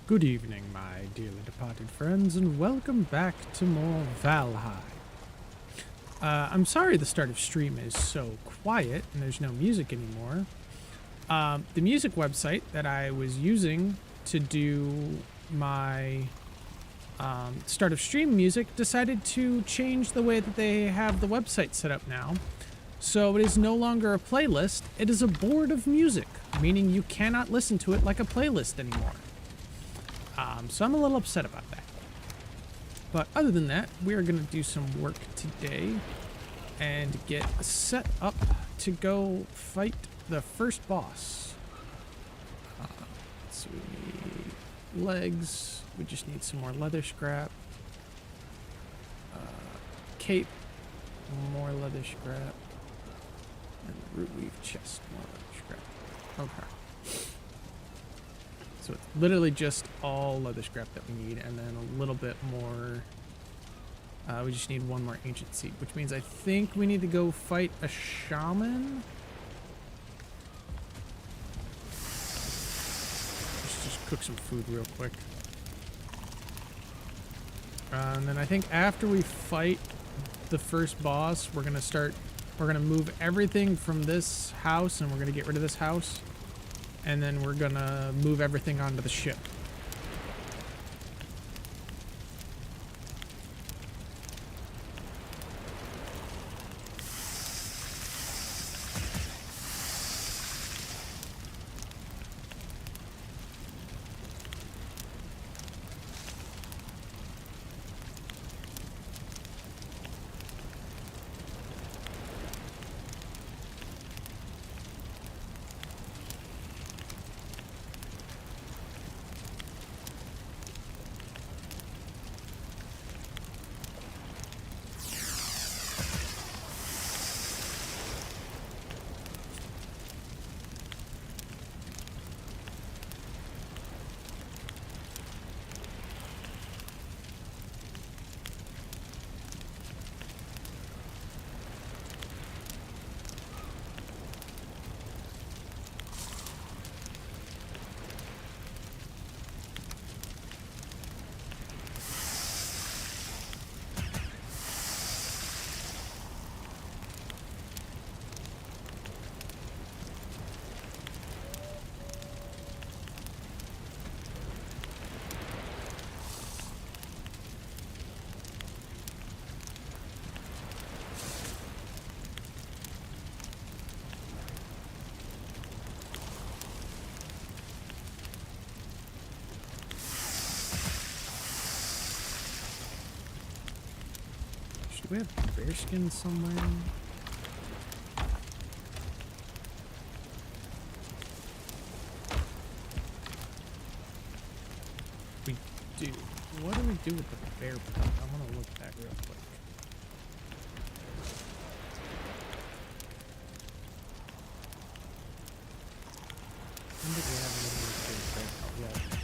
Good evening, my dearly departed friends, and welcome back to more Valheim. I'm sorry the start of stream is so quiet and there's no music anymore. The music website that I was using to do my start of stream music decided to change the way that they have the website set up now. So it is no longer a playlist, it is a board of music, meaning you cannot listen to it like a playlist anymore. So I'm a little upset about that. But other than that, we are going to do some work today and get set up to go fight the first boss. So we need legs. We just need some more leather scrap. Cape, more leather scrap. And root weave chest, more leather scrap. Okay. So it's literally just all leather scrap that we need, and then a little bit more. We just need one more ancient seed, which means I think we need to go fight a shaman. Let's just cook some food real quick. And then I think after we fight the first boss, we're gonna move everything from this house, and we're gonna get rid of this house. And then we're gonna move everything onto the ship. Do we have bear skin somewhere? We do. What do we do with the bear pelt? I want to look at that real quick. I don't think we have anything to do with bear pelt yet.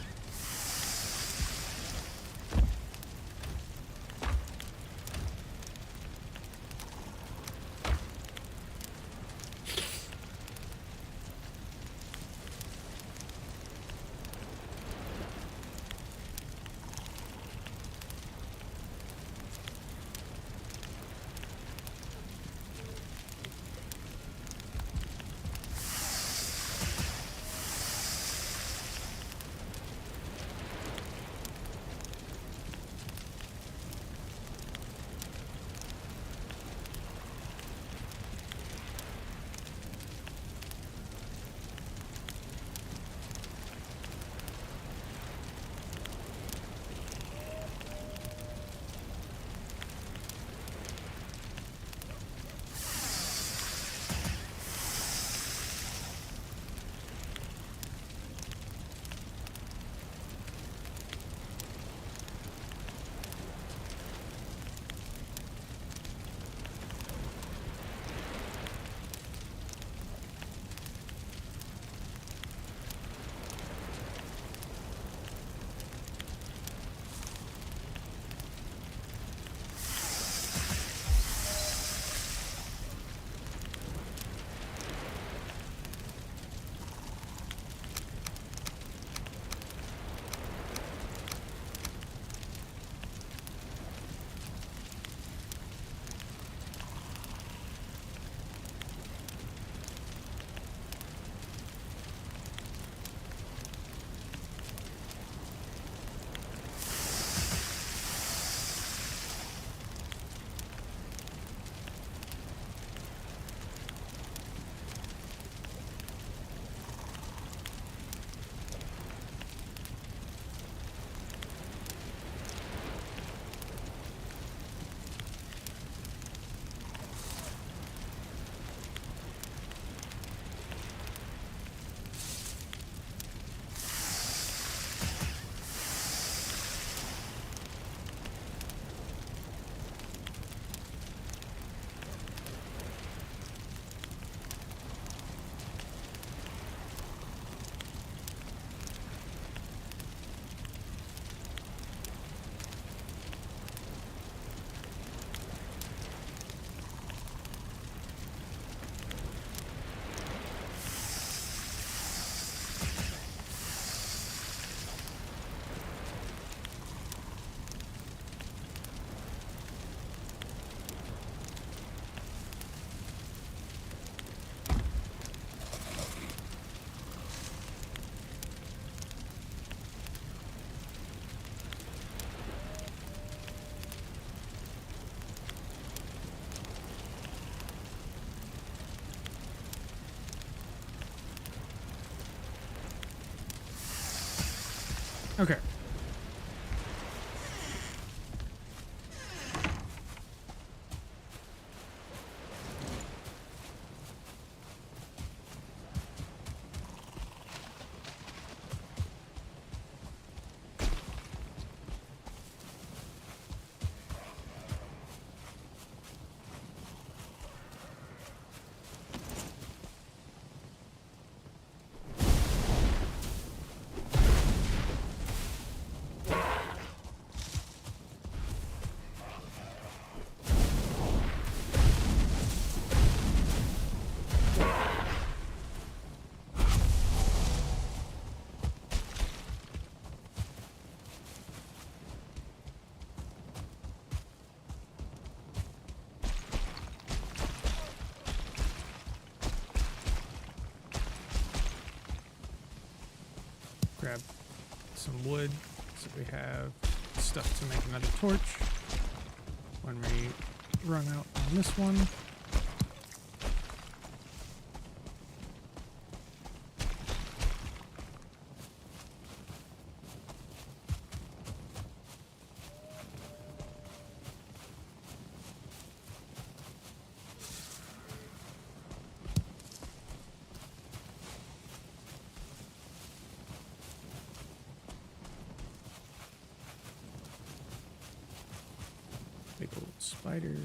Okay. Grab some wood so we have stuff to make another torch when we run out on this one. Big old spider.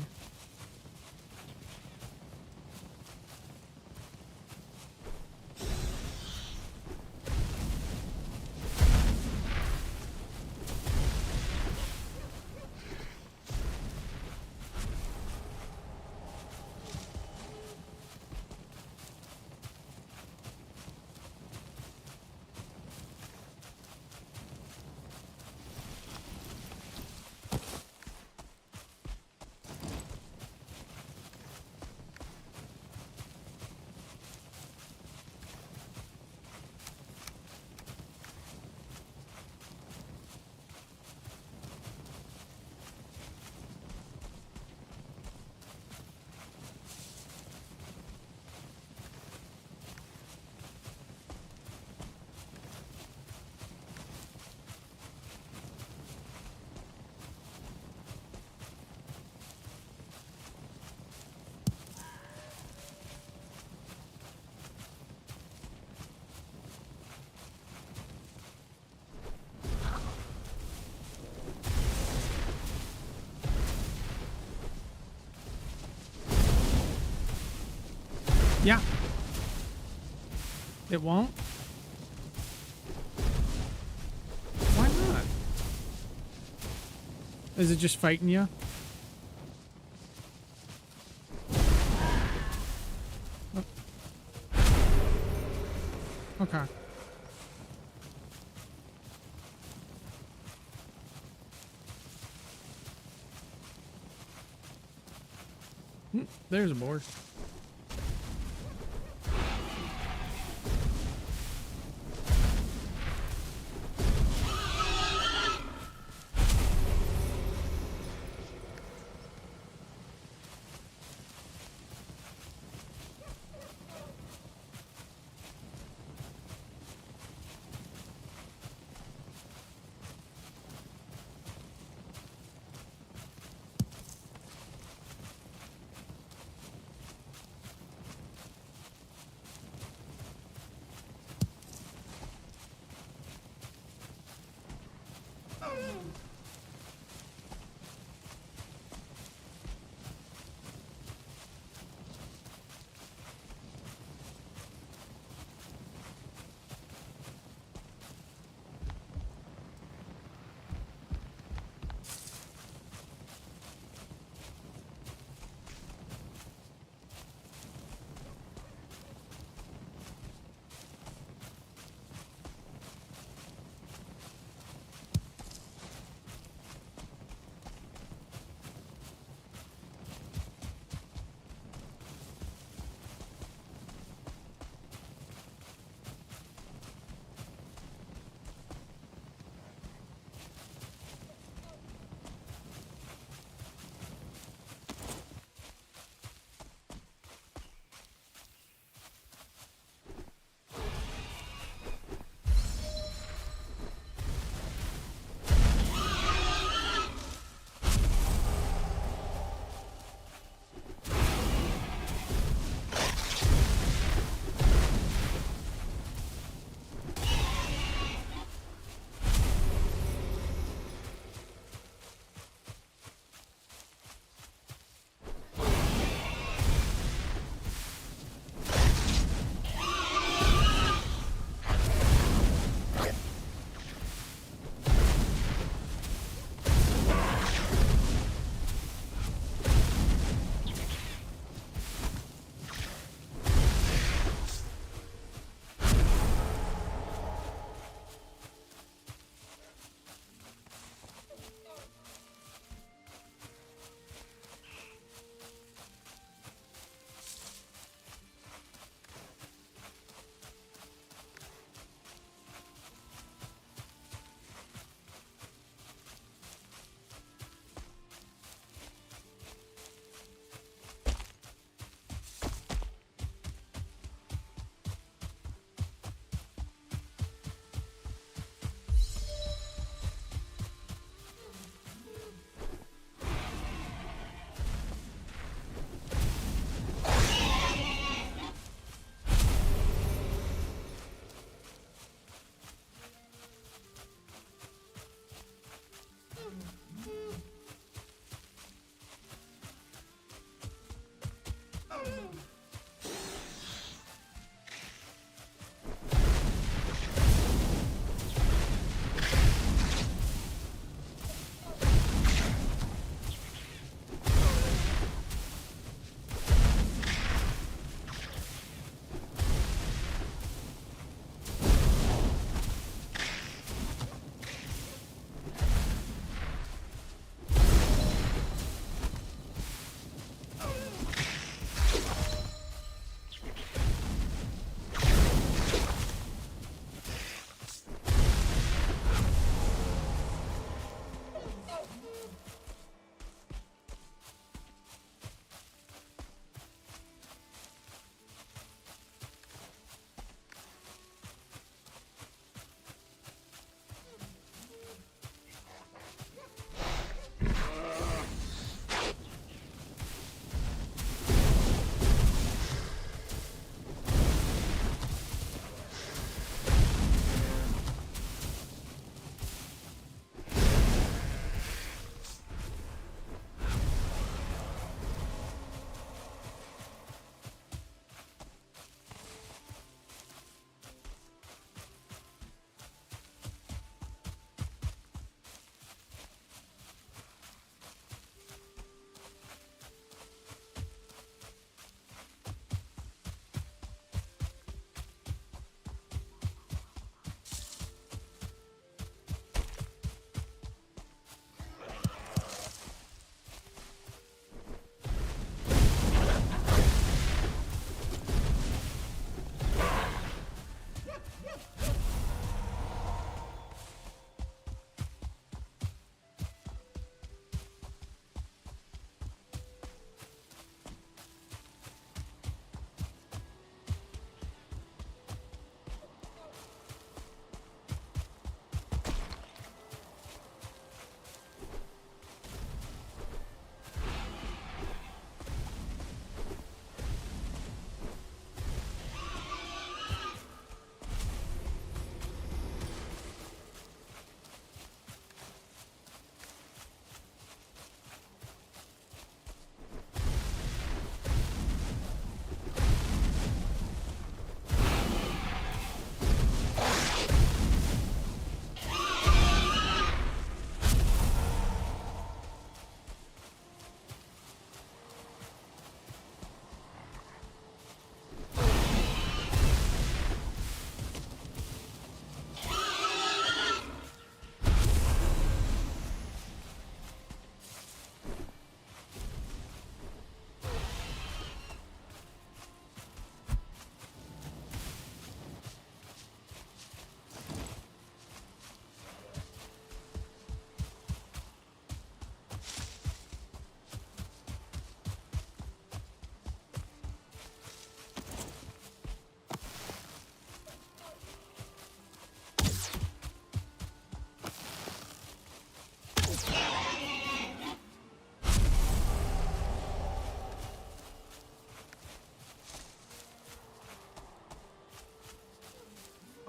Yeah. It won't? Why not? Is it just fighting you? Oh. Okay. There's a boar.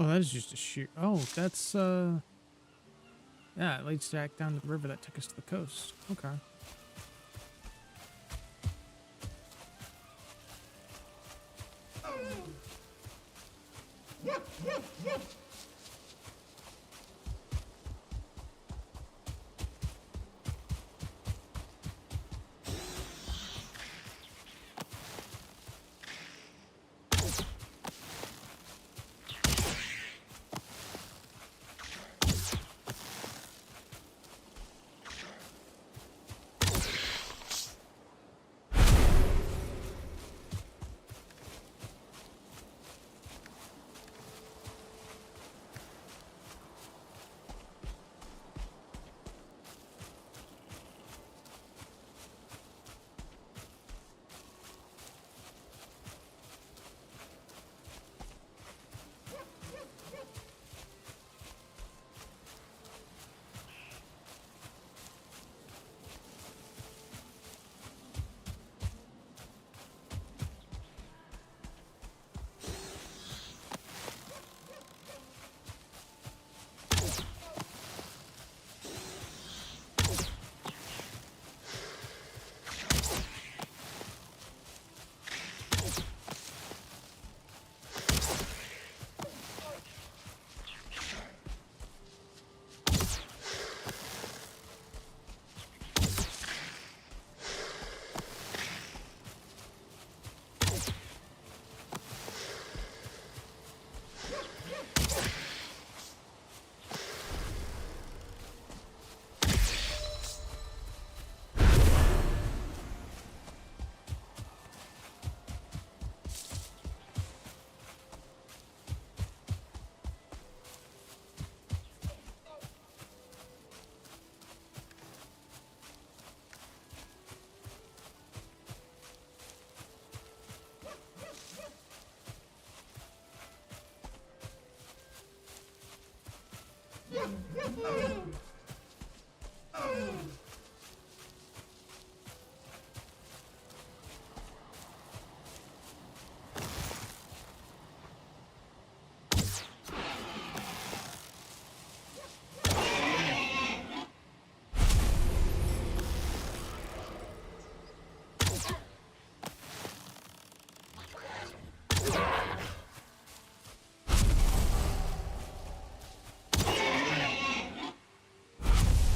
that is just a sheer... Oh, that's, yeah, it leads back down to the river that took us to the coast. Okay.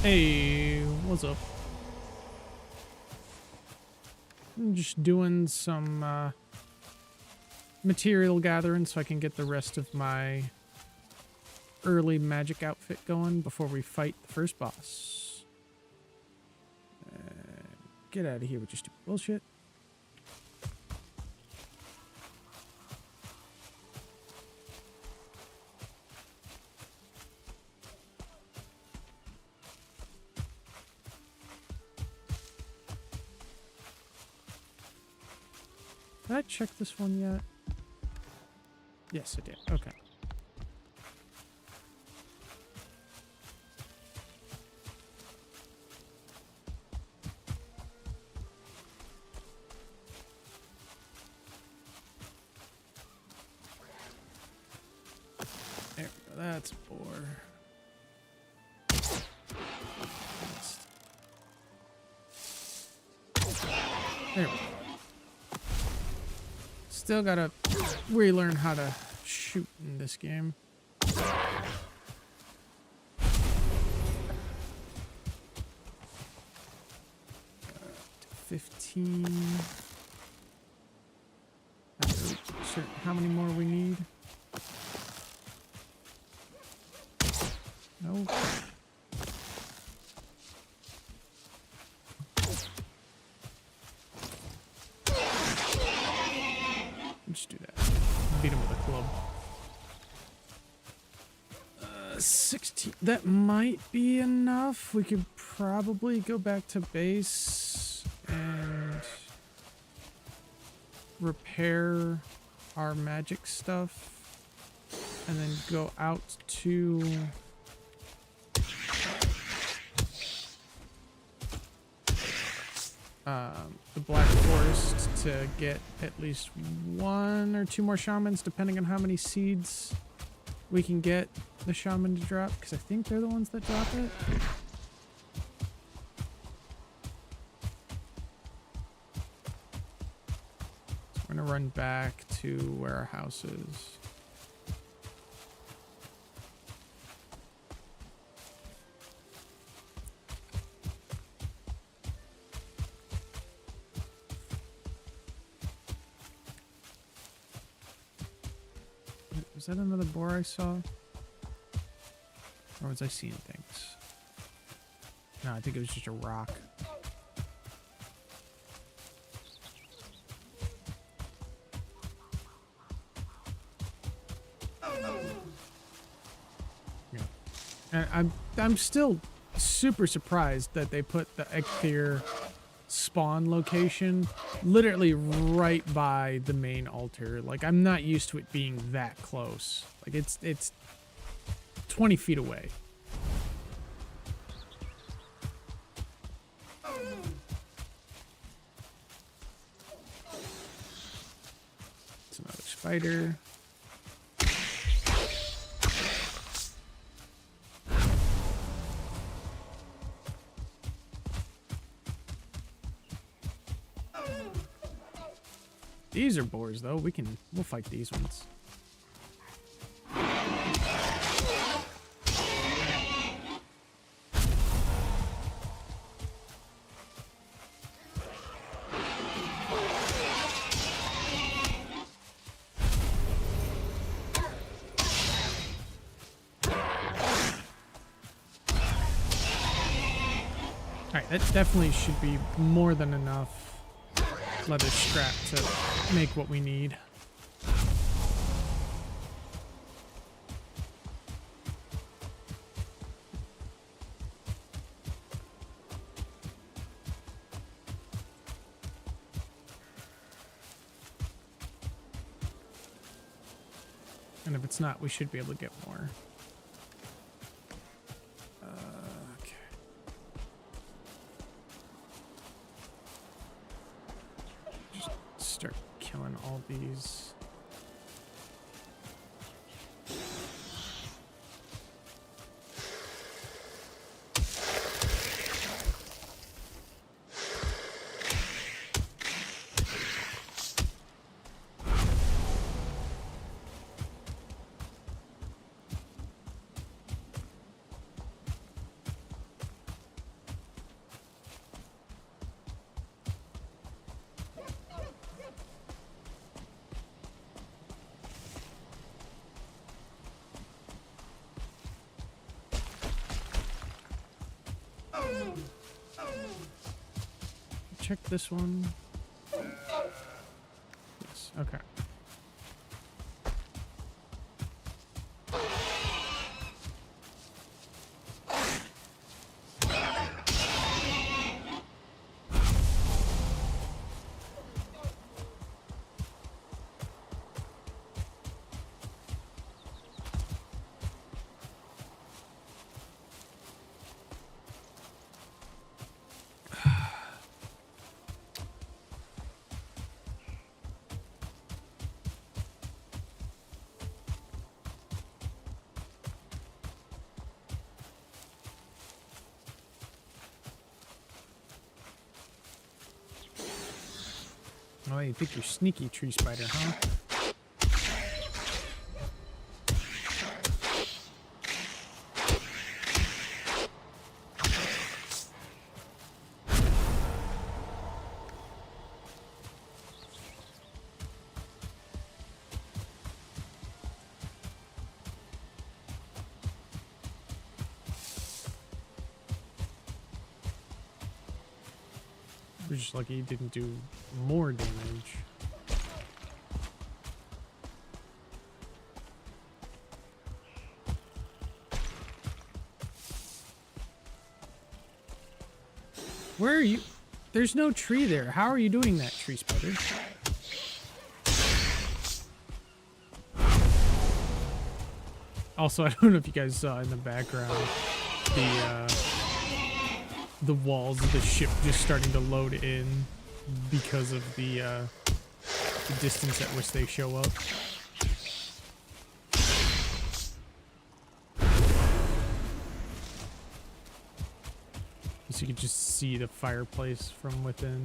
Hey, what's up? I'm just doing some material gathering so I can get the rest of my early magic outfit going before we fight the first boss. Get out of here with your stupid bullshit. Did I check this one yet? Yes, I did. Okay. There we go. That's a boar. There we go. Still gotta relearn how to shoot in this game. 15. Not really certain how many more we need. No. Just do that. Beat him with a club. 16. That might be enough. We could probably go back to base and repair our magic stuff and then go out to the Black Forest to get at least 1 or 2 more shamans, depending on how many seeds we can get the shaman to drop, because I think they're the ones that drop it. So we're gonna run back to where our house is. Was that another boar I saw? Or was I seeing things? No, I think it was just a rock. Yeah. And I'm still super surprised that they put the Eikthyr spawn location literally right by the main altar. Like, I'm not used to it being that close. Like, it's 20 feet away. It's another spider. These are boars, though. We'll fight these ones. Alright, that definitely should be more than enough leather scrap to make what we need. And if it's not, we should be able to get more. Okay. Just start killing all these. Check this one. Yes, okay. Oh, you think you're sneaky, tree spider, huh? We're just lucky he didn't do more damage. Where are you? There's no tree there. How are you doing that, tree spider? Also, I don't know if you guys saw in the background the walls of the ship just starting to load in because of the distance at which they show up. so you could just see the fireplace from within.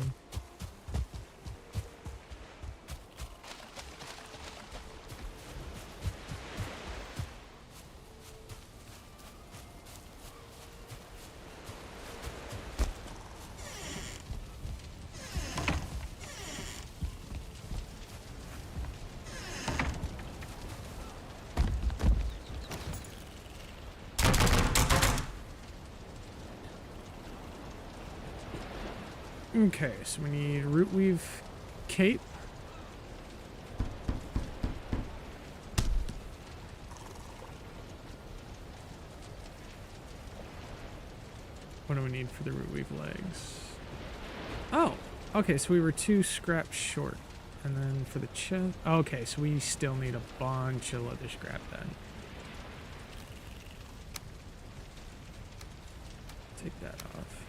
Okay, so we need root weave cape. What do we need for the root weave legs? Oh, okay, so we were 2 scraps short. And then for the chest, okay, so we still need a bunch of leather scrap then. Take that off.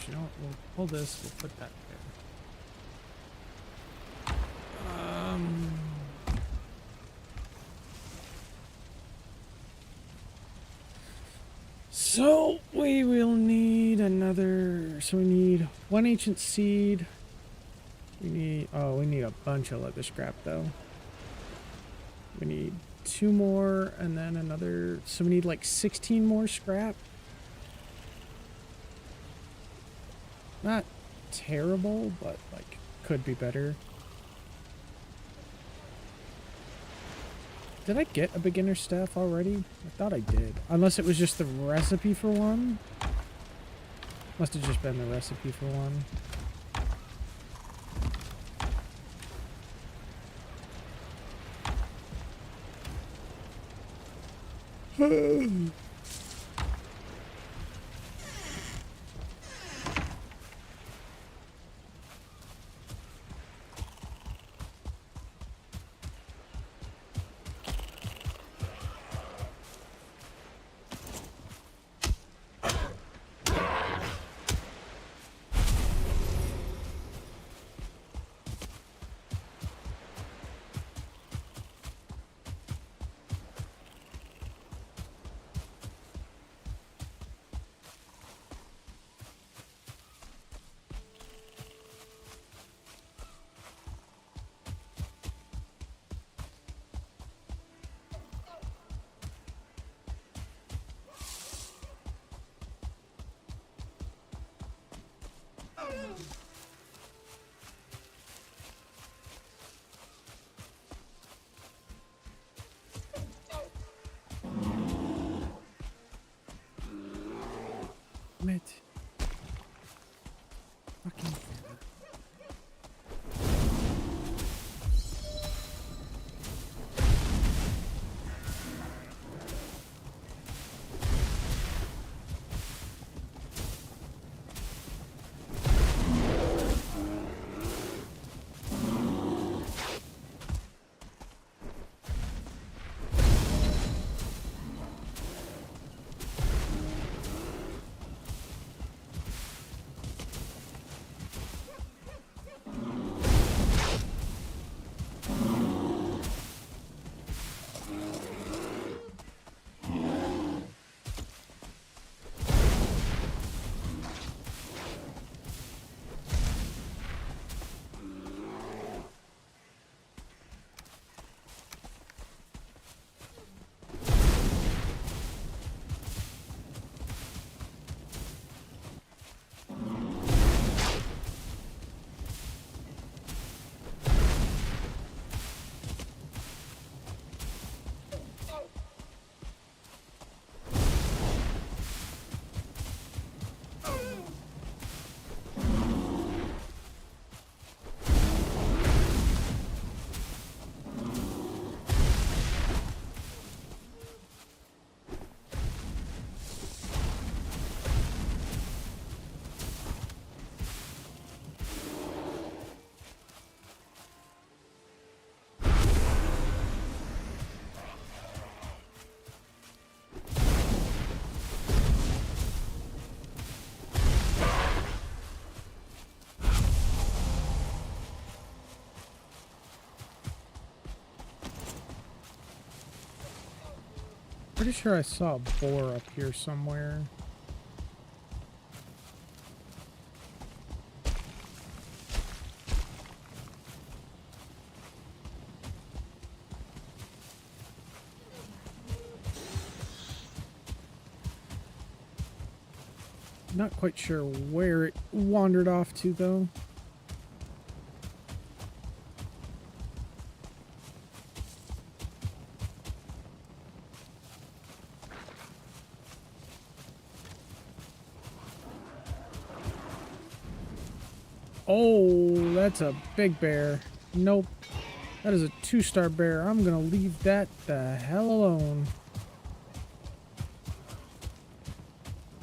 You know what, we'll pull this, we'll put that there. So we will need another, so we need 1 ancient seed. We need a bunch of leather scrap though. We need 2 more and then another, so we need like 16 more scrap. Not terrible, but like could be better. Did I get a beginner staff already? I thought I did. Unless it was just the recipe for one. Must have just been the recipe for one. Damn it. Fucking. Pretty sure I saw a boar up here somewhere. Not quite sure where it wandered off to, though. Oh, that's a big bear. Nope. That is a 2-star bear. I'm gonna leave that the hell alone.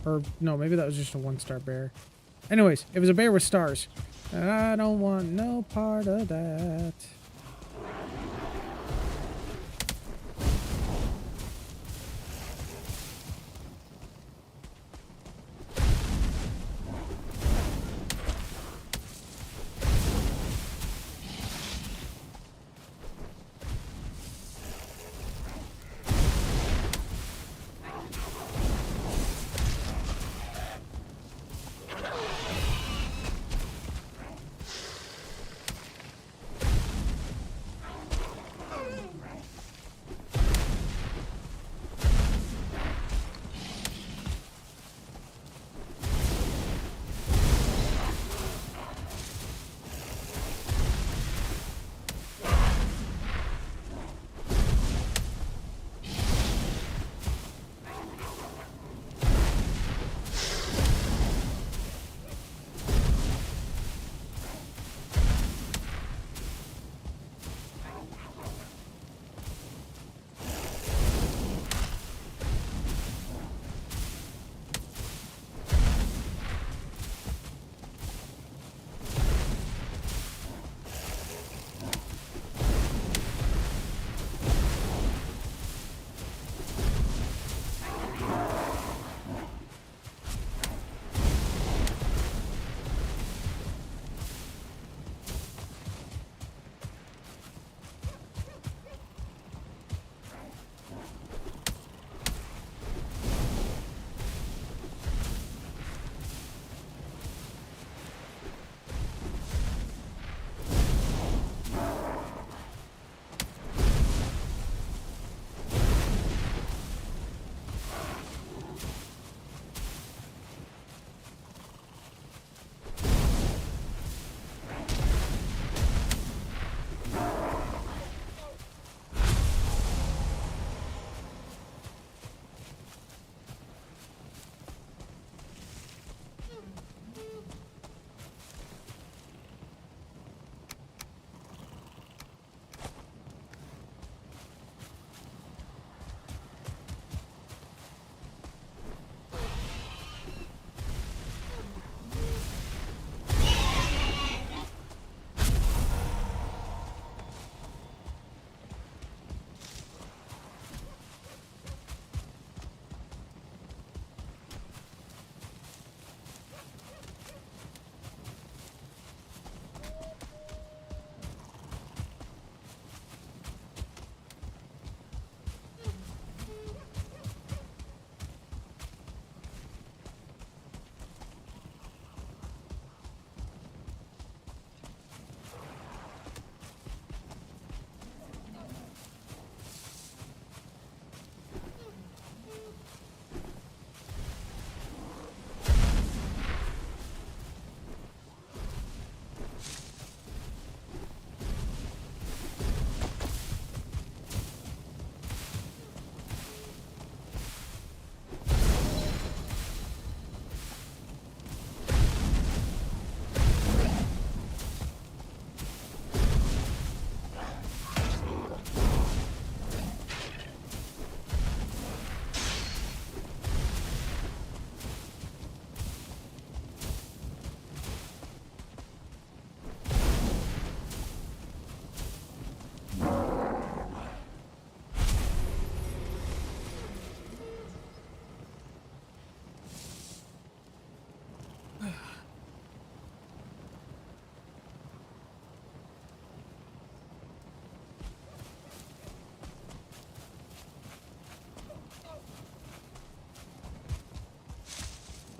Or, no, maybe that was just a 1-star bear. Anyways, it was a bear with stars. And I don't want no part of that.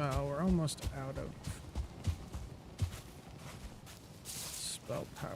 We're almost out of spell power.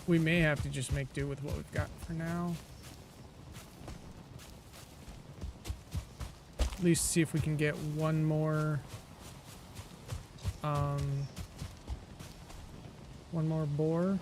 We may have to just make do with what we've got for now. At least see if we can get one more boar.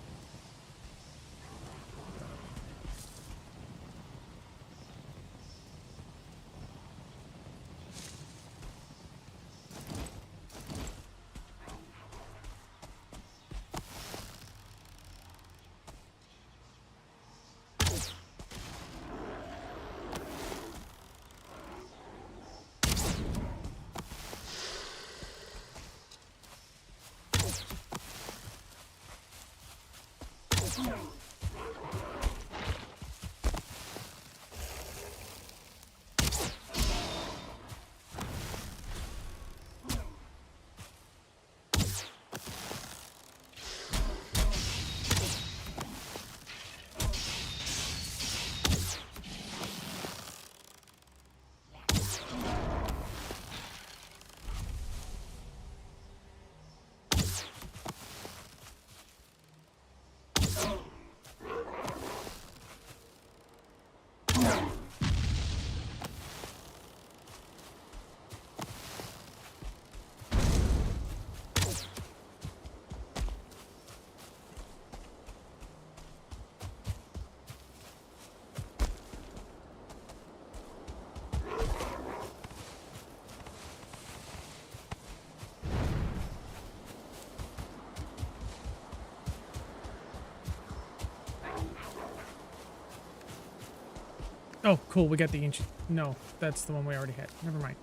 Oh, cool. We got the ancient. No, that's the one we already had. Never mind.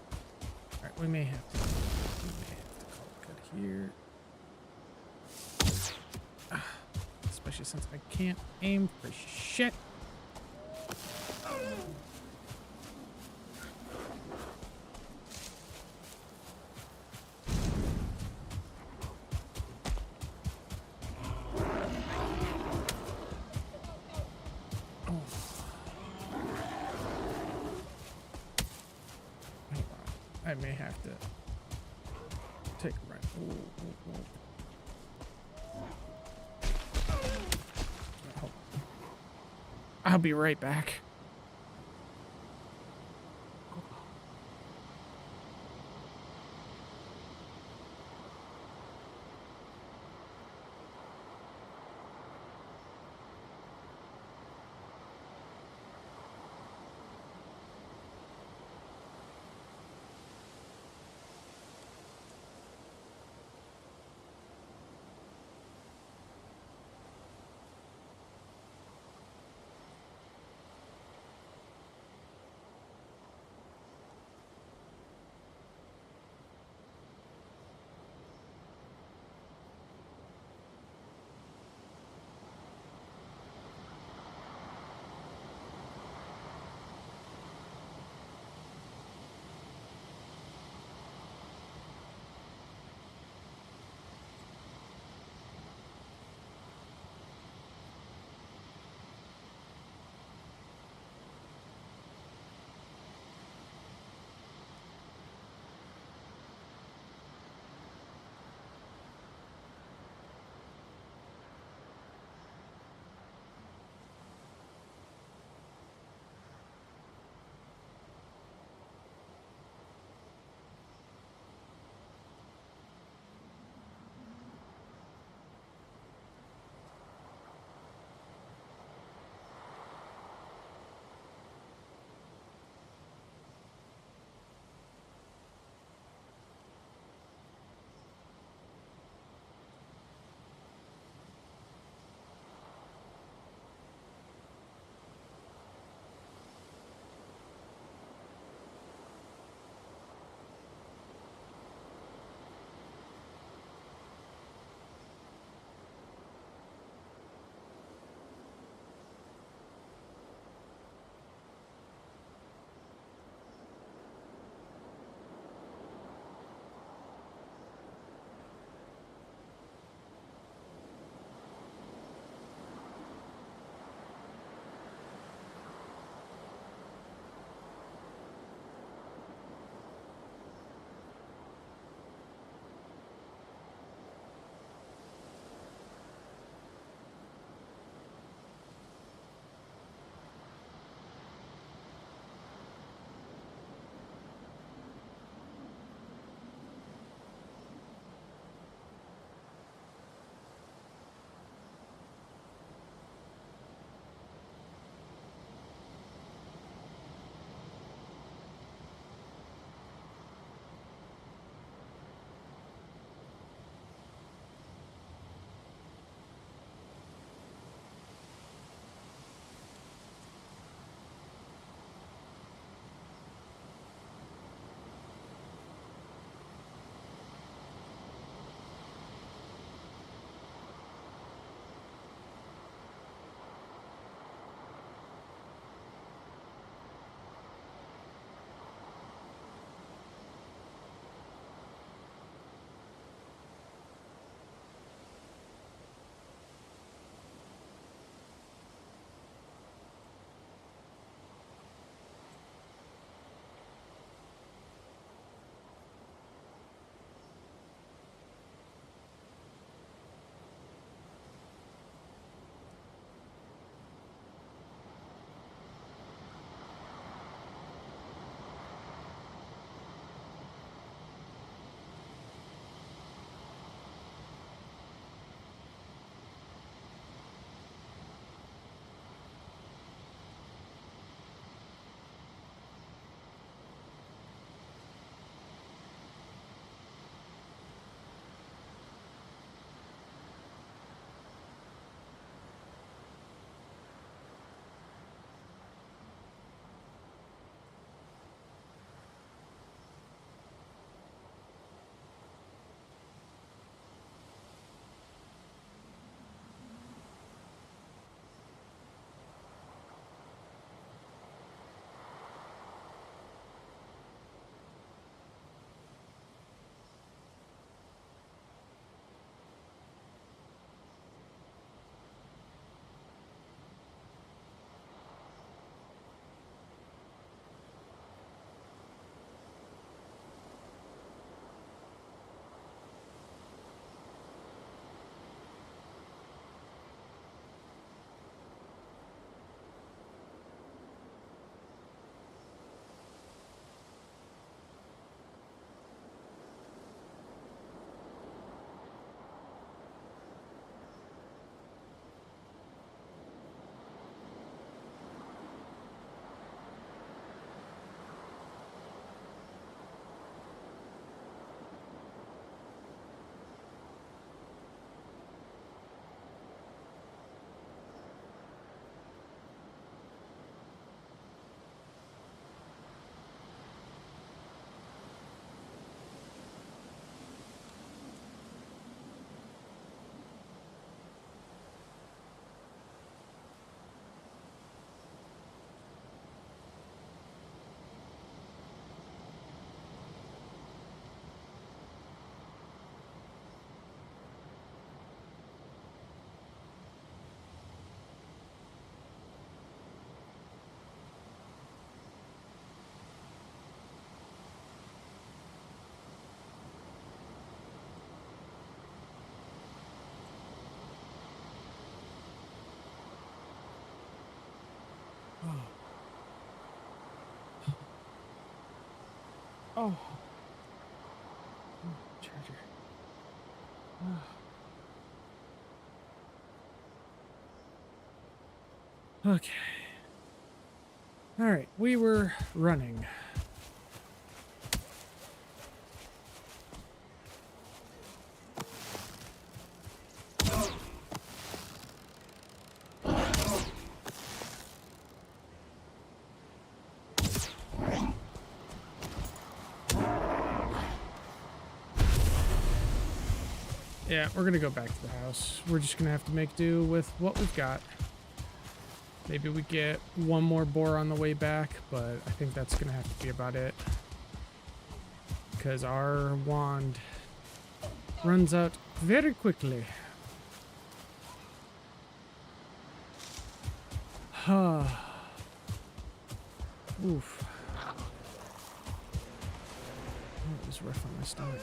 All right, we may have to call it good here. Especially since I can't aim for shit. I may have to take a right. I'll be right back. Oh. Charger. Oh. Okay. All right, we were running. Yeah, we're gonna go back to the house. We're just gonna have to make do with what we've got. Maybe we get one more boar on the way back, but I think that's gonna have to be about it. Because our wand runs out very quickly. Oof. Oh, it was rough on my stomach.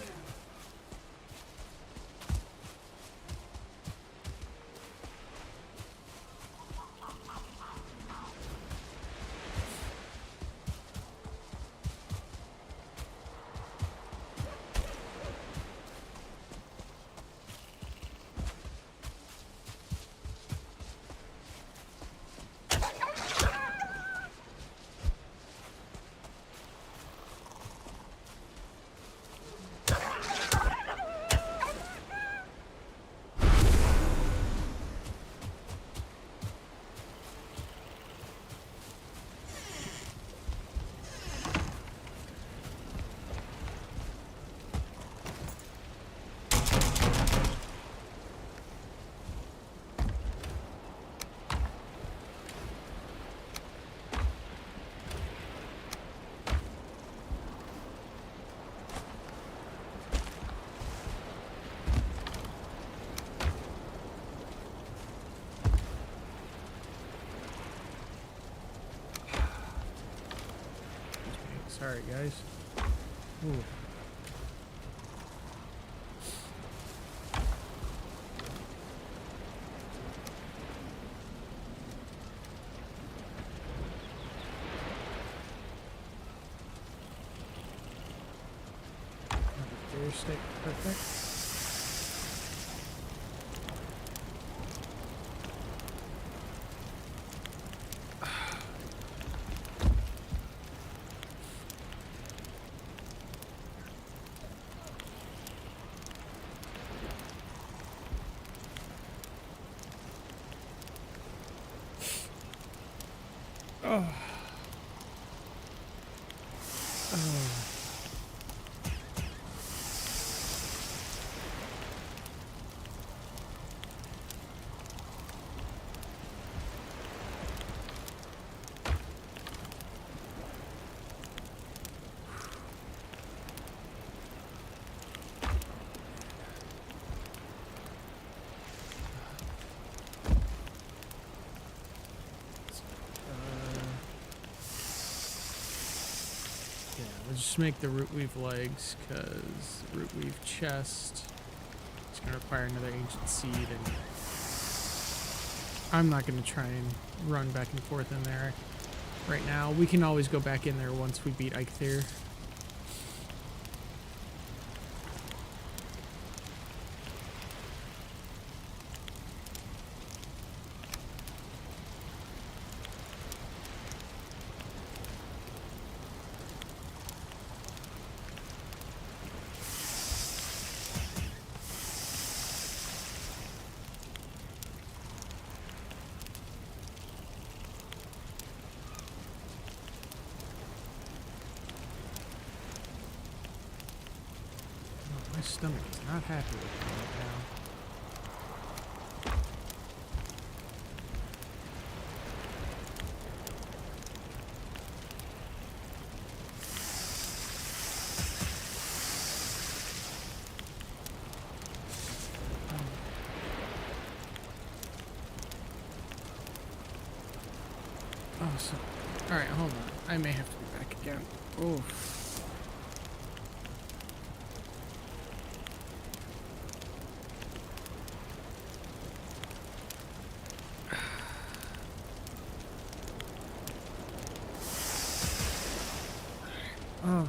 Sorry, guys. Ooh. Another stick, perfect. Oh. Oh. We'll just make the root weave legs, because root weave chest is going to require another ancient seed, and I'm not going to try and run back and forth in there right now. We can always go back in there once we beat Eikthyr. My stomach is not happy with me right now. Oh, so... Alright, hold on. I may have to be back again. Oh. Oh.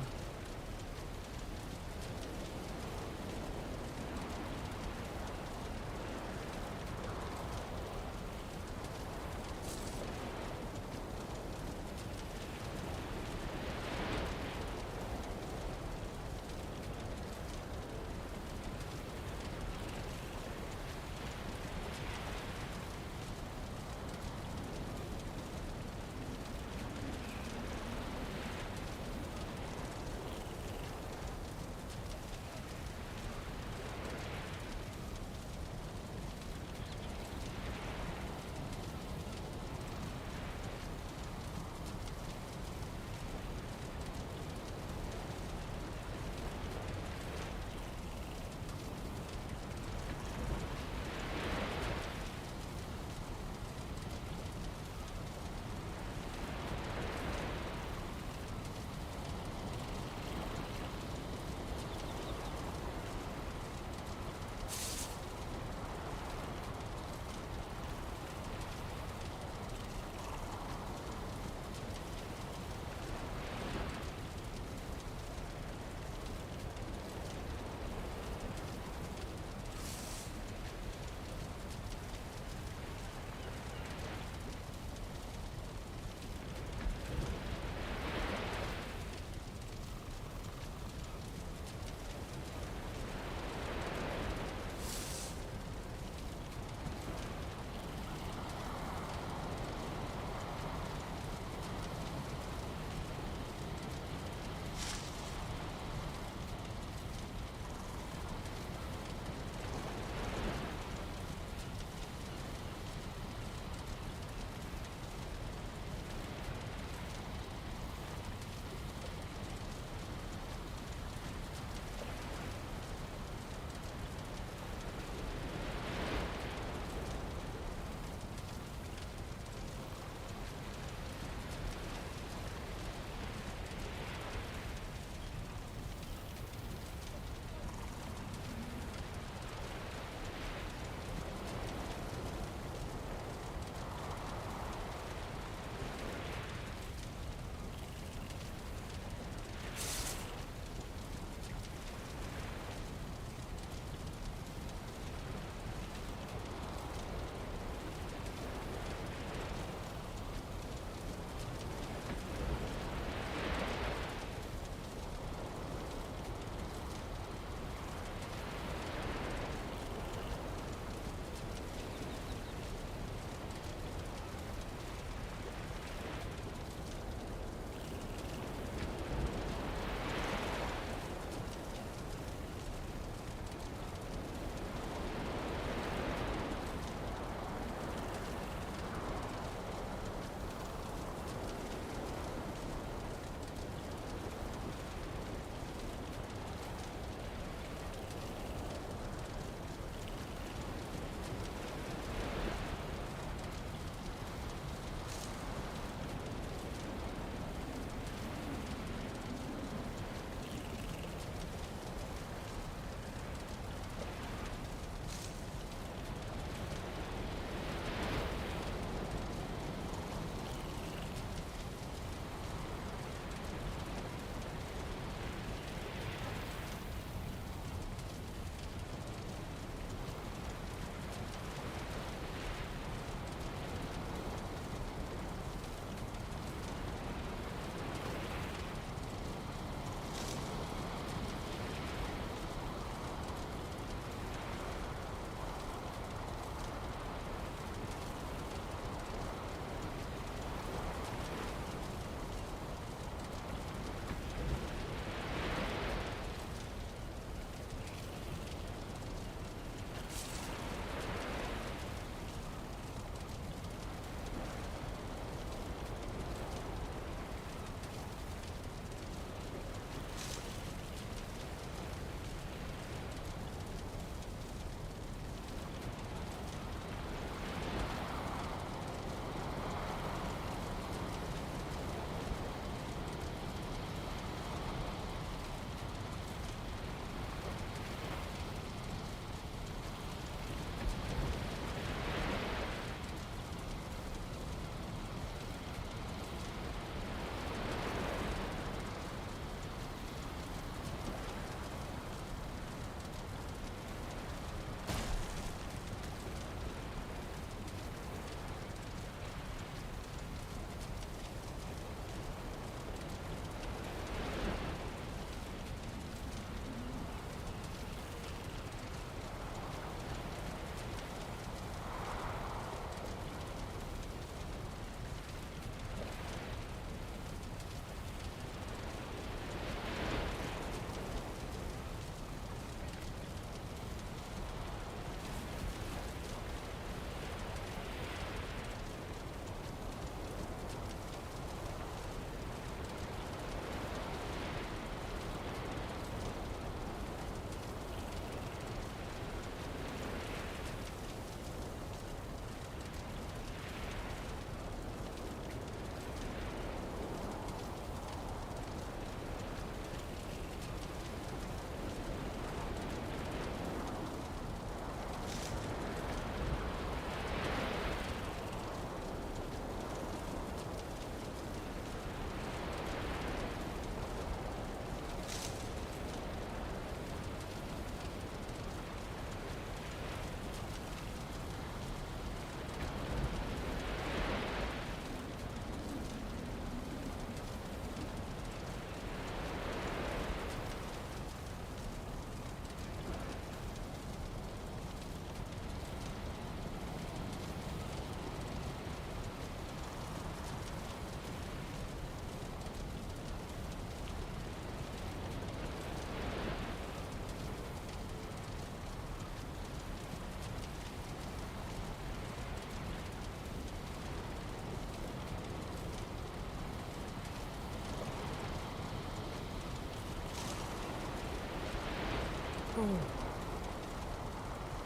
Oh.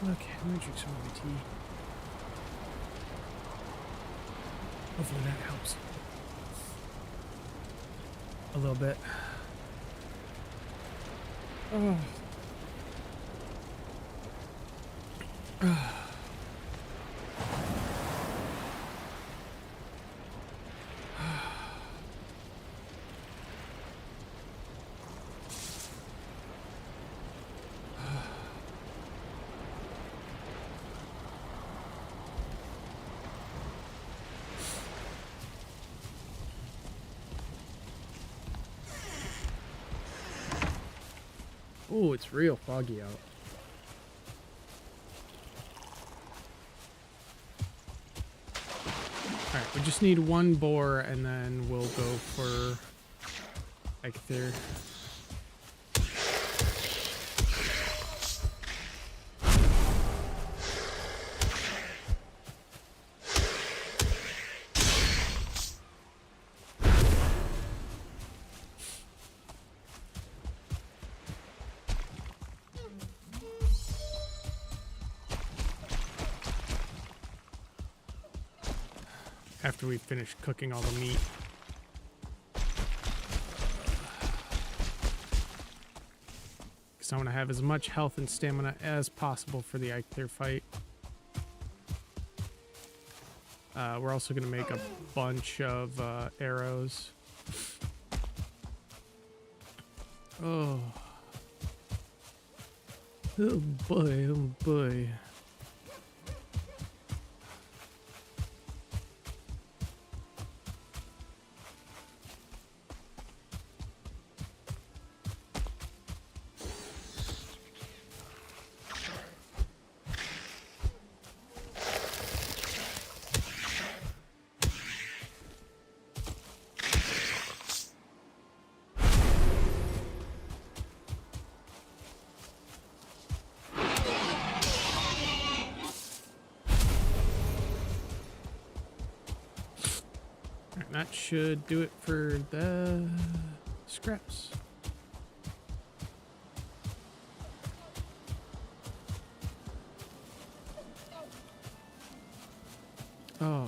Okay, I'm gonna drink some of the tea. Hopefully that helps. A little bit. Oh. Oh, it's real foggy out. Alright, we just need one boar and then we'll go for Eikthyr. After we finish cooking all the meat. Because I want to have as much health and stamina as possible for the Eikthyr fight. We're also going to make a bunch of arrows. Oh. Oh boy, oh boy. That should do it for the scraps. Oh.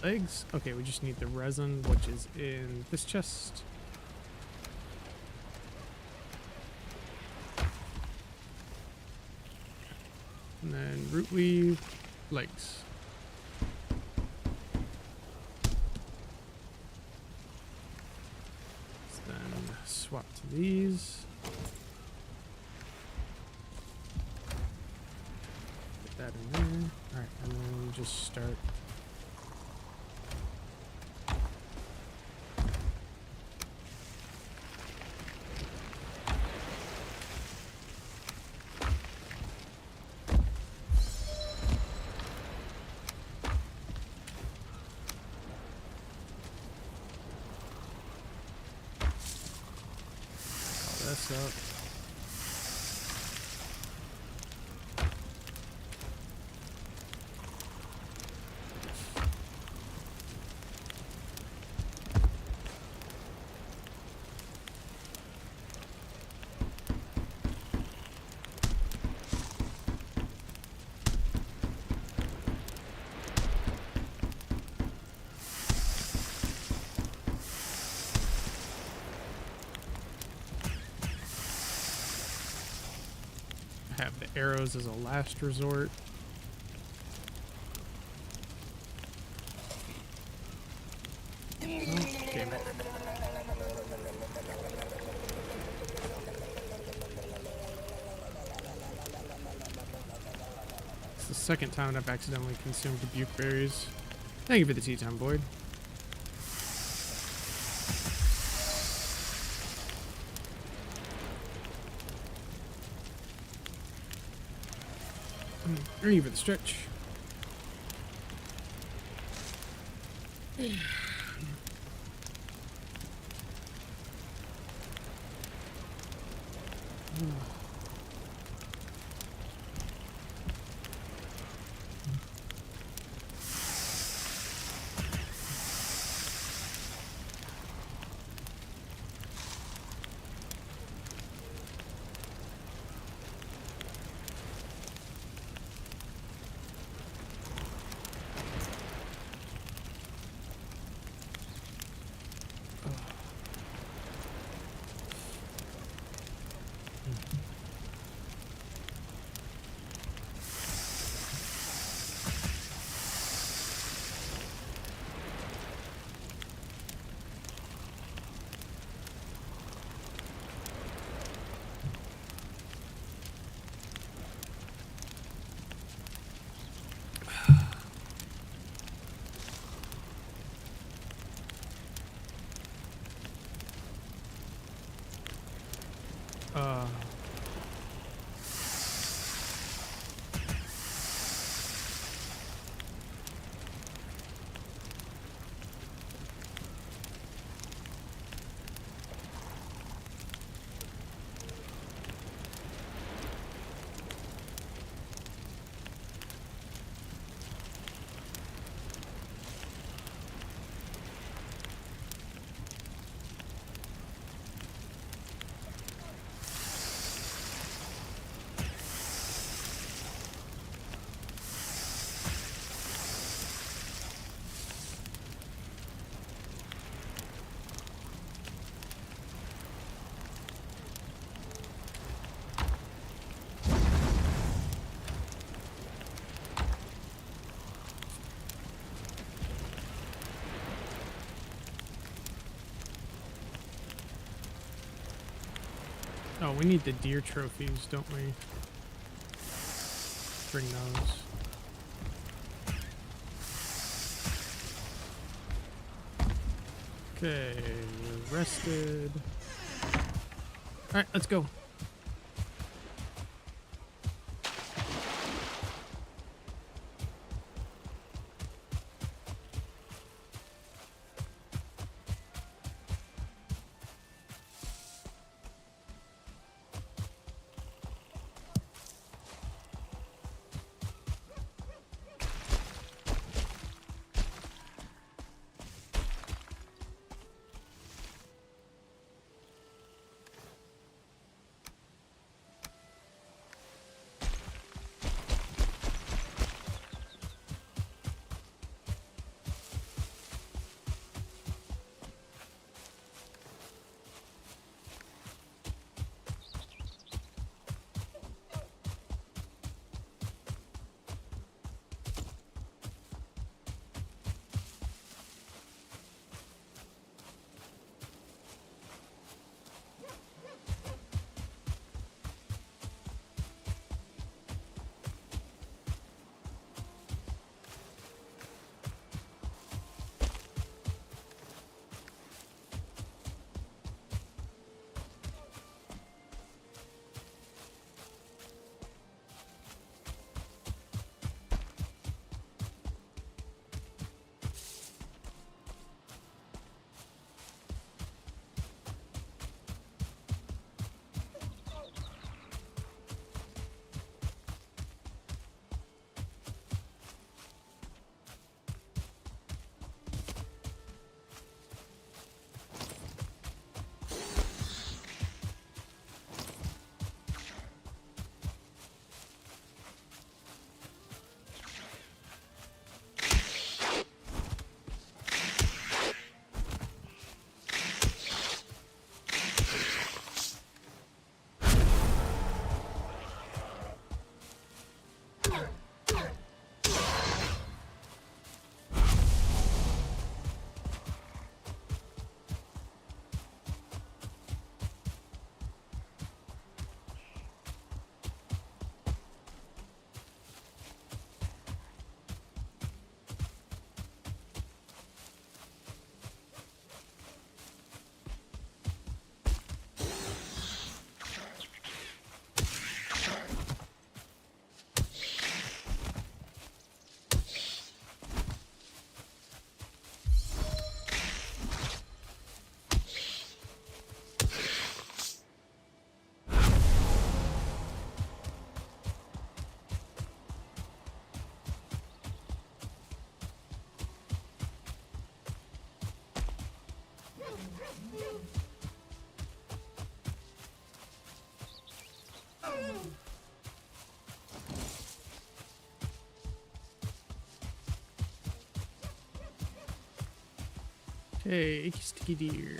Legs? Okay, we just need the resin, which is in this chest. And then root weave, legs. So then swap to these. Put that in there. Alright, and then just start. This up. Have the arrows as a last resort. Okay. second time I've accidentally consumed rebuke berries. Thank you for the tea time, Boyd. Thank you for the stretch. Oh, we need the deer trophies, don't we? Bring those. Okay, we're rested. Alright, let's go. Okay, achy sticky deer.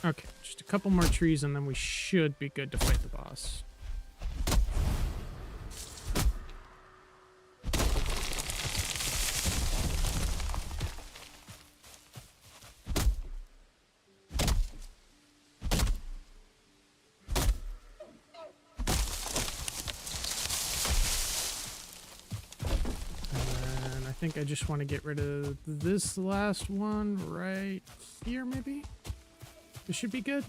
Okay, just a couple more trees and then we should be good to fight the boss. think I just want to get rid of this last one right here, maybe? This should be good.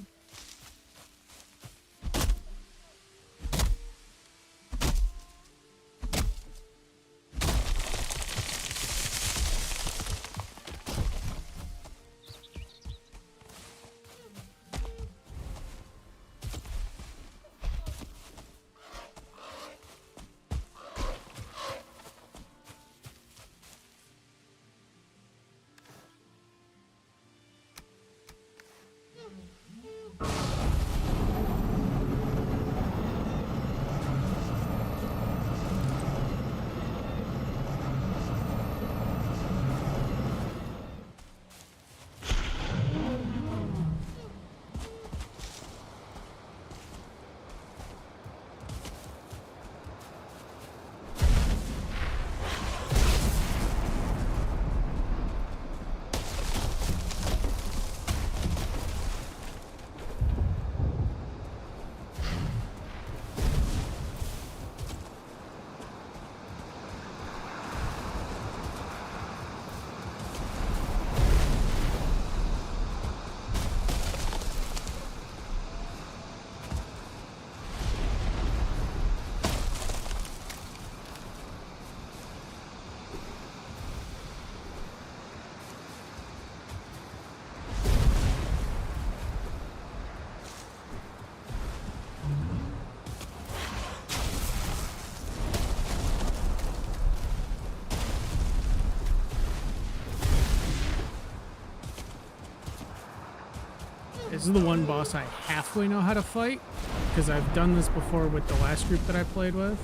This is the one boss I halfway know how to fight, because I've done this before with the last group that I played with.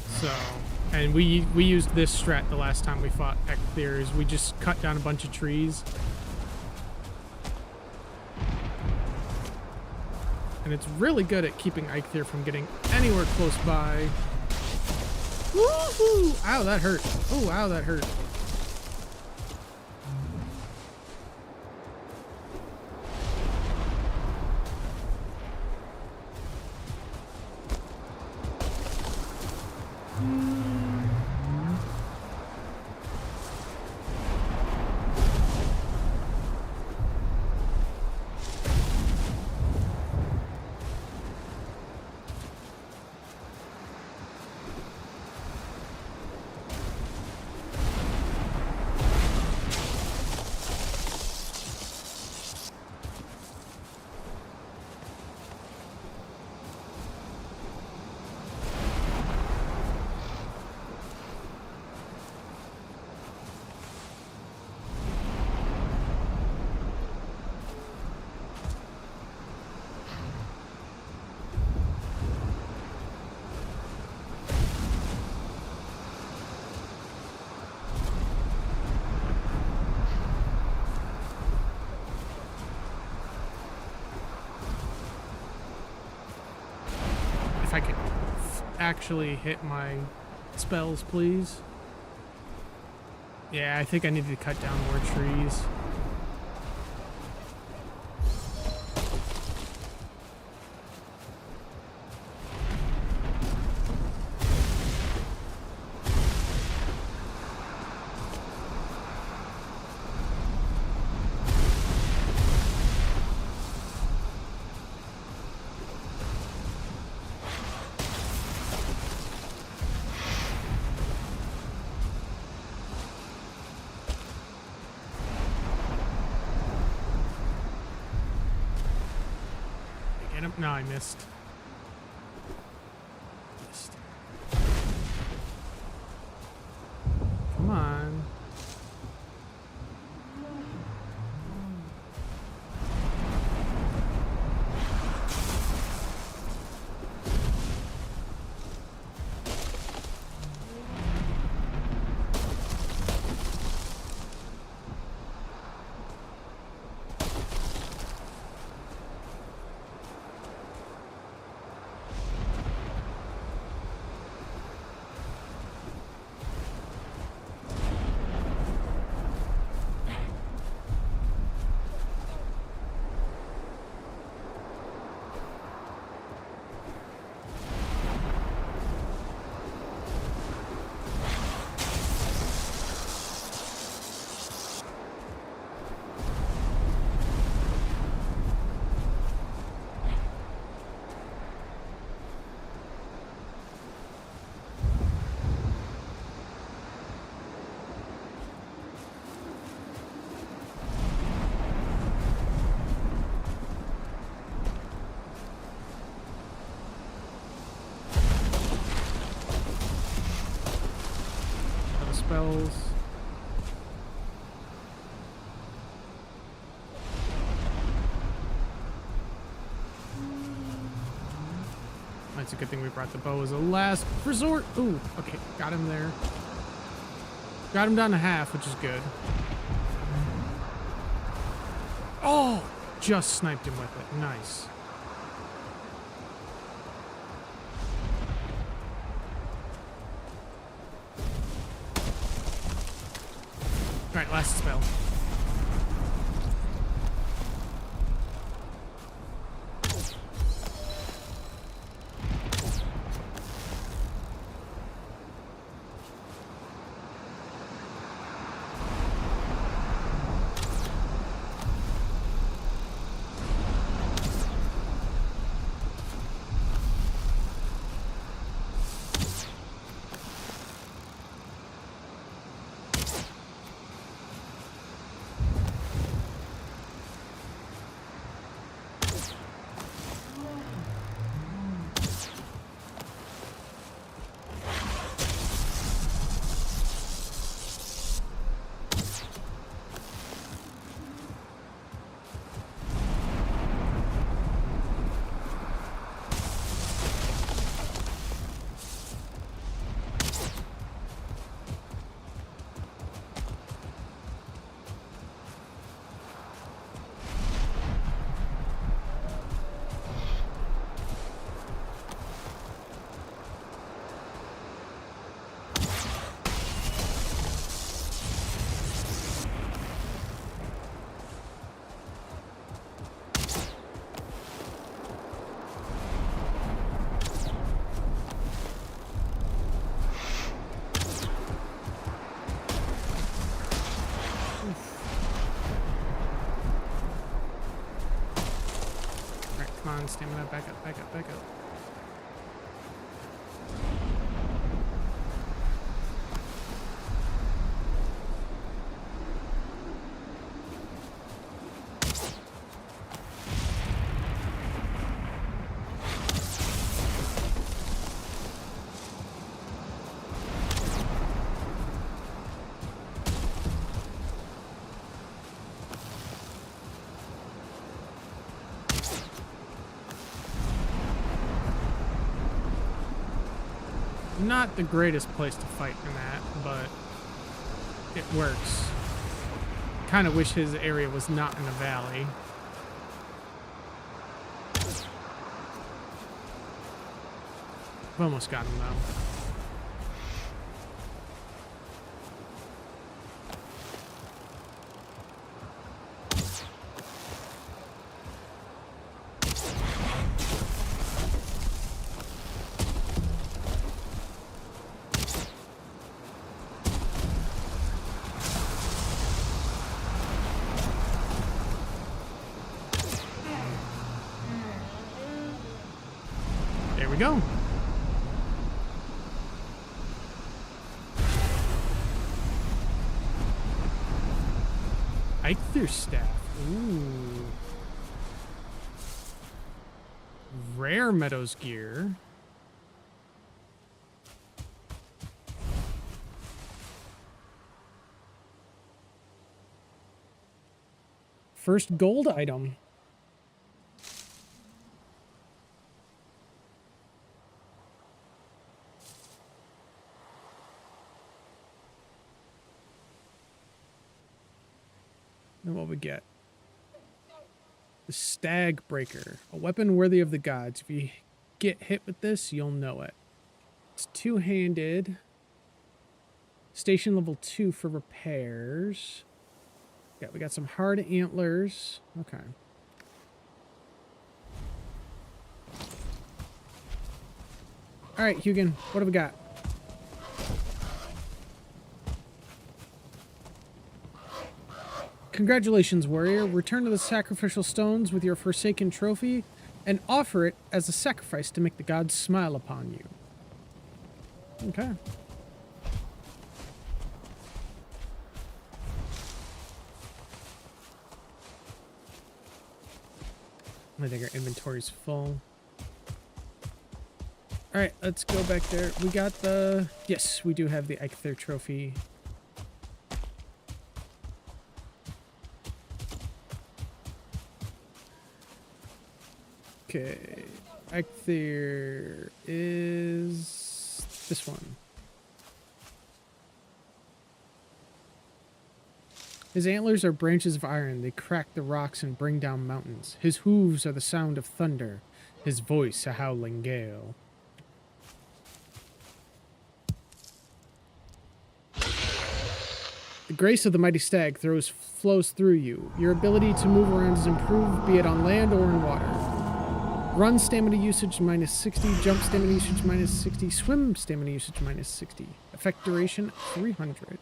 So, and we used this strat the last time we fought Eikthyr, is we just cut down a bunch of trees. And it's really good at keeping Eikthyr from getting anywhere close by. Woohoo! Ow, that hurt. Oh, ow, that hurt. I could actually hit my spells, please. Yeah, I think I need to cut down more trees. No, I missed. Come on. spells. It's a good thing we brought the bow as a last resort. Ooh, okay, got him there. Got him down to half, which is good. Oh, just sniped him with it. Nice. All right, last spell. Come on, stamina, back up, back up, back up. Not the greatest place to fight him at, but it works. Kind of wish his area was not in a valley. I've almost got him though. There we go. Eikthyr staff. Ooh. Rare Meadows gear. First gold item. And what we get? The Stag Breaker, a weapon worthy of the gods. If you get hit with this, you'll know it. It's two-handed. Station level 2 for repairs. Yeah, we got some hard antlers. Okay. All right, Hugin, what have we got? Congratulations, warrior. Return to the sacrificial stones with your forsaken trophy and offer it as a sacrifice to make the gods smile upon you. Okay. I think our inventory's full. Alright, let's go back there. We got the... Yes, we do have the Eikthyr trophy Okay. Eikthyr is this one. His antlers are branches of iron. They crack the rocks and bring down mountains. His hooves are the sound of thunder. His voice a howling gale. The grace of the mighty stag flows through you. Your ability to move around is improved, be it on land or in water. Run stamina usage minus 60, jump stamina usage minus 60, swim stamina usage minus 60. Effect duration 300.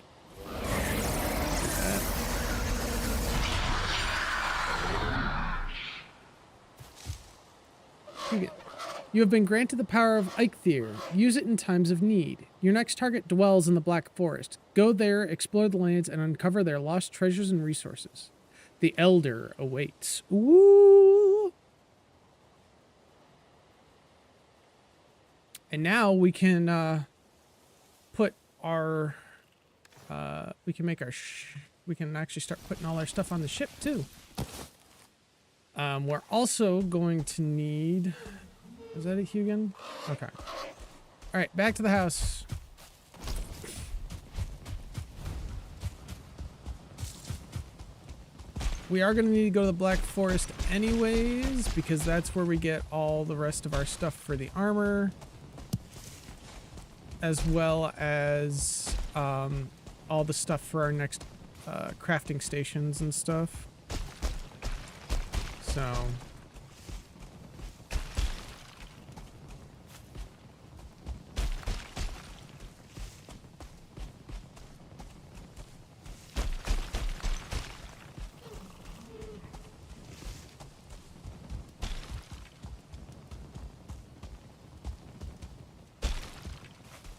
You have been granted the power of Eikthyr. Use it in times of need. Your next target dwells in the Black Forest. Go there, explore the lands, and uncover their lost treasures and resources. The Elder awaits. Ooh! And now we can put our... we can make our... we can actually start putting all our stuff on the ship, too. We're also going to need... Is that a Hugin? Okay. Alright, back to the house. We are going to need to go to the Black Forest anyways, because that's where we get all the rest of our stuff for the armor. As well as all the stuff for our next crafting stations and stuff. So...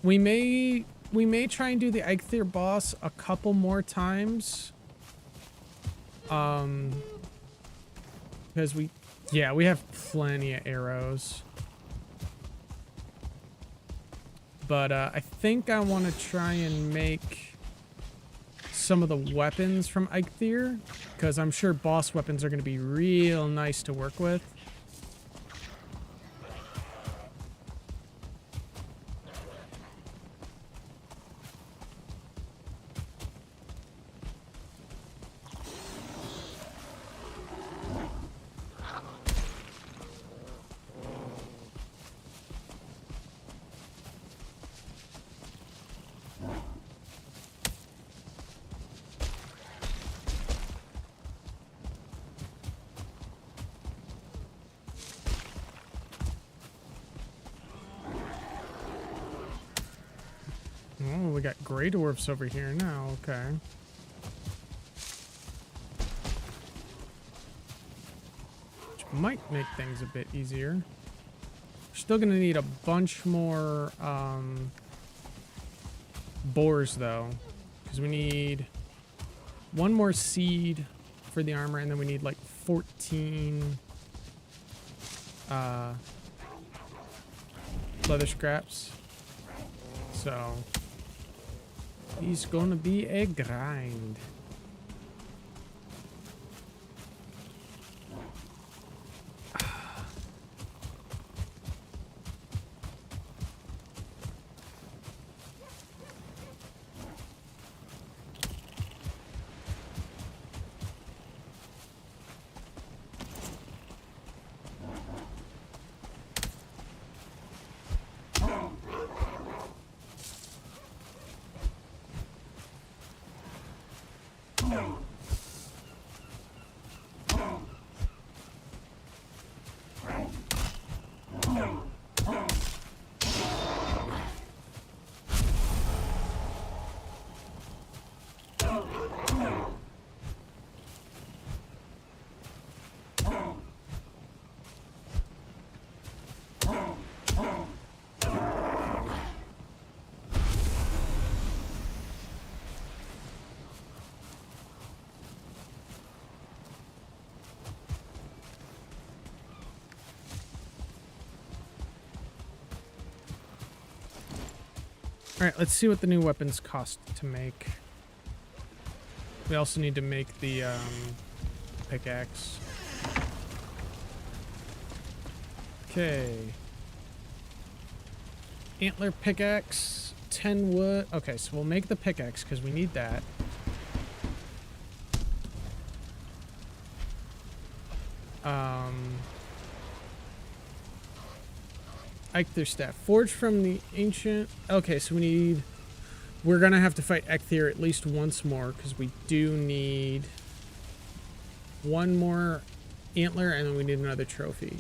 We may try and do the Eikthyr boss a couple more times. Because we have plenty of arrows. But I think I want to try and make some of the weapons from Eikthyr, because I'm sure boss weapons are going to be real nice to work with. Oh, we got Grey Dwarfs over here now, okay. Which might make things a bit easier. We're still gonna need a bunch more boars though, because we need one more seed for the armor, and then we need like 14 leather scraps. So he's gonna be a grind. Alright, let's see what the new weapons cost to make. We also need to make the pickaxe. Okay. Antler pickaxe, 10 wood. Okay, so we'll make the pickaxe because we need that. Eikthyr staff. Forged from the ancient... Okay, so we need... We're going to have to fight Eikthyr at least once more because we do need one more antler and then we need another trophy.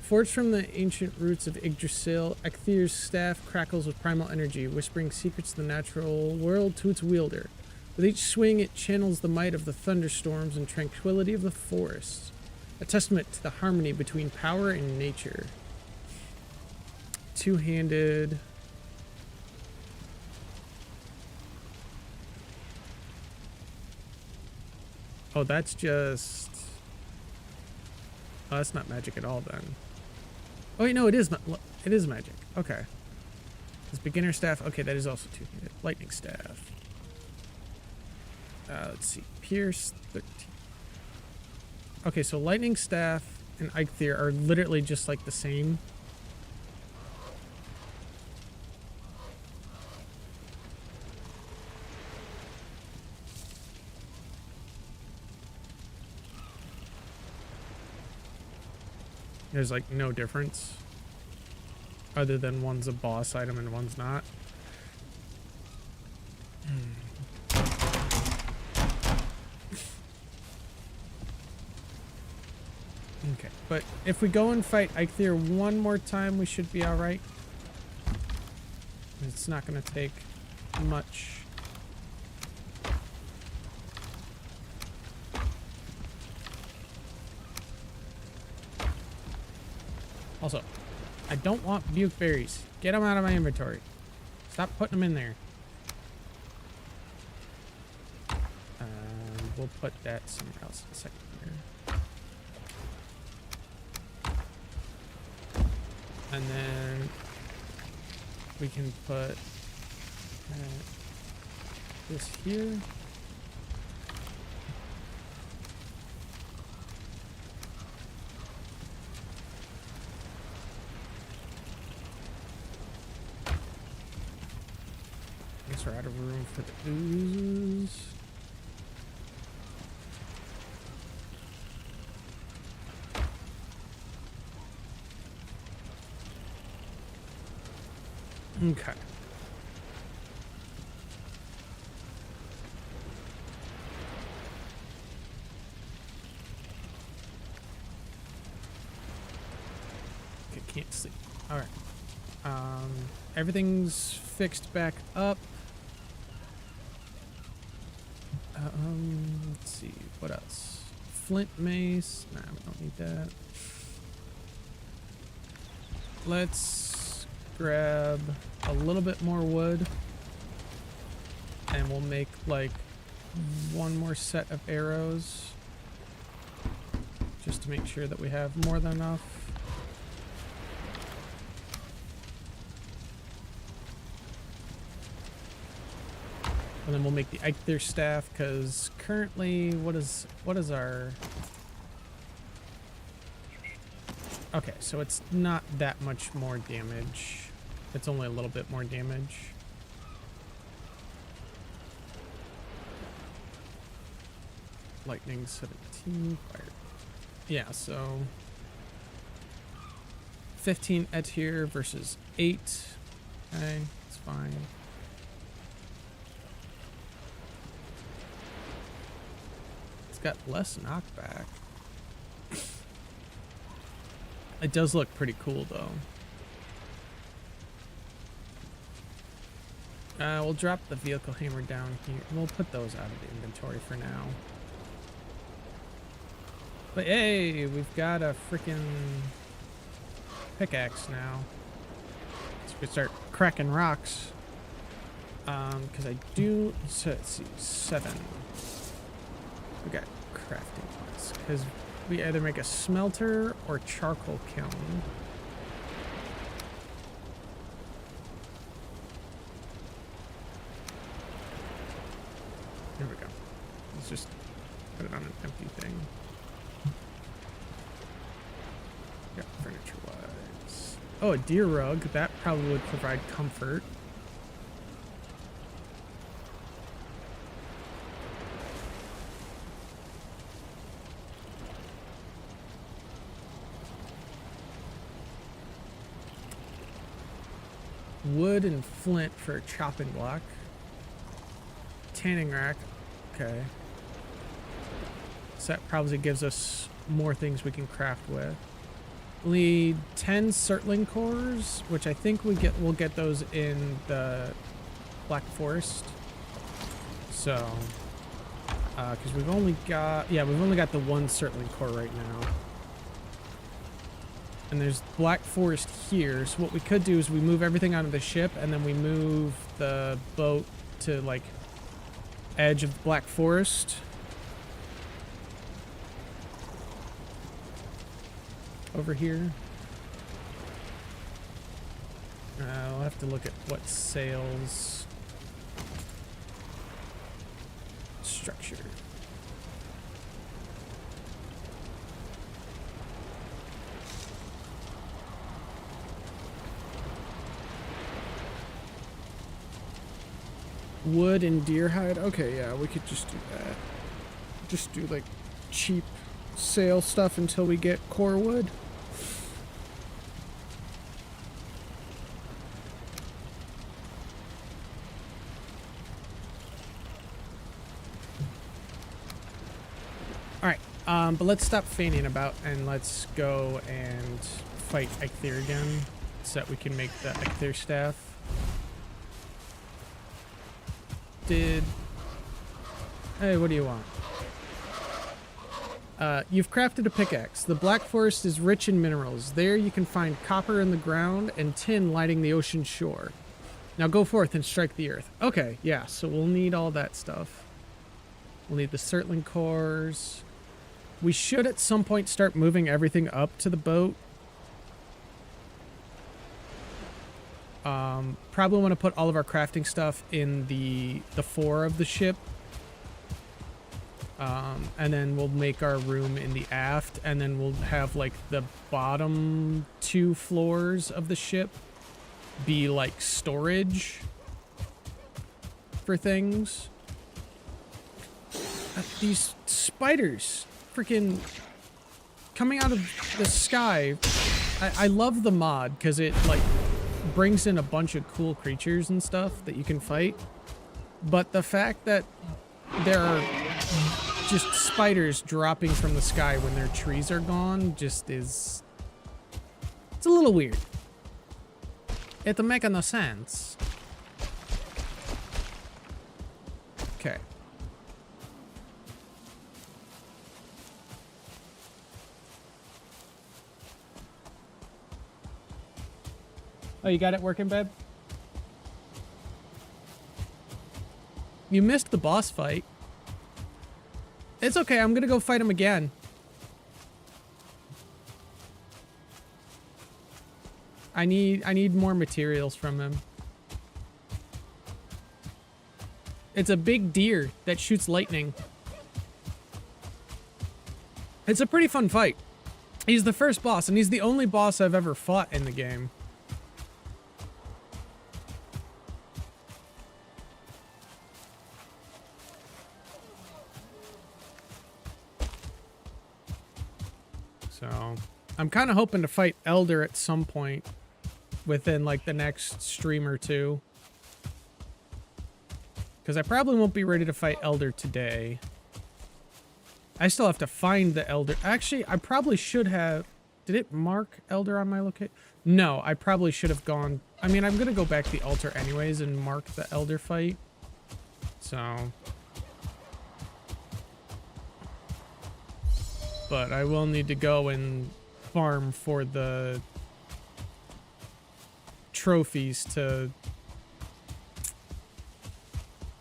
Forged from the ancient roots of Yggdrasil, Eikthyr staff crackles with primal energy, whispering secrets of the natural world to its wielder. With each swing, it channels the might of the thunderstorms and tranquility of the forests. A testament to the harmony between power and nature. Two-handed. Oh, that's just... Oh, that's not magic at all then. Oh wait, no, it is magic. Okay. This beginner staff. Okay, that is also two-handed. Lightning staff. Let's see. Pierce 13. Okay, so lightning staff and Eikthyr are literally just like the same. There's like no difference other than one's a boss item and one's not. Okay, but if we go and fight Eikthyr one more time, we should be alright. It's not going to take much. Also, I don't want buke berries. Get them out of my inventory. Stop putting them in there. We'll put that somewhere else in a second here. And then we can put this here. I guess we're out of room for the ooze. Okay. Okay, can't sleep. All right. Everything's fixed back up. Let's see. What else? Flint mace. Nah, we don't need that. Let's grab a little bit more wood and we'll make like one more set of arrows just to make sure that we have more than enough. And then we'll make the Eikthyr staff because currently what is our... Okay, so it's not that much more damage. It's only a little bit more damage. Lightning 17, fire. Yeah, so 15 Eikthyr versus 8. Okay, it's fine. It's got less knockback. It does look pretty cool, though. We'll drop the vehicle hammer down here. We'll put those out of the inventory for now. But hey, we've got a freaking pickaxe now. So we can start cracking rocks. Because I do... So let's see, 7. We got crafting points. Because we either make a smelter or charcoal kiln. There we go. Let's just put it on an empty thing. Structure-wise. Oh, a deer rug. That probably would provide comfort. Wood and flint for a chopping block. Tanning rack. Okay. So that probably gives us more things we can craft with. We'll need 10 Surtling cores, which I think we'll get those in the Black Forest. So, because we've only got the one Surtling core right now. And there's Black Forest here, so what we could do is we move everything onto the ship, and then we move the boat to, like, edge of the Black Forest. Over here. I'll have to look at what sails. Structure. Wood and deer hide. Okay, yeah, we could just do that. Just do like cheap sail stuff until we get core wood. Alright, but let's stop feigning about and let's go and fight Eikthyr again so that we can make the Eikthyr staff. Hey, what do you want? You've crafted a pickaxe. The Black Forest is rich in minerals. There you can find copper in the ground and tin lighting the ocean shore. Now go forth and strike the earth. Okay, yeah, so we'll need all that stuff. We'll need the Surtling cores. We should at some point start moving everything up to the boat. Probably want to put all of our crafting stuff in the fore of the ship. And then we'll make our room in the aft, and then we'll have like the bottom 2 floors of the ship be like storage for things. These spiders freaking coming out of the sky. I love the mod because it like brings in a bunch of cool creatures and stuff that you can fight, but the fact that there are just spiders dropping from the sky when their trees are gone just is... it's a little weird. It don't make no sense. Okay. Oh, you got it working, babe? You missed the boss fight. It's okay, I'm gonna go fight him again. I need more materials from him. It's a big deer that shoots lightning. It's a pretty fun fight. He's the first boss, and he's the only boss I've ever fought in the game. So, I'm kind of hoping to fight Elder at some point within like the next stream or two. Because I probably won't be ready to fight Elder today. I still have to find the Elder. Actually, I probably should have... did it mark Elder on my location? No, I probably should have gone... I mean, I'm going to go back to the altar anyways and mark the Elder fight. So... but I will need to go and farm for the trophies to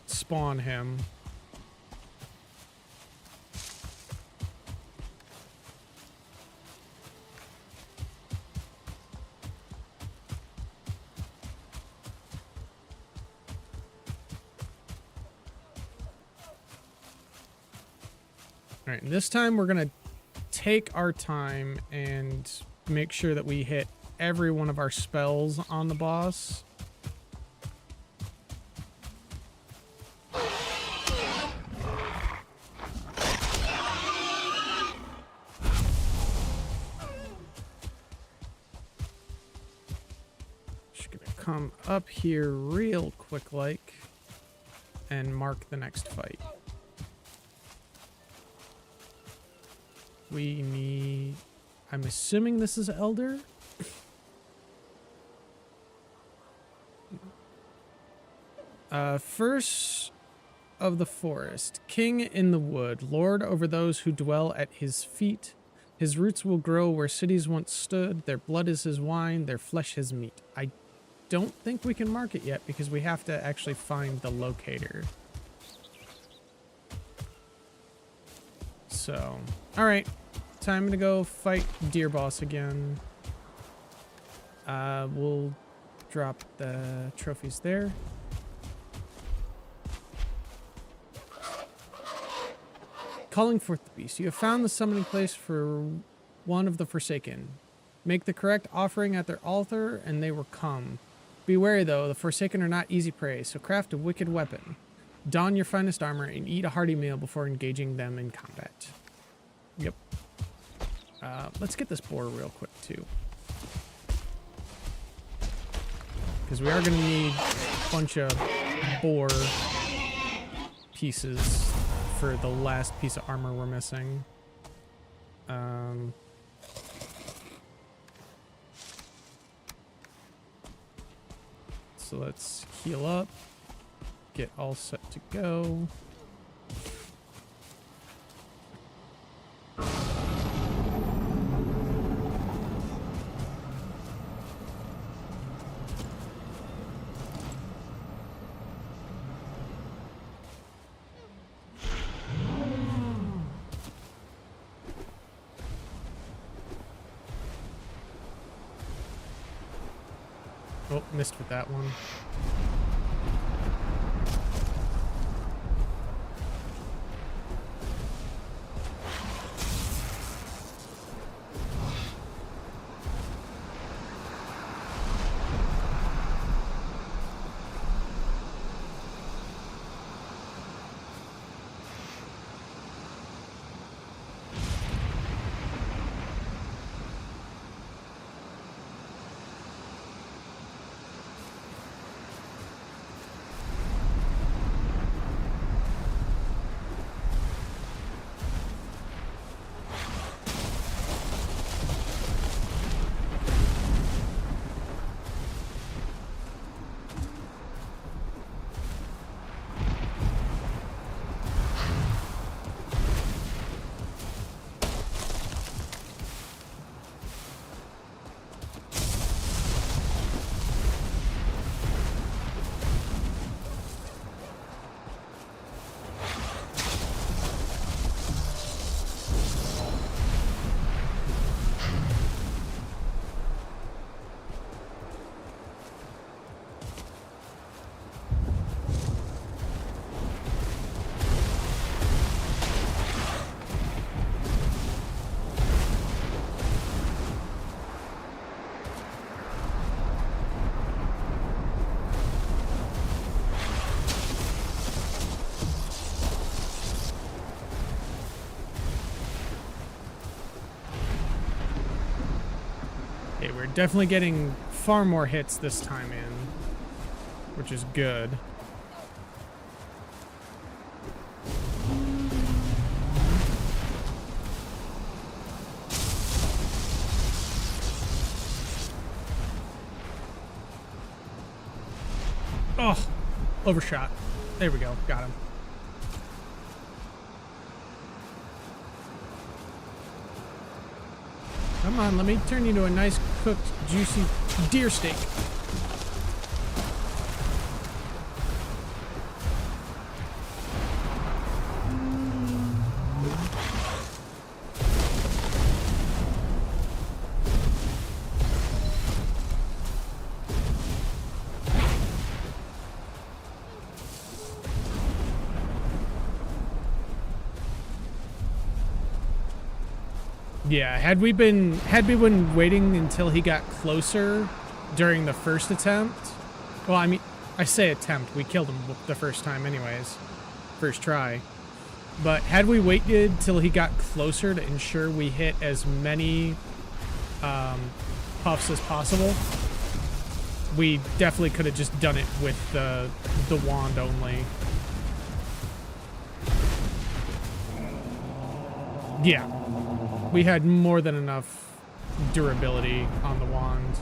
spawn him. All right, and this time we're gonna take our time and make sure that we hit every one of our spells on the boss. Just gonna come up here real quick like and mark the next fight. We need... I'm assuming this is Elder. First of the forest, king in the wood, lord over those who dwell at his feet. His roots will grow where cities once stood. Their blood is his wine, their flesh his meat. I don't think we can mark it yet because we have to actually find the locator. So, all right. Time to go fight Deer Boss again. We'll drop the trophies there. Calling forth the beast. You have found the summoning place for one of the Forsaken. Make the correct offering at their altar, and they will come. Be wary, though. The Forsaken are not easy prey, so craft a wicked weapon. Don your finest armor and eat a hearty meal before engaging them in combat. Yep. Let's get this boar real quick, too. Because we are going to need a bunch of boar pieces for the last piece of armor we're missing. So let's heal up, get all set to go. Oh, missed with that one. We're definitely getting far more hits this time in, which is good. Oh, overshot. There we go. Got him. Come on, let me turn you into a nice, cooked, juicy deer steak. Yeah, had we been waiting until he got closer during the first attempt, well, I mean, I say attempt, we killed him the first time anyways, first try. But had we waited till he got closer to ensure we hit as many puffs as possible, we definitely could have just done it with the wand only. Yeah, we had more than enough durability on the wand.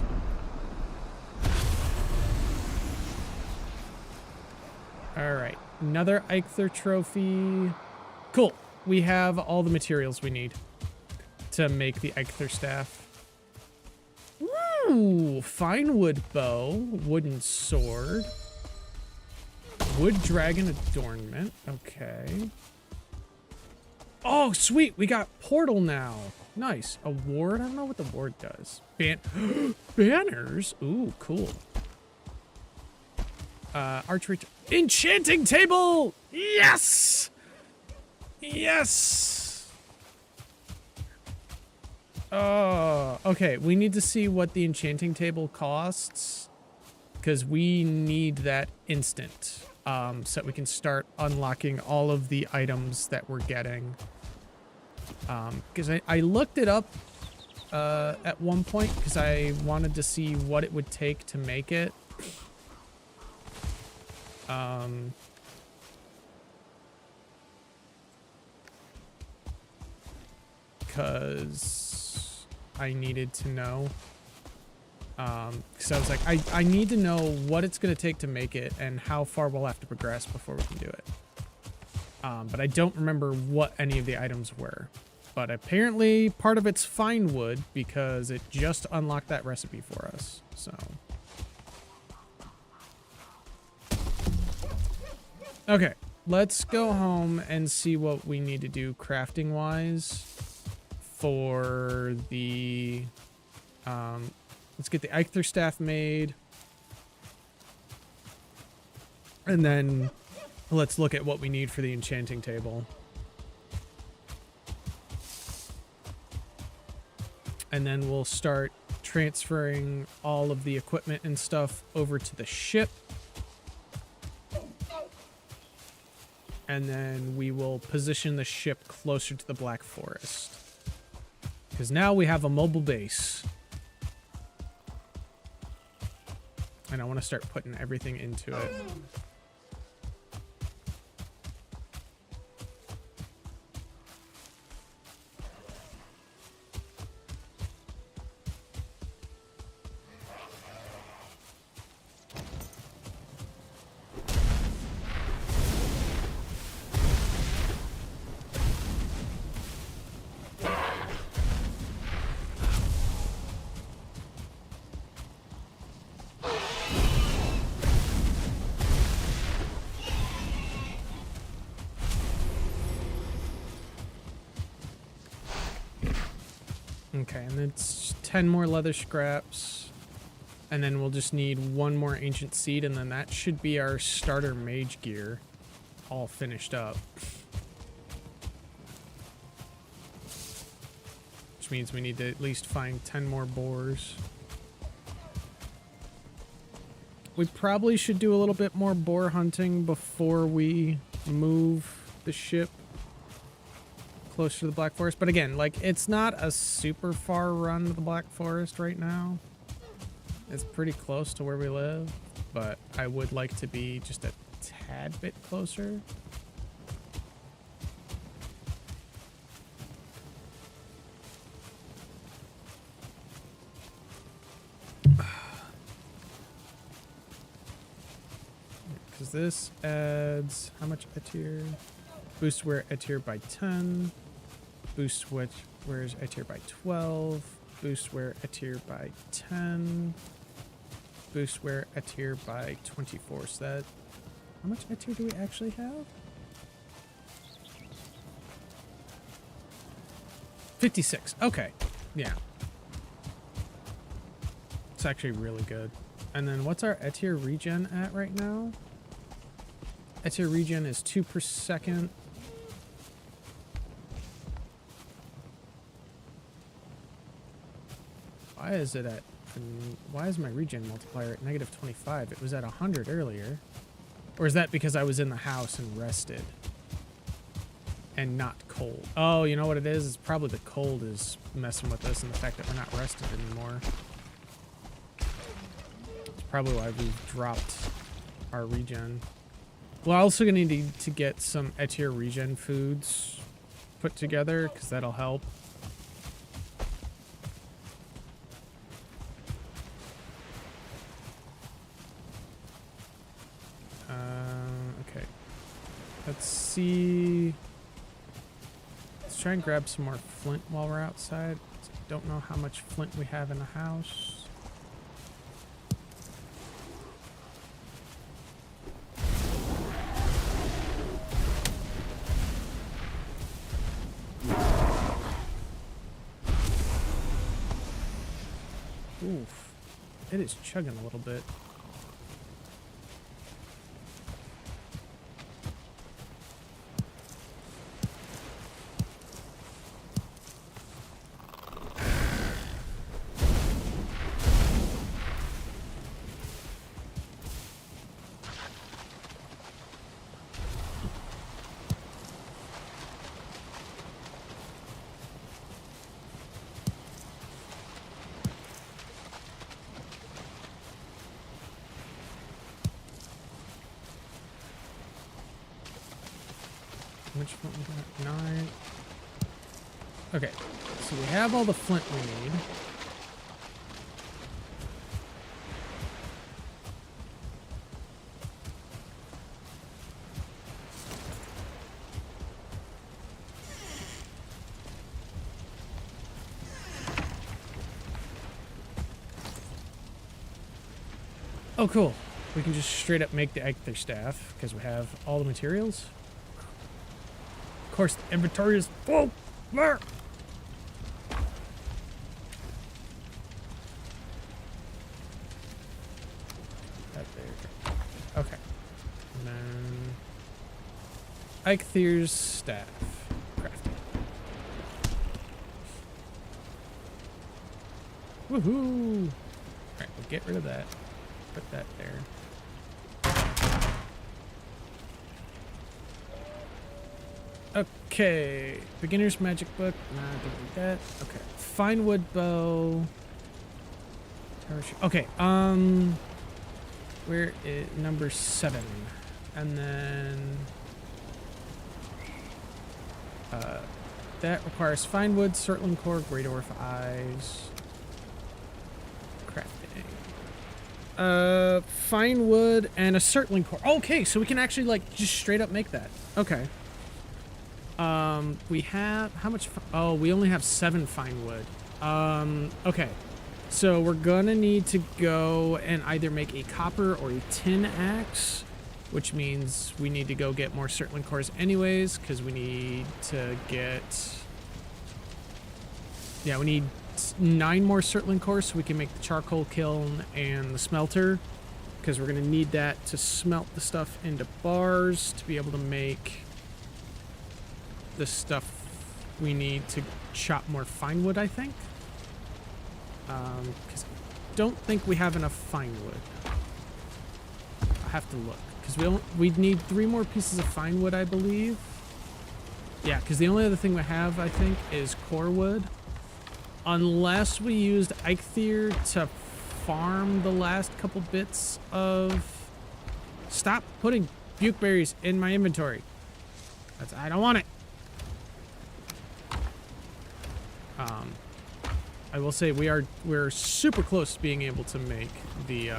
All right, another Eikthyr trophy. Cool. We have all the materials we need to make the Eikthyr staff. Ooh, fine wood bow, wooden sword, wood dragon adornment. Okay. Oh, sweet. We got portal now. Nice. A ward? I don't know what the ward does. Banners? Ooh, cool. Archery. Enchanting table! Yes! Yes! Oh, okay. We need to see what the enchanting table costs, because we need that instant, so that we can start unlocking all of the items that we're getting. Because I looked it up at one point because I wanted to see what it would take to make it. Because I needed to know. Because I was like, I need to know what it's going to take to make it and how far we'll have to progress before we can do it. But I don't remember what any of the items were. But apparently part of it's fine wood because it just unlocked that recipe for us. So. Okay, let's go home and see what we need to do crafting wise for the, let's get the Eikthyr staff made. And then let's look at what we need for the enchanting table. And then we'll start transferring all of the equipment and stuff over to the ship. And then we will position the ship closer to the Black Forest. Because now we have a mobile base. And I want to start putting everything into it. Okay, and it's 10 more leather scraps. And then we'll just need one more ancient seed, and then that should be our starter mage gear all finished up. Which means we need to at least find 10 more boars. We probably should do a little bit more boar hunting before we move the ship closer to the Black Forest. But again, like, it's not a super far run to the Black Forest right now. It's pretty close to where we live, but I would like to be just a tad bit closer. Because this adds how much Eikthyr? Boost wear Eikthyr by 10. Boost wears Eikthyr by 12. Boost wear Eikthyr by 10. Boost wear Eikthyr by 24. So that, how much Eikthyr do we actually have? 56. Okay. Yeah. It's actually really good. And then what's our Eikthyr regen at right now? Eikthyr regen is 2 per second. Why is it at... Why is my regen multiplier at -25? It was at 100 earlier. Or is that because I was in the house and rested? And not cold. Oh, you know what it is? It's probably the cold is messing with us and the fact that we're not rested anymore. It's probably why we've dropped our regen. We're also going to need to get some Eikthyr regen foods put together, because that'll help. Okay. Let's see. Let's try and grab some more flint while we're outside. I don't know how much flint we have in the house. Oof. It is chugging a little bit. Which flint we got? 9. Okay, so we have all the flint we need. Oh, cool. We can just straight up make the Eikthyr staff because we have all the materials. Of course, the inventory is full. There. Okay. And then Eikthyr's staff. Crafted. Woohoo! Alright, we'll get rid of that. Put that there. Okay, beginner's magic book. Nah, don't need that. Okay, fine wood bow. Okay, where is number 7? And then that requires fine wood, circling core, great orf eyes. Crafting. Fine wood and a circling core. Okay, so we can actually like just straight up make that. Okay. We have, how much, oh, we only have 7 fine wood. Okay. So we're gonna need to go and either make a copper or a tin axe, which means we need to go get more circling cores anyways, because we need to get, yeah, we need 9 more circling cores so we can make the charcoal kiln and the smelter, because we're gonna need that to smelt the stuff into bars to be able to make the stuff we need to chop more fine wood, I think. Because I don't think we have enough fine wood. I have to look, because we'd need 3 more pieces of fine wood, I believe. Yeah, because the only other thing we have, I think, is core wood. Unless we used Eikthyr to farm the last couple bits of... Stop putting bukeberries in my inventory. I don't want it. I will say we're super close to being able to make the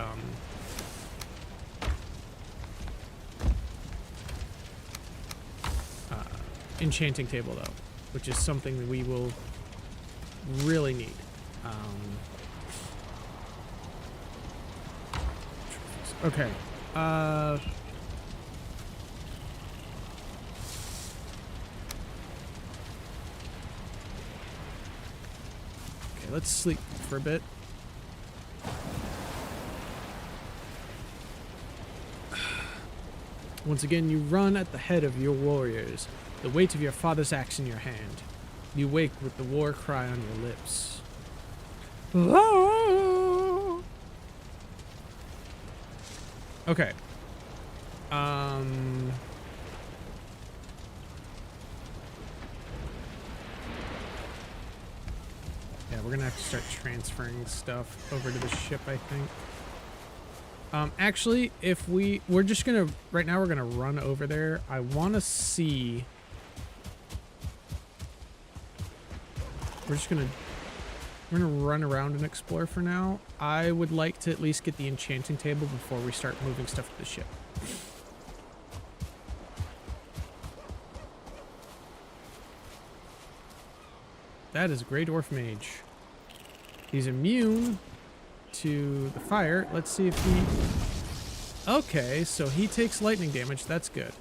enchanting table though, which is something that we will really need. Okay. Let's sleep for a bit. Once again, you run at the head of your warriors, the weight of your father's axe in your hand. You wake with the war cry on your lips. Okay. Yeah, we're gonna have to start transferring stuff over to the ship, I think. Actually, if we're just gonna, right now we're gonna run over there. I want to see. We're gonna run around and explore for now. I would like to at least get the enchanting table before we start moving stuff to the ship. That is a Grey Dwarf Mage. He's immune to the fire. Let's see if he... Okay, so he takes lightning damage. That's good.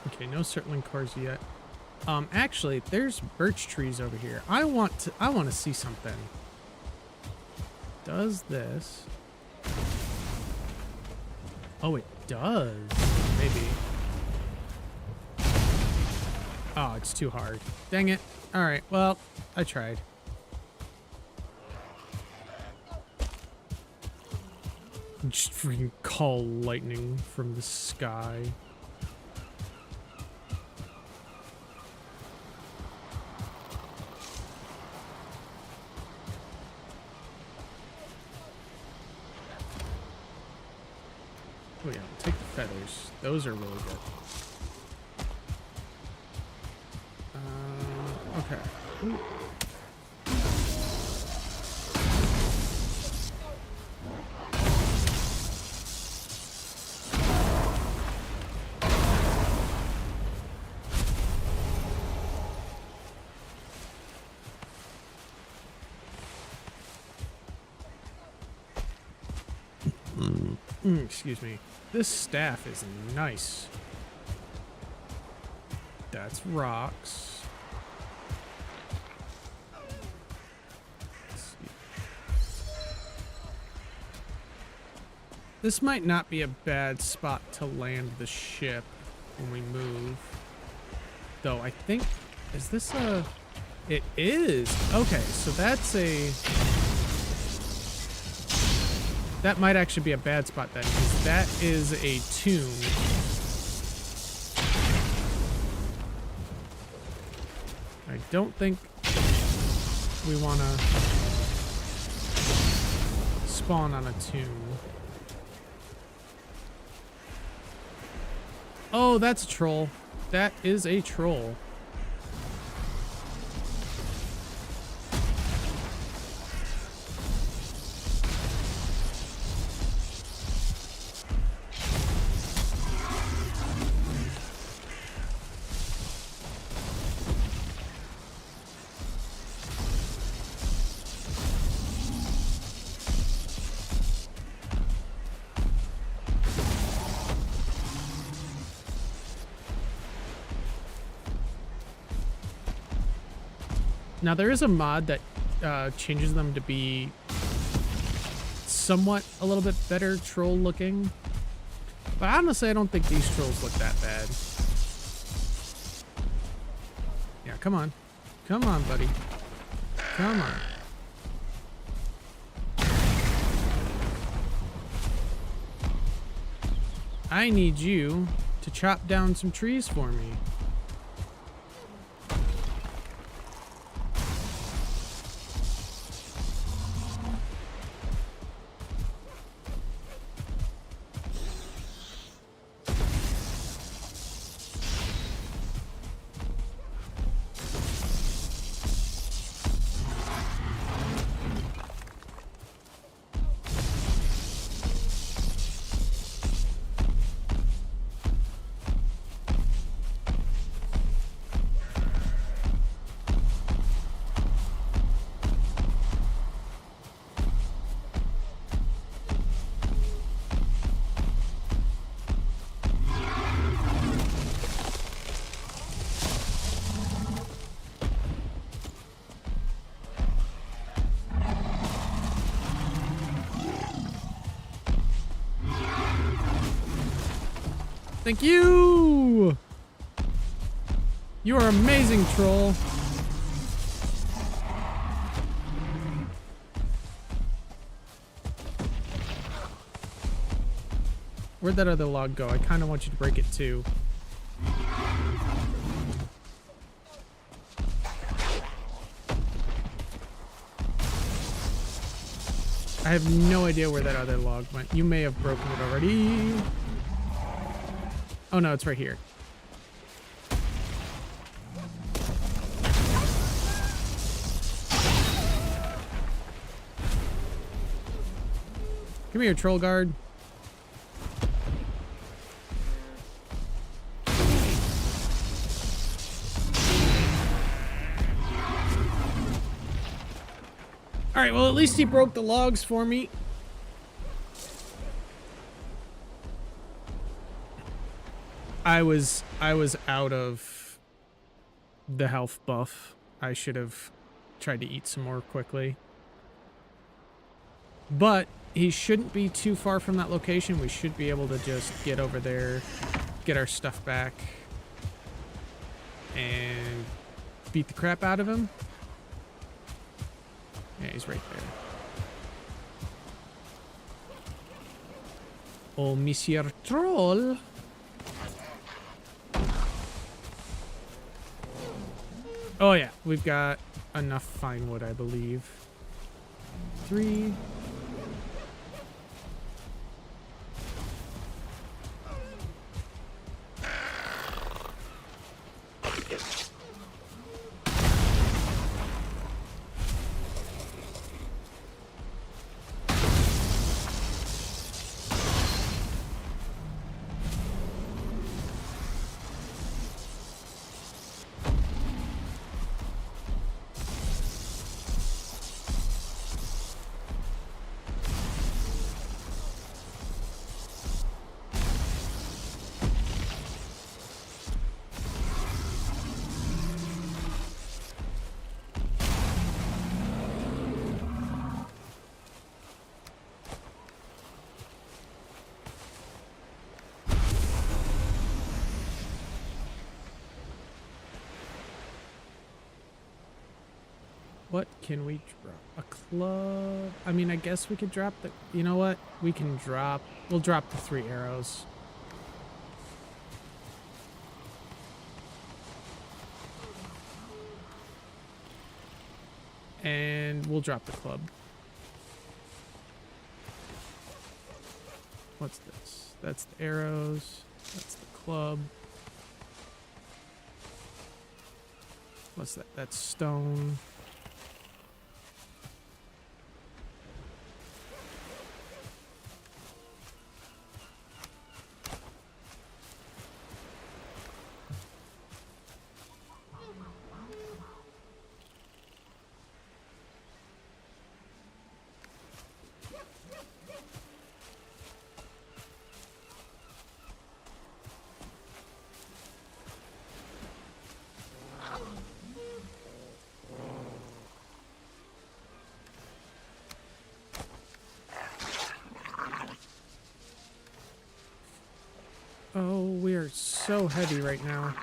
Okay, no circling cores yet. Actually, there's birch trees over here. I want to see something. Does this? Oh, it does. Maybe. Oh, it's too hard. Dang it. All right. Well, I tried. Just freaking call lightning from the sky. Oh yeah, take the feathers. Those are really good. Okay. Ooh. Excuse me. This staff is nice. That's rocks. Let's see. This might not be a bad spot to land the ship when we move. Though I think, is this a... It is! Okay, so that's a... That might actually be a bad spot then, because that is a tomb. I don't think we want to spawn on a tomb. Oh, that's a troll. That is a troll. Now, there is a mod that changes them to be somewhat a little bit better troll looking. But honestly, I don't think these trolls look that bad. Yeah, come on. Come on, buddy. Come on. I need you to chop down some trees for me. Thank you! You are amazing, troll. Where'd that other log go? I kind of want you to break it too. I have no idea where that other log went. You may have broken it already. Oh no, it's right here. Come here, troll guard. All right, well, at least he broke the logs for me. I was out of the health buff. I should have tried to eat some more quickly. But he shouldn't be too far from that location. We should be able to just get over there, get our stuff back, and beat the crap out of him. Yeah, he's right there. Oh, Monsieur Troll. Oh yeah, we've got enough fine wood, I believe. 3. What can we drop? A club? I mean, I guess we could drop the... You know what? We can drop... We'll drop the 3 arrows. And we'll drop the club. What's this? That's the arrows. That's the club. What's that? That's stone. Oh, we are so heavy right now.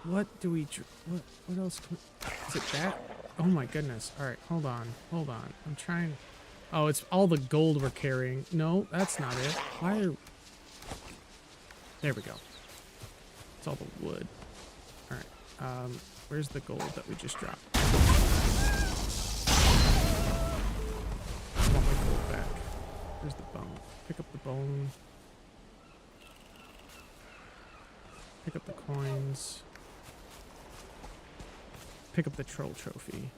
What do we... What else can we... Is it that? Oh my goodness. Alright, hold on. Hold on. I'm trying... Oh, it's all the gold we're carrying. No, that's not it. Why are... There we go. It's all the wood. All right. Where's the gold that we just dropped? I want my gold back. Where's the bone? Pick up the bone. Pick up the coins. Pick up the troll trophy.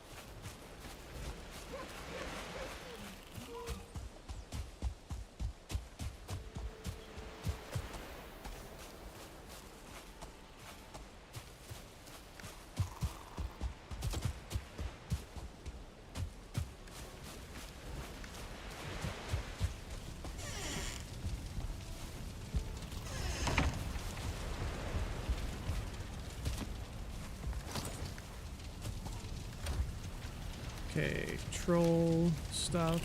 Okay, troll stuff.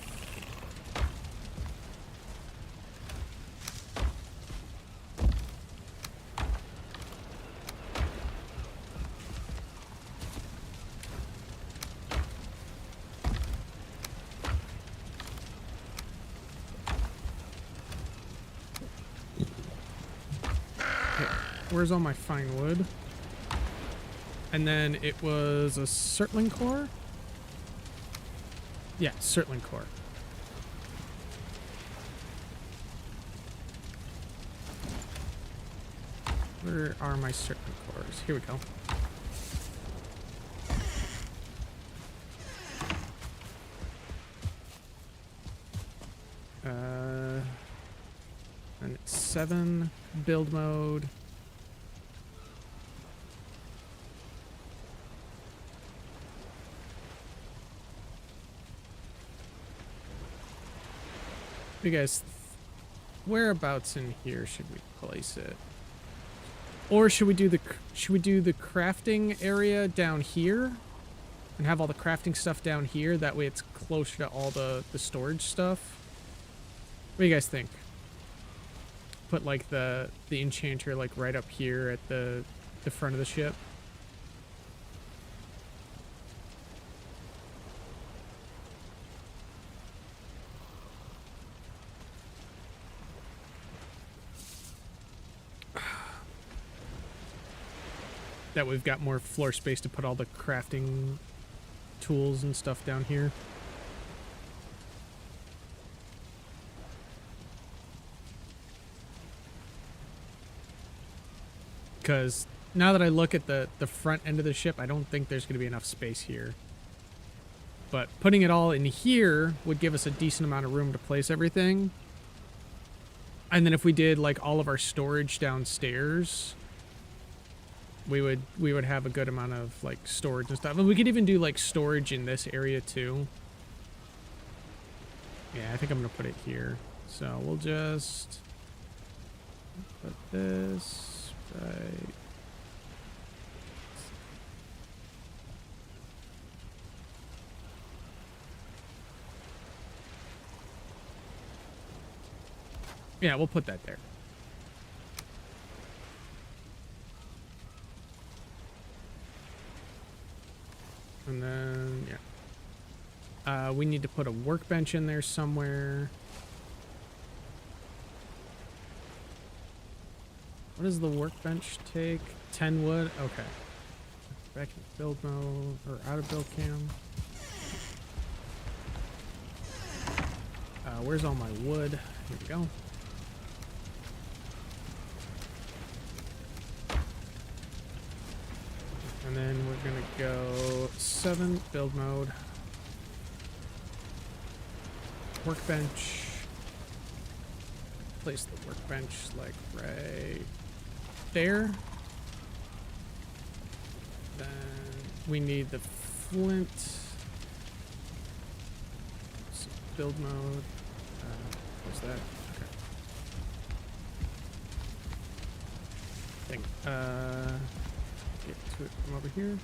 Okay, where's all my fine wood? And then it was a Surtling core? Yeah, Surtling core. Where are my Surtling cores? Here we go. And it's 7 build mode. You guys, whereabouts in here should we place it? Or should we do the crafting area down here and have all the crafting stuff down here? That way it's closer to all the storage stuff. What do you guys think? Put like the enchanter like right up here at the front of the ship. That we've got more floor space to put all the crafting tools and stuff down here. Because now that I look at the front end of the ship, I don't think there's going to be enough space here. But putting it all in here would give us a decent amount of room to place everything. And then if we did like all of our storage downstairs, we would have a good amount of like storage and stuff. And we could even do like storage in this area too. Yeah, I think I'm gonna put it here. So we'll just put this right. Yeah, we'll put that there. And then, yeah. We need to put a workbench in there somewhere. What does the workbench take? 10 wood? Okay. Back in build mode, or out of build cam. Where's all my wood? Here we go. And then we're gonna go 7 build mode. Workbench. Place the workbench like right there. Then we need the flint. So build mode. What's that? Okay. Get to it from over here.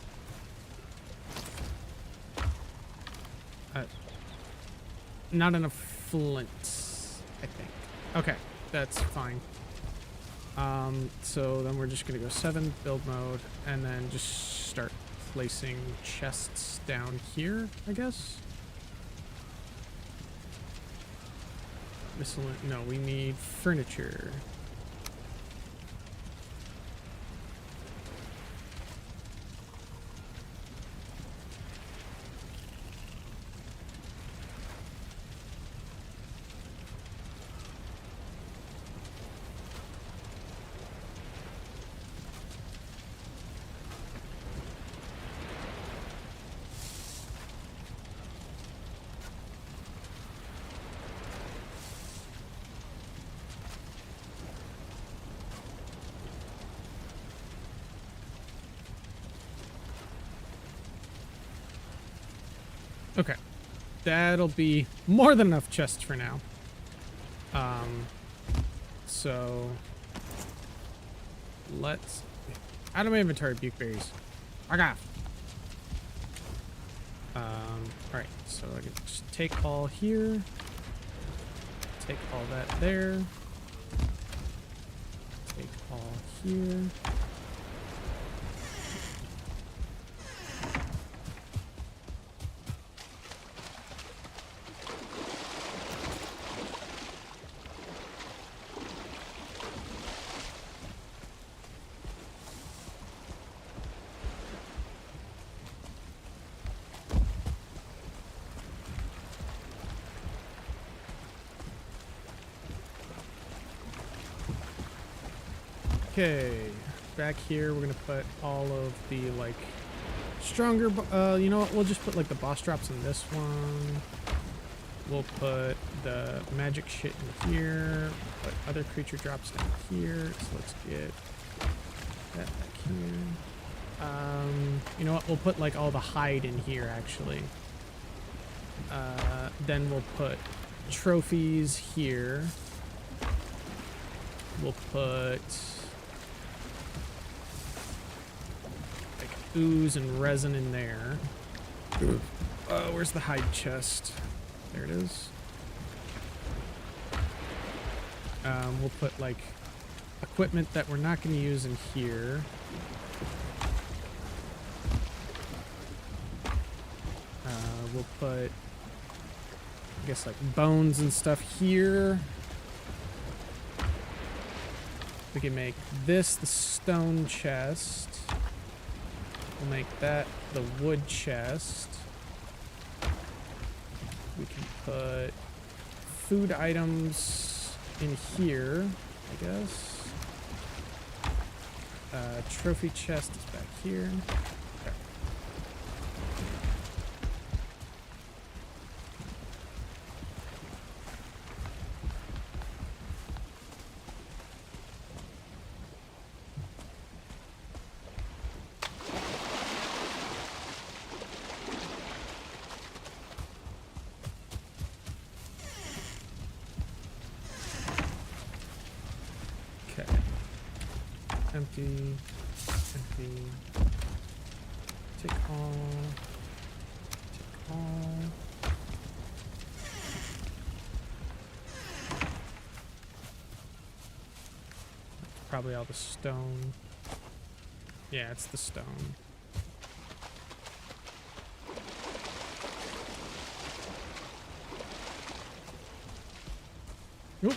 Not enough flint, I think. Okay, that's fine. So then we're just gonna go 7 build mode and then just start placing chests down here, I guess. No, we need furniture. Okay. That'll be more than enough chests for now. So let's out of my inventory, bukeberries. Fuck off. Alright, so I can just take all here. Take all that there. Take all here. Okay, back here we're gonna put all of the like stronger, you know what, we'll just put like the boss drops in this one. We'll put the magic shit in here, put other creature drops down here. So let's get that back here. You know what, we'll put like all the hide in here actually. Then we'll put trophies here. We'll put ooze and resin in there. Where's the hide chest? There it is. We'll put like equipment that we're not going to use in here. We'll put, I guess, like bones and stuff here. We can make this the stone chest. We'll make that the wood chest. We can put food items in here, I guess. Trophy chest is back here. Empty. Take all. Take all. That's probably all the stone. Yeah, it's the stone. Oop.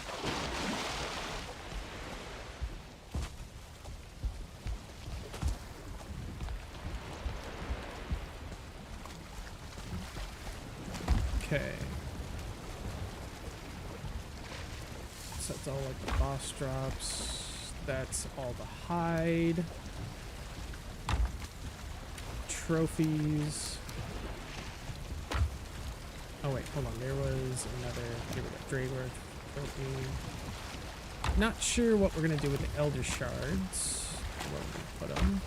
Okay. So that's all like the boss drops. That's all the hide. Trophies. Oh wait, hold on. There was another. Here we go. Draylord trophy. Not sure what we're gonna do with the Elder Shards. Where we're gonna put them.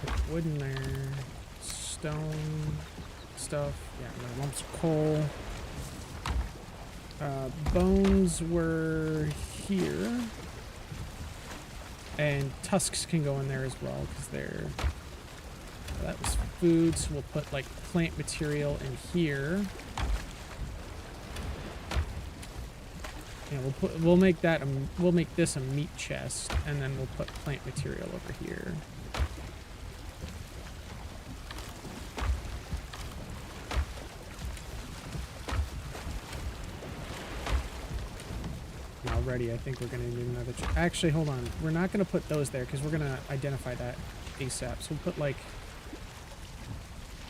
Put wood in there. Stone stuff. Yeah, and then lumps of coal. Bones were here. And tusks can go in there as well because they're... that was food, so we'll put like plant material in here. Yeah, we'll make that we'll make this a meat chest, and then we'll put plant material over here. Already, I think we're gonna need another. Actually, hold on. We're not gonna put those there because we're gonna identify that ASAP. So we'll put like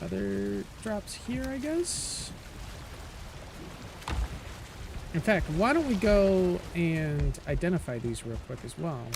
other drops here, I guess. In fact, why don't we go and identify these real quick as well?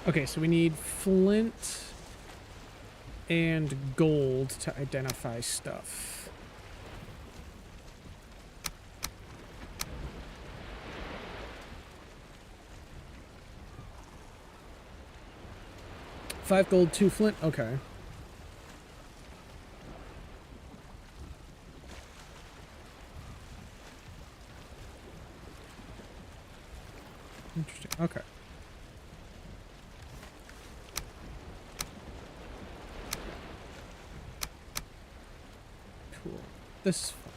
Okay, so we need flint and gold to identify stuff. Five gold, 2 flint. Okay. Interesting. Okay. Cool. This is fun.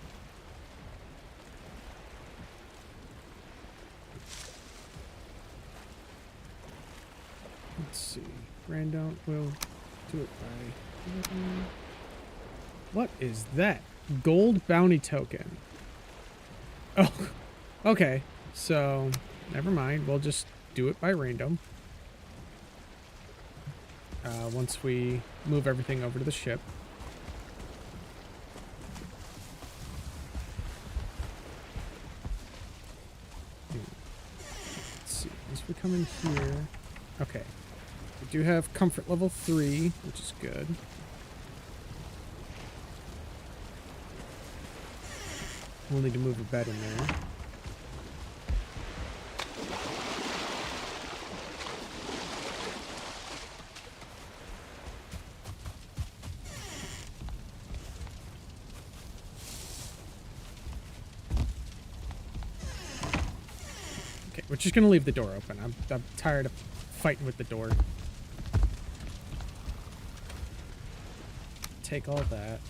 Let's see. Random. We'll do it by... What is that? Gold bounty token. Oh, okay. So, never mind. We'll just do it by random. Once we move everything over to the ship. Let's see. Once we come in here. Okay. We do have comfort level 3, which is good. We'll need to move a bed in there. Okay, we're just gonna leave the door open. I'm tired of fighting with the door. Take all that.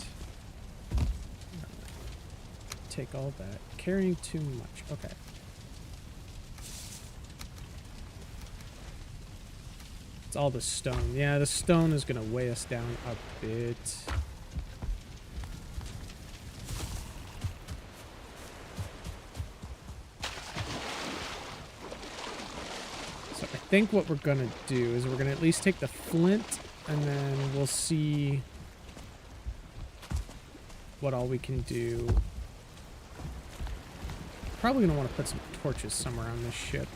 Take all that. Carrying too much. Okay. It's all the stone. Yeah, the stone is gonna weigh us down a bit. So I think what we're gonna do is we're gonna at least take the flint, and then we'll see what all we can do. Probably gonna want to put some torches somewhere on this ship.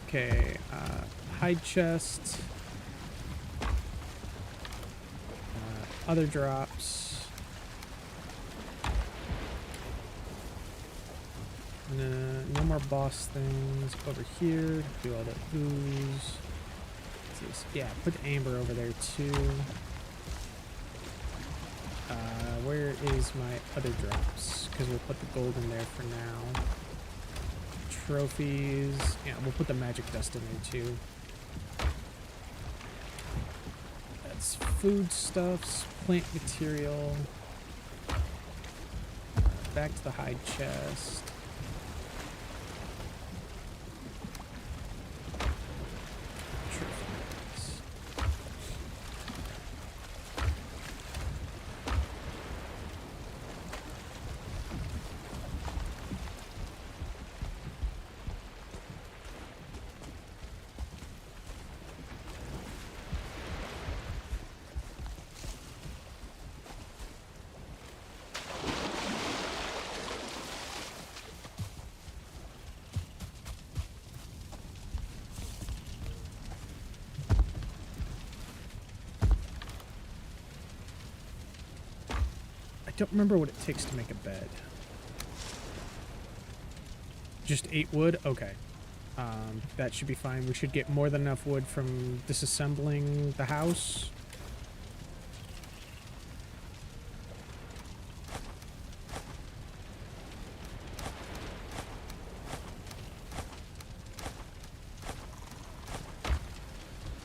Okay, hide chest. Other drops. No more boss things. Over here, do all the ooze. Yeah, put the amber over there too. Where is my other drops? Because we'll put the gold in there for now. Trophies. Yeah, we'll put the magic dust in there too. That's foodstuffs, plant material. Back to the hide chest. I don't remember what it takes to make a bed. Just 8 wood? Okay. That should be fine. We should get more than enough wood from disassembling the house.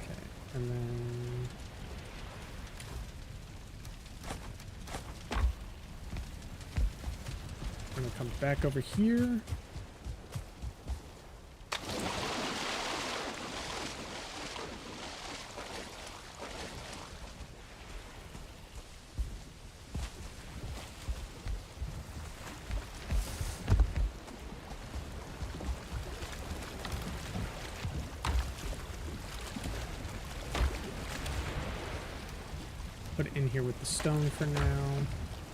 Okay, and then... I'm gonna come back over here. Put it in here with the stone for now,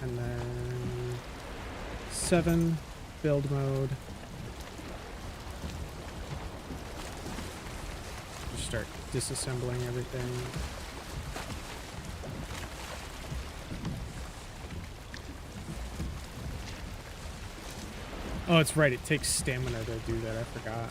and then 7 build mode. start disassembling everything. Oh, it's right. It takes stamina to do that. I forgot.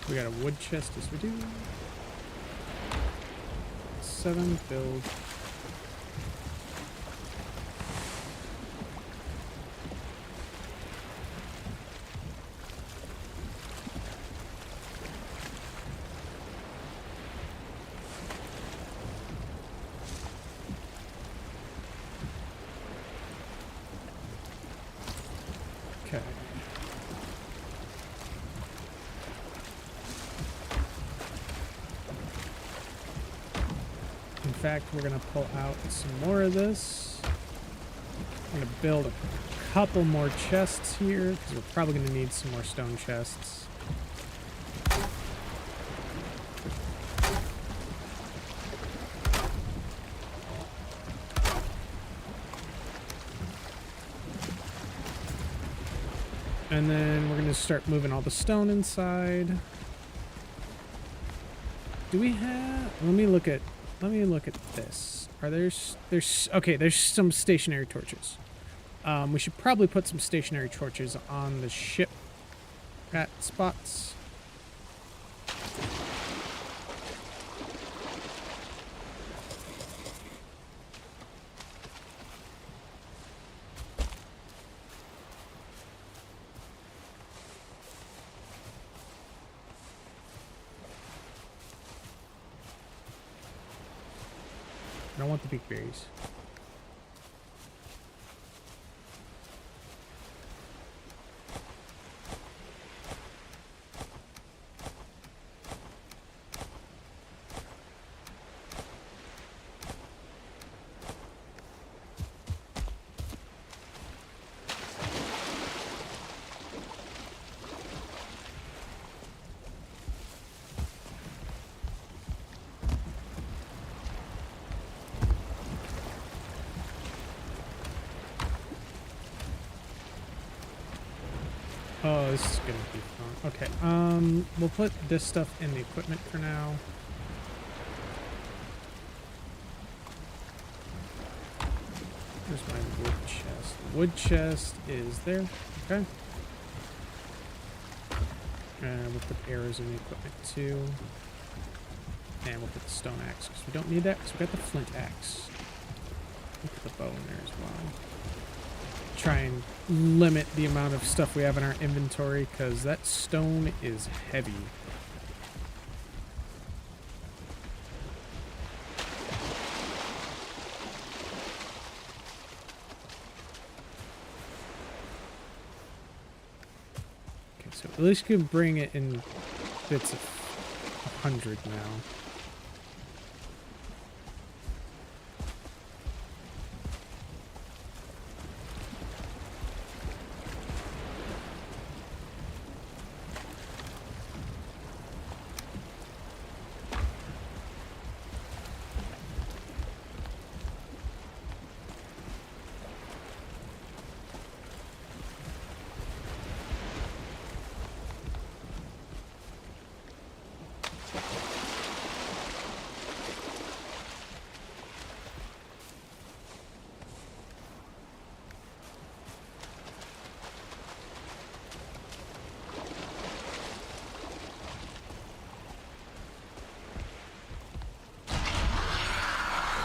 We got a wood chest as we do. 7 build. Okay. In fact, we're going to pull out some more of this. I'm going to build a couple more chests here, because we're probably going to need some more stone chests. And then we're going to start moving all the stone inside. Do we have... Let me look at this. Are there's okay, there's some stationary torches. We should probably put some stationary torches on the ship at spots. I don't want the big berries. Oh, this is gonna be fun. Okay, we'll put this stuff in the equipment for now. Here's my wood chest. The wood chest is there. Okay. And we'll put arrows in the equipment too. And we'll put the stone axe, because we don't need that, because we got the flint axe. We'll put the bow in there as well. Try and limit the amount of stuff we have in our inventory, because that stone is heavy. Okay, so at least we can bring it in bits of 100 now.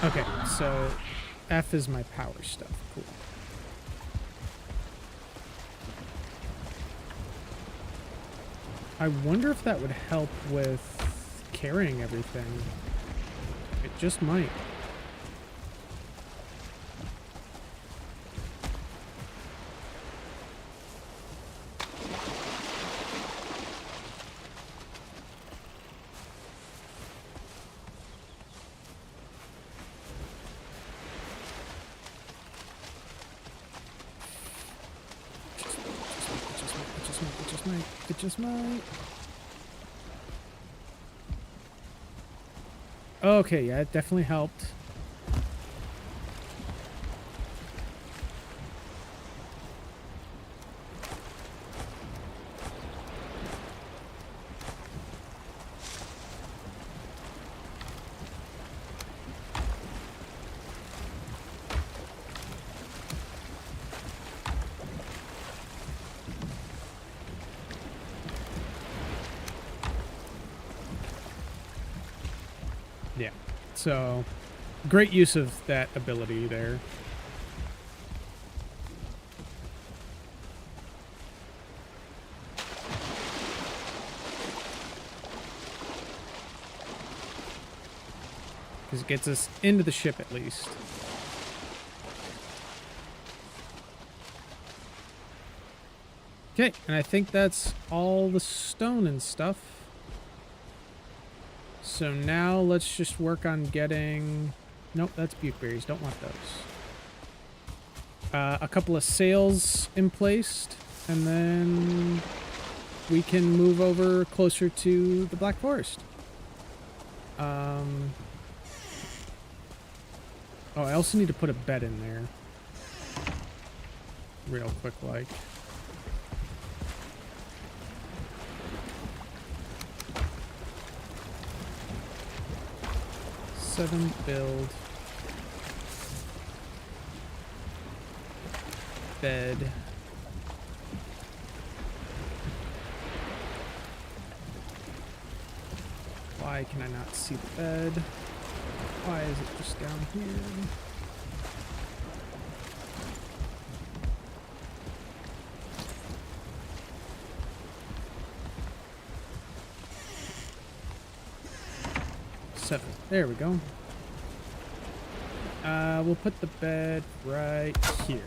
Okay, so F is my power stuff. Cool. I wonder if that would help with carrying everything. It just might. It just might. Okay, yeah, it definitely helped. Yeah, so great use of that ability there. Because it gets us into the ship at least. Okay, and I think that's all the stone and stuff. So now let's just work on getting... Nope, that's bukeberries. Don't want those. A couple of sails emplaced, and then we can move over closer to the Black Forest. Oh, I also need to put a bed in there. Real quick, like. Seven build. Bed. Why can I not see the bed? Why is it just down here? Seven. There we go. We'll put the bed right here.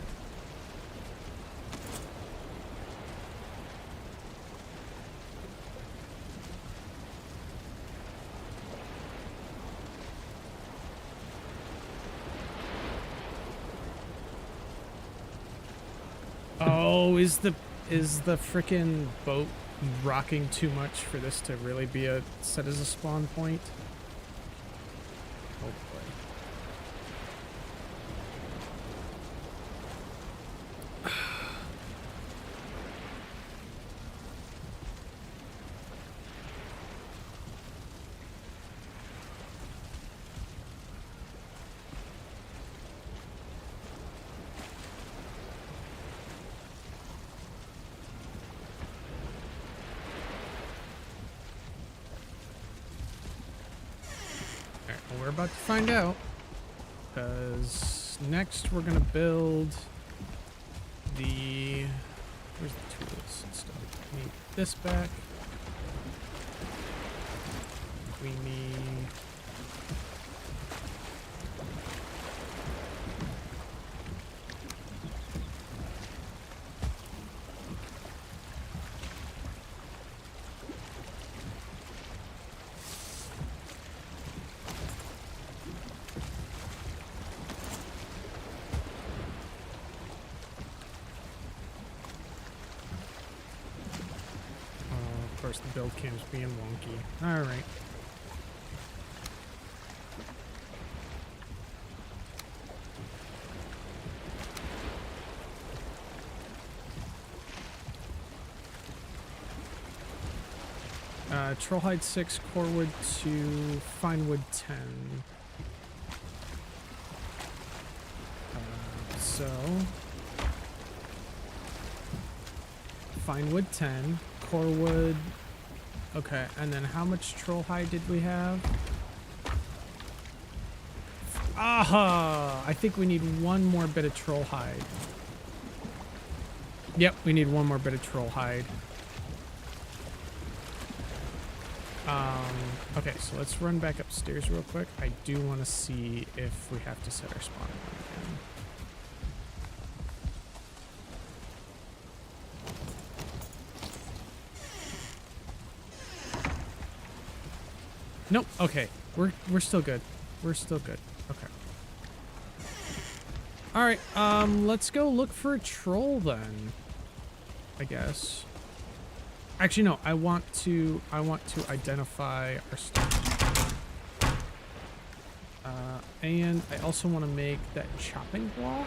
Oh, is the frickin' boat rocking too much for this to really be set as a spawn point? Oh boy. We're about to find out, because next we're gonna build the... Where's the tools and stuff? We need this back. We need... Of course, the build cam's being wonky. All right. Trollhide 6, corewood 2, finewood 10. So finewood 10, corewood. Okay, and then how much trollhide did we have? Aha! I think we need one more bit of trollhide. Yep, we need one more bit of trollhide. Okay, so let's run back upstairs real quick. I do want to see if we have to set our spawn point again. Nope. Okay, we're still good. We're still good. Okay. All right. Let's go look for a troll then. I guess. Actually, no. I want to identify our stuff. And I also want to make that chopping block.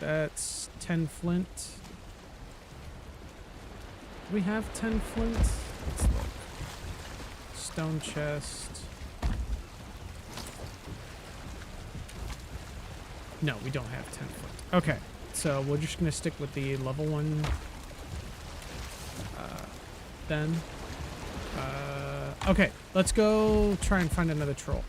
That's 10 flint. Do we have 10 flint? Let's look. Stone chest. No, we don't have 10 flint. Okay, so we're just gonna stick with the level 1 then. Okay, let's go try and find another troll.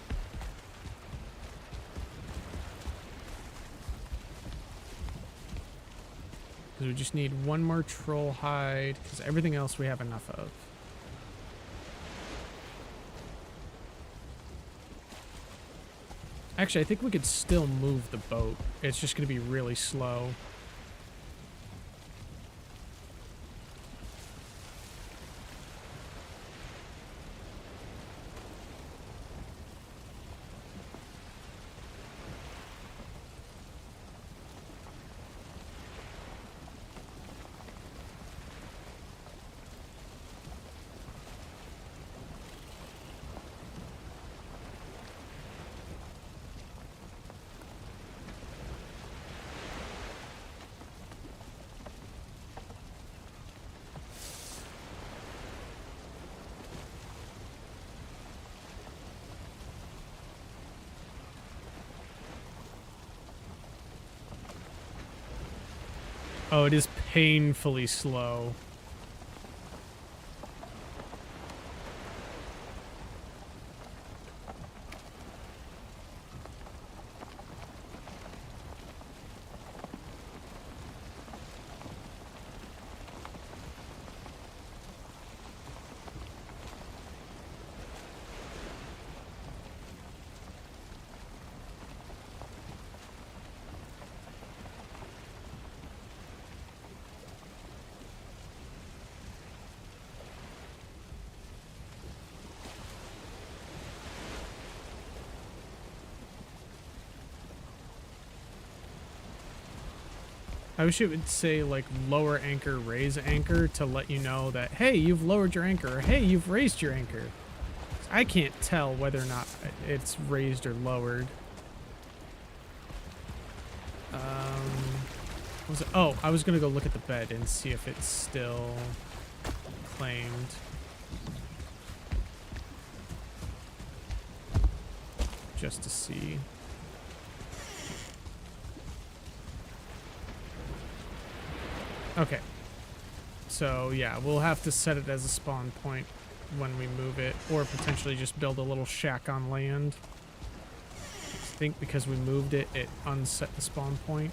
Because we just need one more troll hide, because everything else we have enough of. Actually, I think we could still move the boat. It's just going to be really slow. Oh, it is painfully slow. I wish it would say, like, lower anchor, raise anchor to let you know that, hey, you've lowered your anchor, or hey, you've raised your anchor. I can't tell whether or not it's raised or lowered. Was it? Oh, I was gonna go look at the bed and see if it's still claimed. Just to see. Okay, so yeah, we'll have to set it as a spawn point when we move it, or potentially just build a little shack on land. I think because we moved it, it unset the spawn point.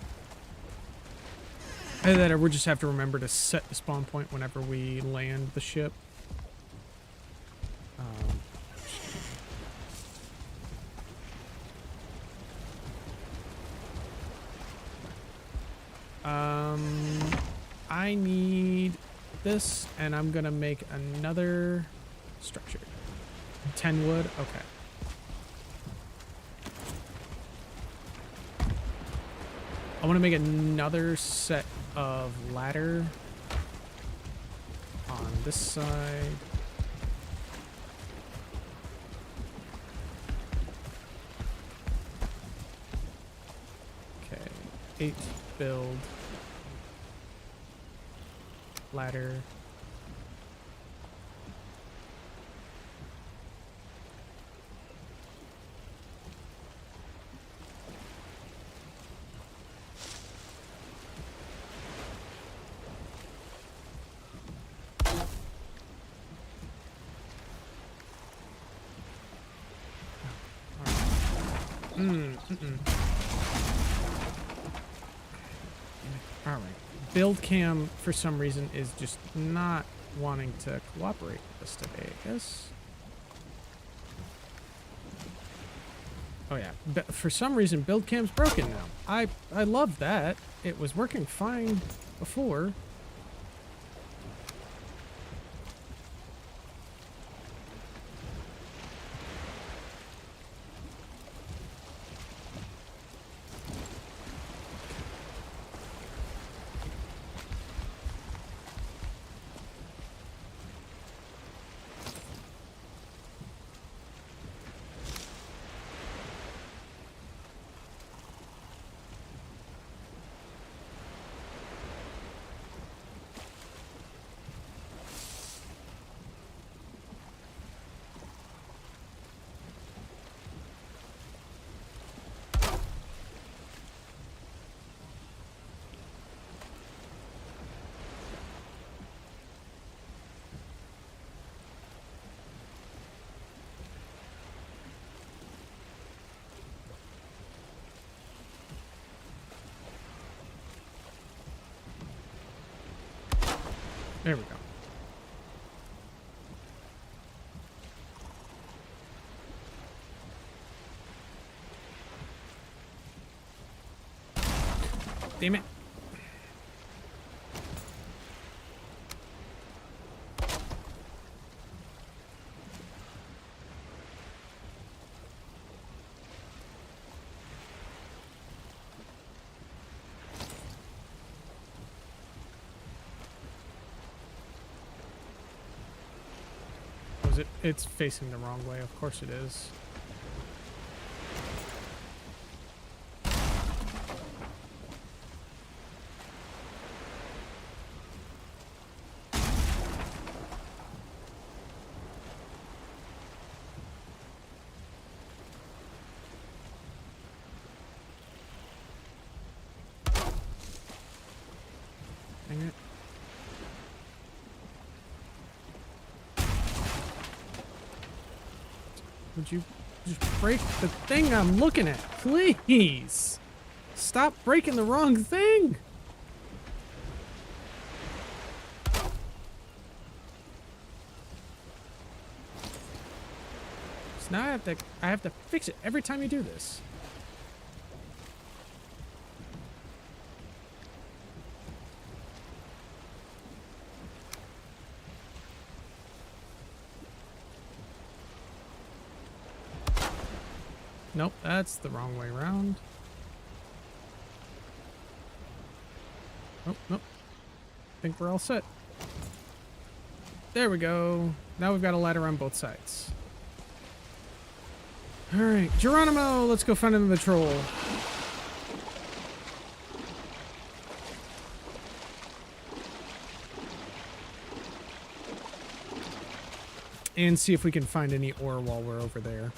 Either that, or we'll just have to remember to set the spawn point whenever we land the ship. I need this, and I'm gonna make another structure. 10 wood, okay. I want to make another set of ladder on this side. Okay, 8 build. Ladder. All right. Build cam, for some reason, is just not wanting to cooperate with us today, I guess. Oh yeah, for some reason build cam's broken now. I love that. It was working fine before. There we go. Damn it. Was it? It's facing the wrong way. Of course it is. Dang it. Would you just break the thing I'm looking at? Please! Stop breaking the wrong thing! So now I have to fix it every time you do this. Nope, that's the wrong way around. Nope, nope. I think we're all set. There we go. Now we've got a ladder on both sides. Alright, Geronimo, let's go find another troll. And see if we can find any ore while we're over there.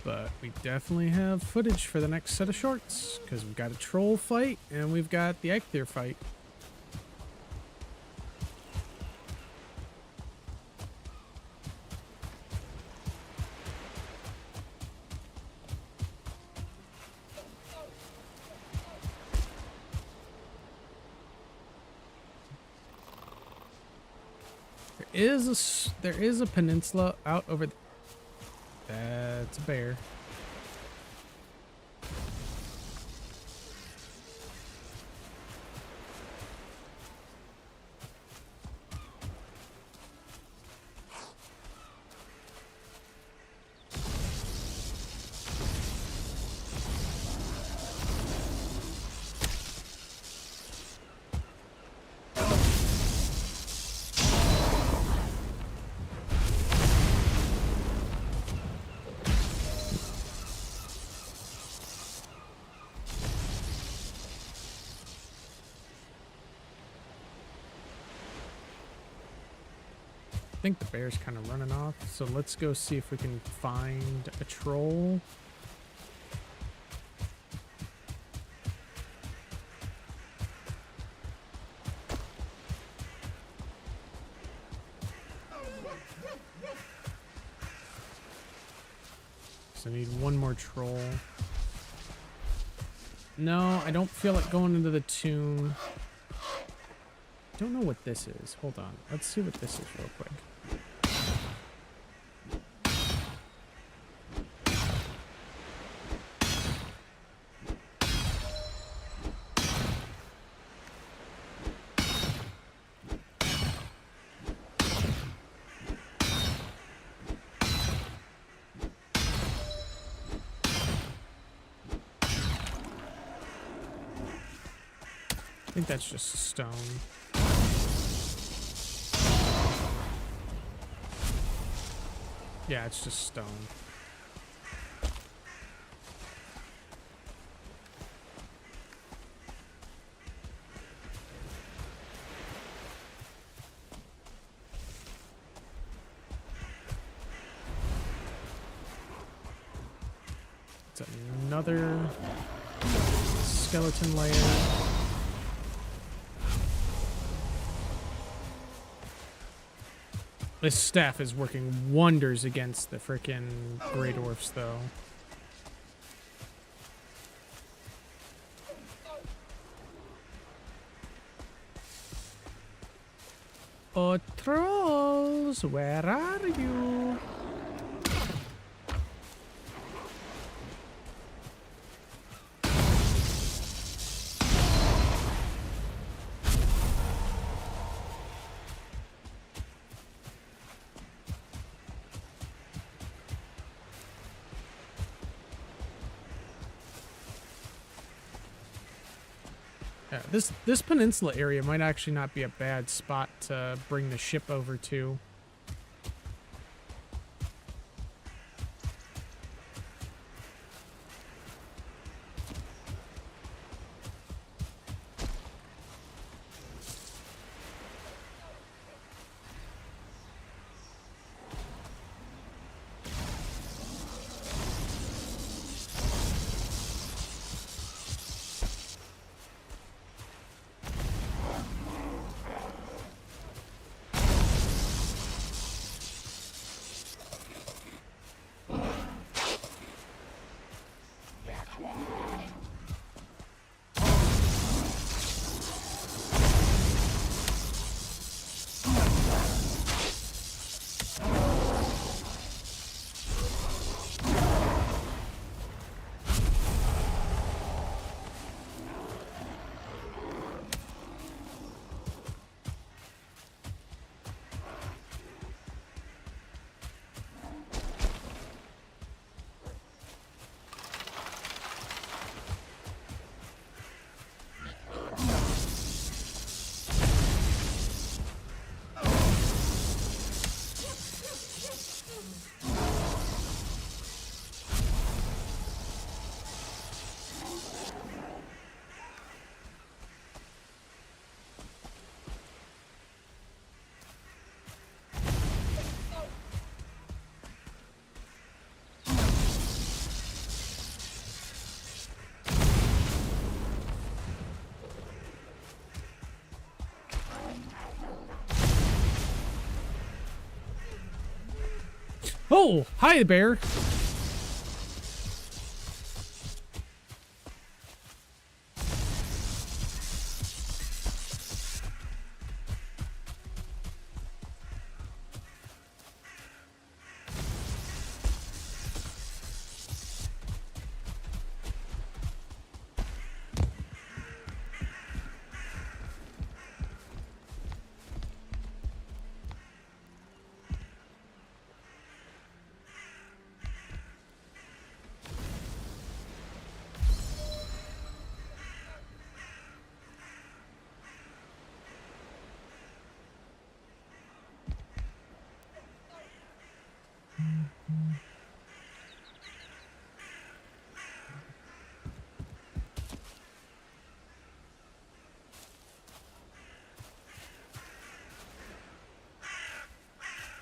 But we definitely have footage for the next set of shorts, because we've got a troll fight, and we've got the Eikthyr fight. There is a peninsula out over there. That's a bear. I think the bear's kind of running off, so let's go see if we can find a troll. So I need one more troll. No, I don't feel like going into the tomb. don't know what this is. Hold on. Let's see what this is real quick. I think that's just stone. Yeah, it's just stone. It's another skeleton layer. This staff is working wonders against the frickin' Grey Dwarfs, though. Oh, trolls, where are you? Yeah, this peninsula area might actually not be a bad spot to bring the ship over to. Oh, hi, bear.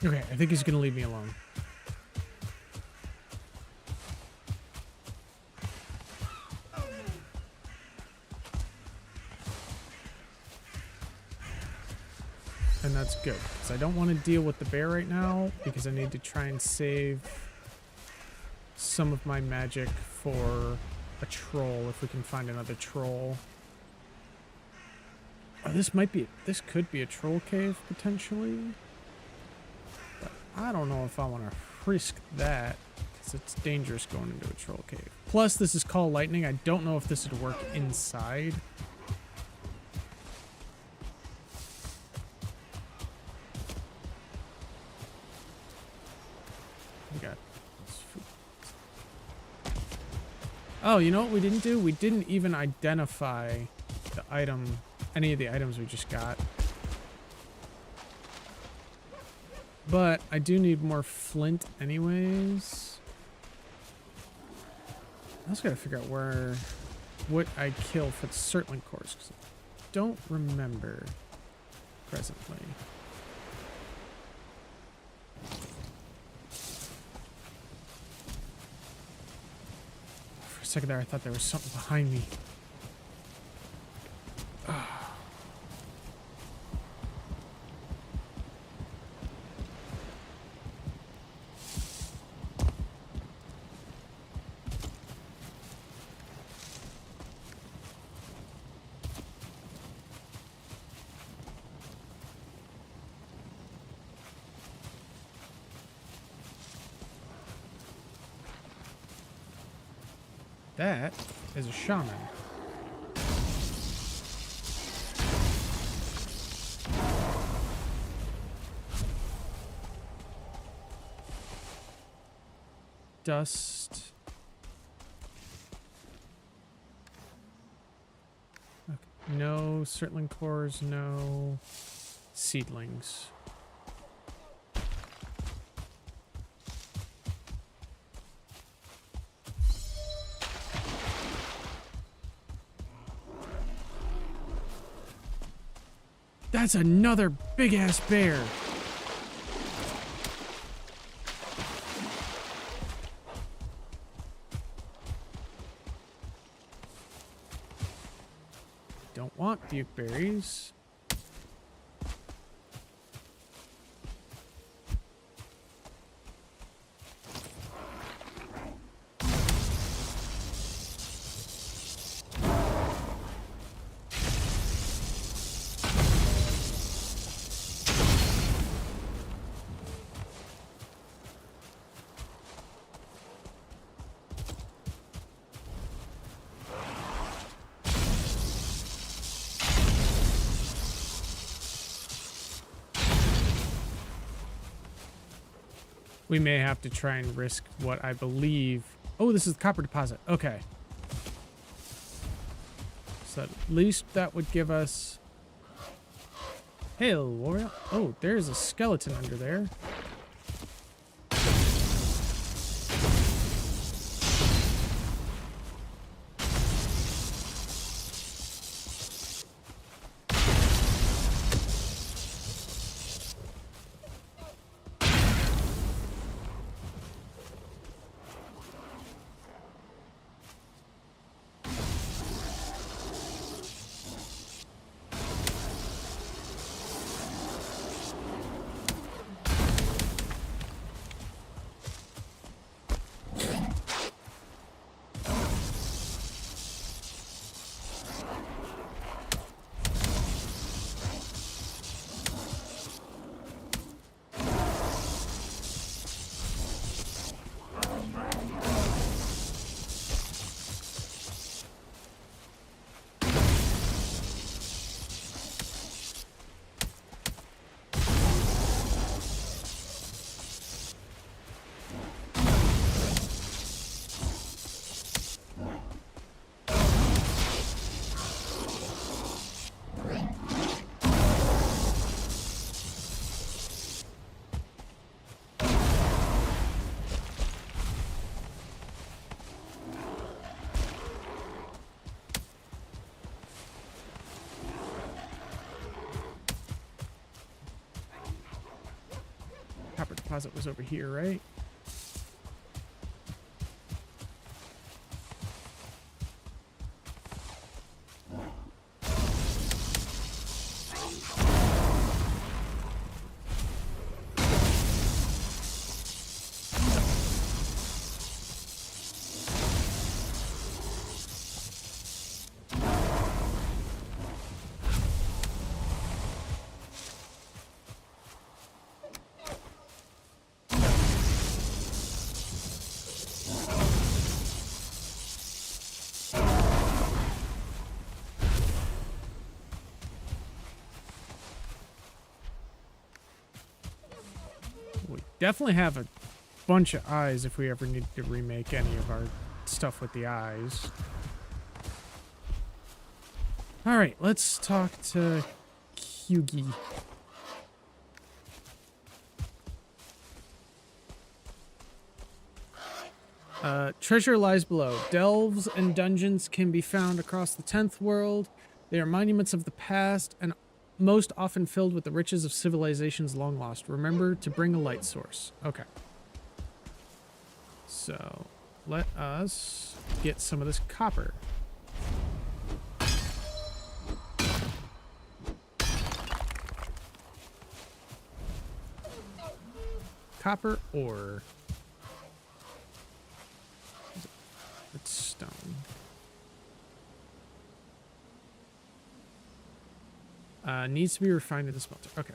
Okay, I think he's gonna leave me alone. And that's good, because I don't want to deal with the bear right now, because I need to try and save some of my magic for a troll, if we can find another troll. Oh, this could be a troll cave, potentially. But I don't know if I want to risk that, because it's dangerous going into a troll cave. Plus, this is Call Lightning. I don't know if this would work inside. We got... Oh, you know what we didn't do? We didn't even identify the item, any of the items we just got. But I do need more flint anyways. I also gotta figure out what I kill for the Surtling course, because I don't remember presently. For a second there, I thought there was something behind me. That is a shaman. Dust. Okay. No Surtling cores, no seedlings. That's another big-ass bear. Don't want bukeberries. We may have to try and risk what I believe... Oh, this is the copper deposit. Okay. So at least that would give us... Hail, warrior. Oh, there's a skeleton under there. Copper deposit was over here, right? We definitely have a bunch of eyes if we ever need to remake any of our stuff with the eyes. Alright, let's talk to Hyugi. Treasure lies below. Delves and dungeons can be found across the 10th world. They are monuments of the past and most often filled with the riches of civilizations long lost. Remember to bring a light source. Okay. So, let us get some of this copper. Copper ore. It's stone. Needs to be refined in the smelter. Okay.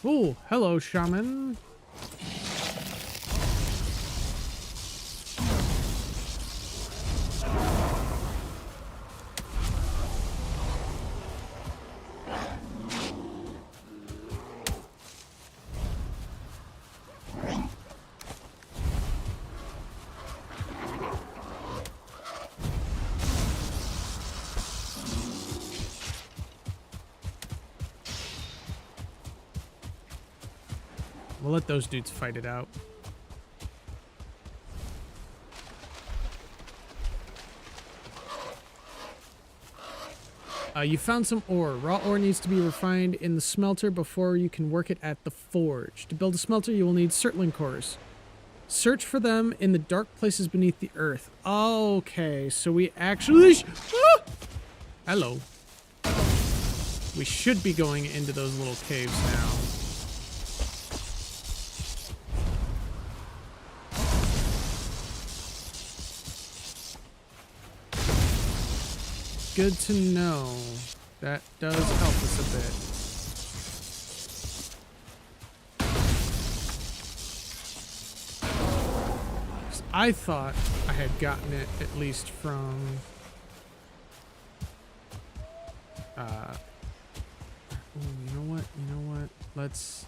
Oh, hello, shaman. We'll let those dudes fight it out. You found some ore. Raw ore needs to be refined in the smelter before you can work it at the forge. To build a smelter, you will need Surtling cores. Search for them in the dark places beneath the earth. Okay, so we actually... Hello. We should be going into those little caves now. Good to know. That does help us a bit. I thought I had gotten it at least from ooh, you know what? Let's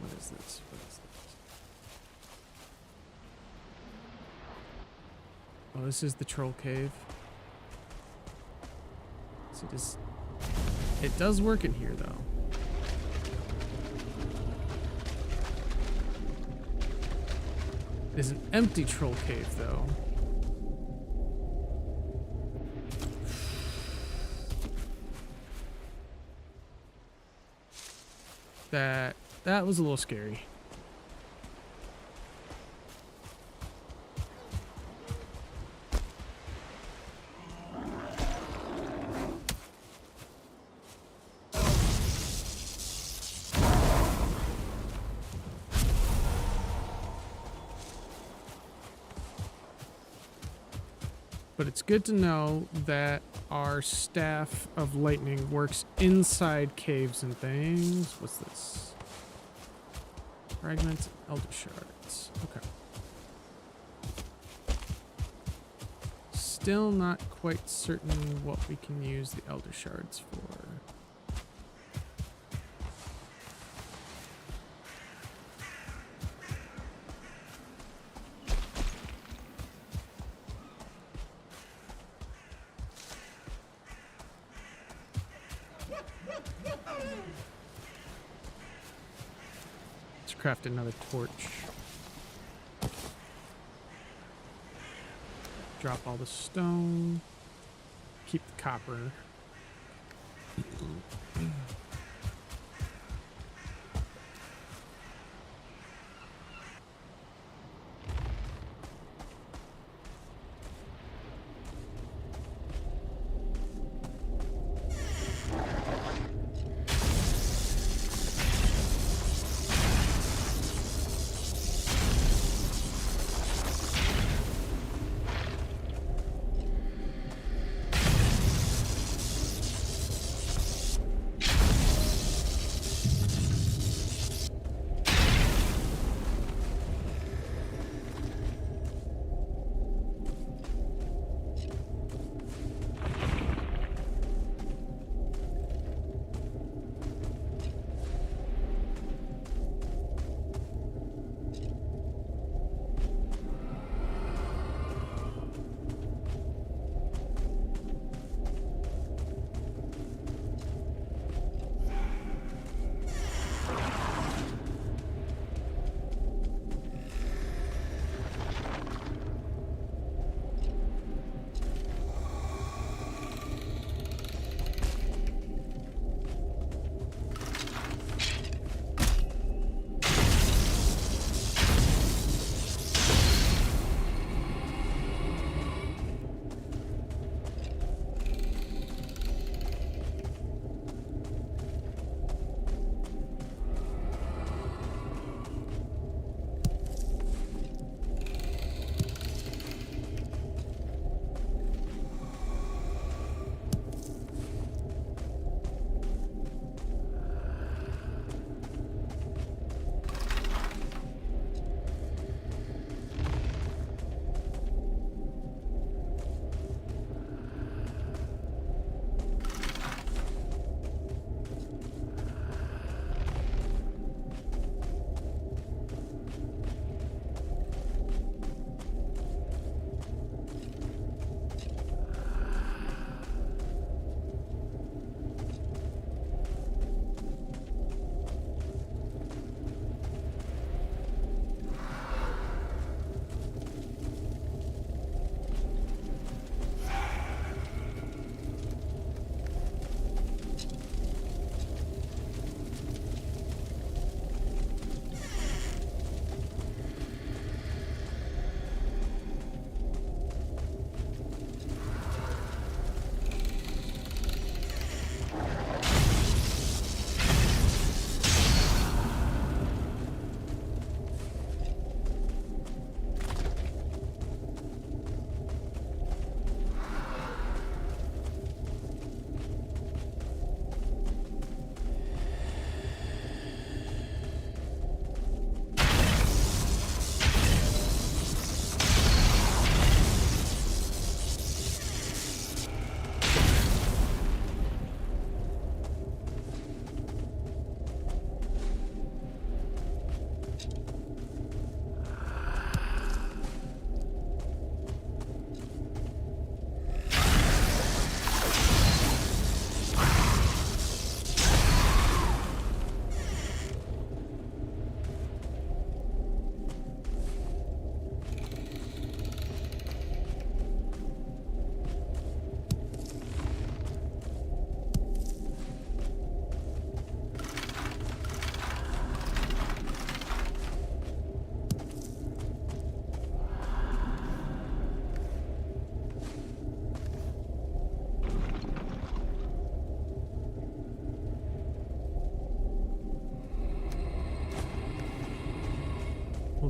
what is this? Oh, this is the troll cave. So it does work in here though. It's an empty troll cave though. That was a little scary. But it's good to know that our staff of lightning works inside caves and things. What's this? Fragments, elder shards. Okay. Still not quite certain what we can use the elder shards for. Craft another torch. Drop all the stone. Keep the copper.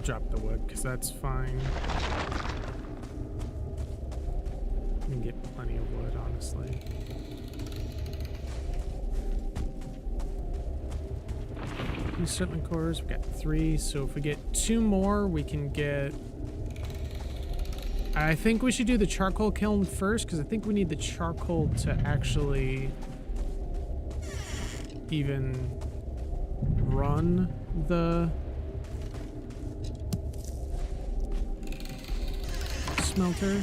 We'll drop the wood, because that's fine. We can get plenty of wood, honestly. Settling cores, we've got 3, so if we get 2 more, we can get... I think we should do the charcoal kiln first, because I think we need the charcoal to actually even run the smelter.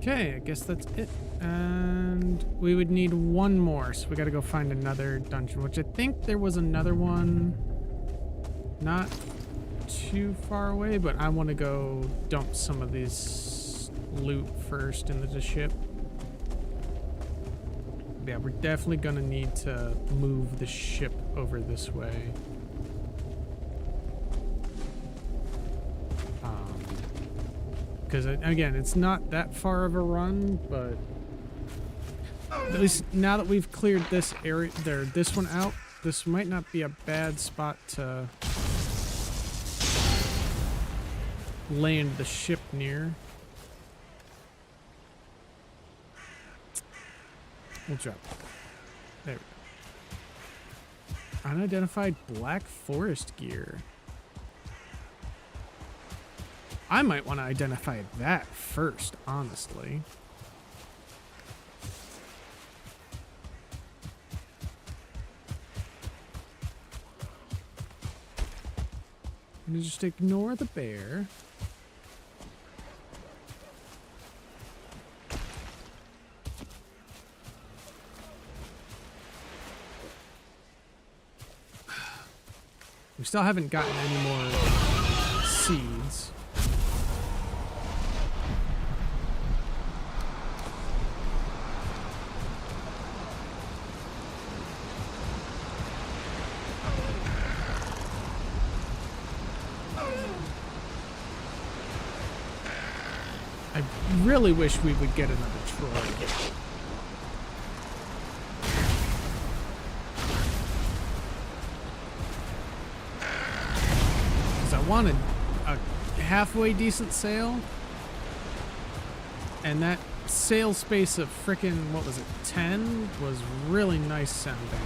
Okay, I guess that's it. And we would need 1 more, so we gotta go find another dungeon, which I think there was another one not too far away, but I want to go dump some of this loot first into the ship. Yeah, we're definitely gonna need to move the ship over this way. Because, again, it's not that far of a run, but at least now that we've cleared this area, this one out, this might not be a bad spot to land the ship near. We'll drop it. There we go. Unidentified Black Forest gear. I might want to identify that first, honestly. I'm gonna just ignore the bear. We still haven't gotten any more seeds. I really wish we would get another Troy. Because I wanted a halfway decent sail. And that sail space of frickin', what was it, 10 was really nice sounding.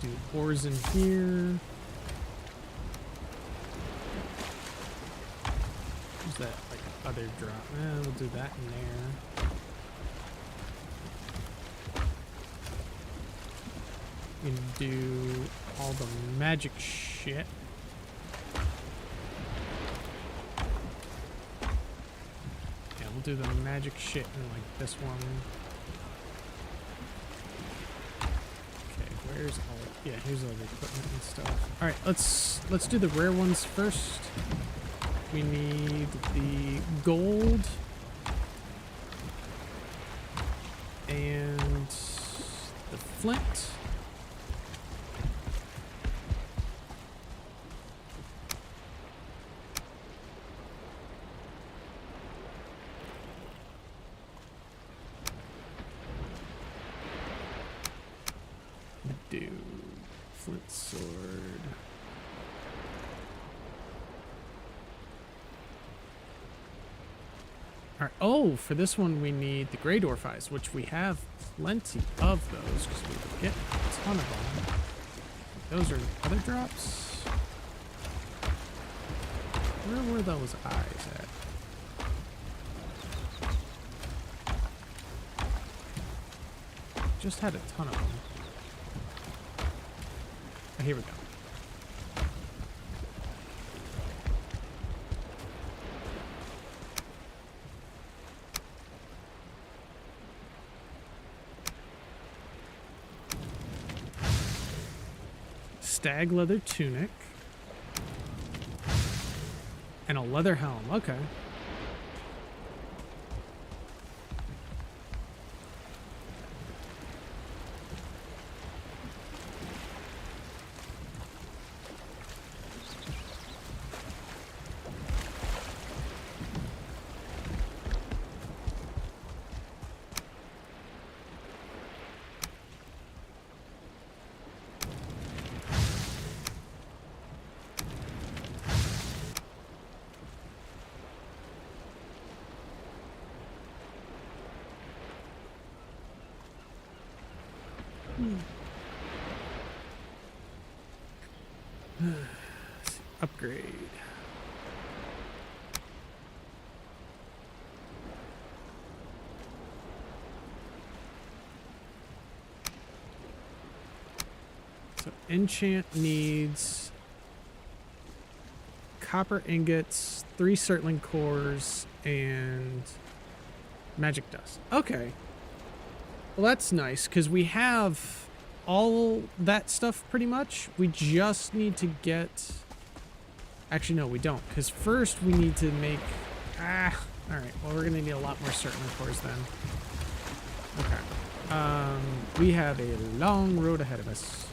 do ores in here. Where's that, like, other drop? We'll do that in there. We can do all the magic shit. Yeah, we'll do the magic shit in, like, this one. Where's all? Yeah, here's all the equipment and stuff. All right, let's do the rare ones first. We need the gold and the flint. Do flint sword. Alright, oh, for this one we need the Grey Dwarf Eyes, which we have plenty of those because we get a ton of them. Those are other drops. Where were those eyes at? Just had a ton of them. Oh, here we go. Stag leather tunic. And a leather helm. Okay. Upgrade. So enchant needs copper ingots, 3 Surtling cores, and magic dust. Okay. Well, that's nice, because we have all that stuff pretty much. We just need to get... Actually, no, we don't, because first we need to make... Alright, well, we're going to need a lot more Surtling cores then. Okay. We have a long road ahead of us.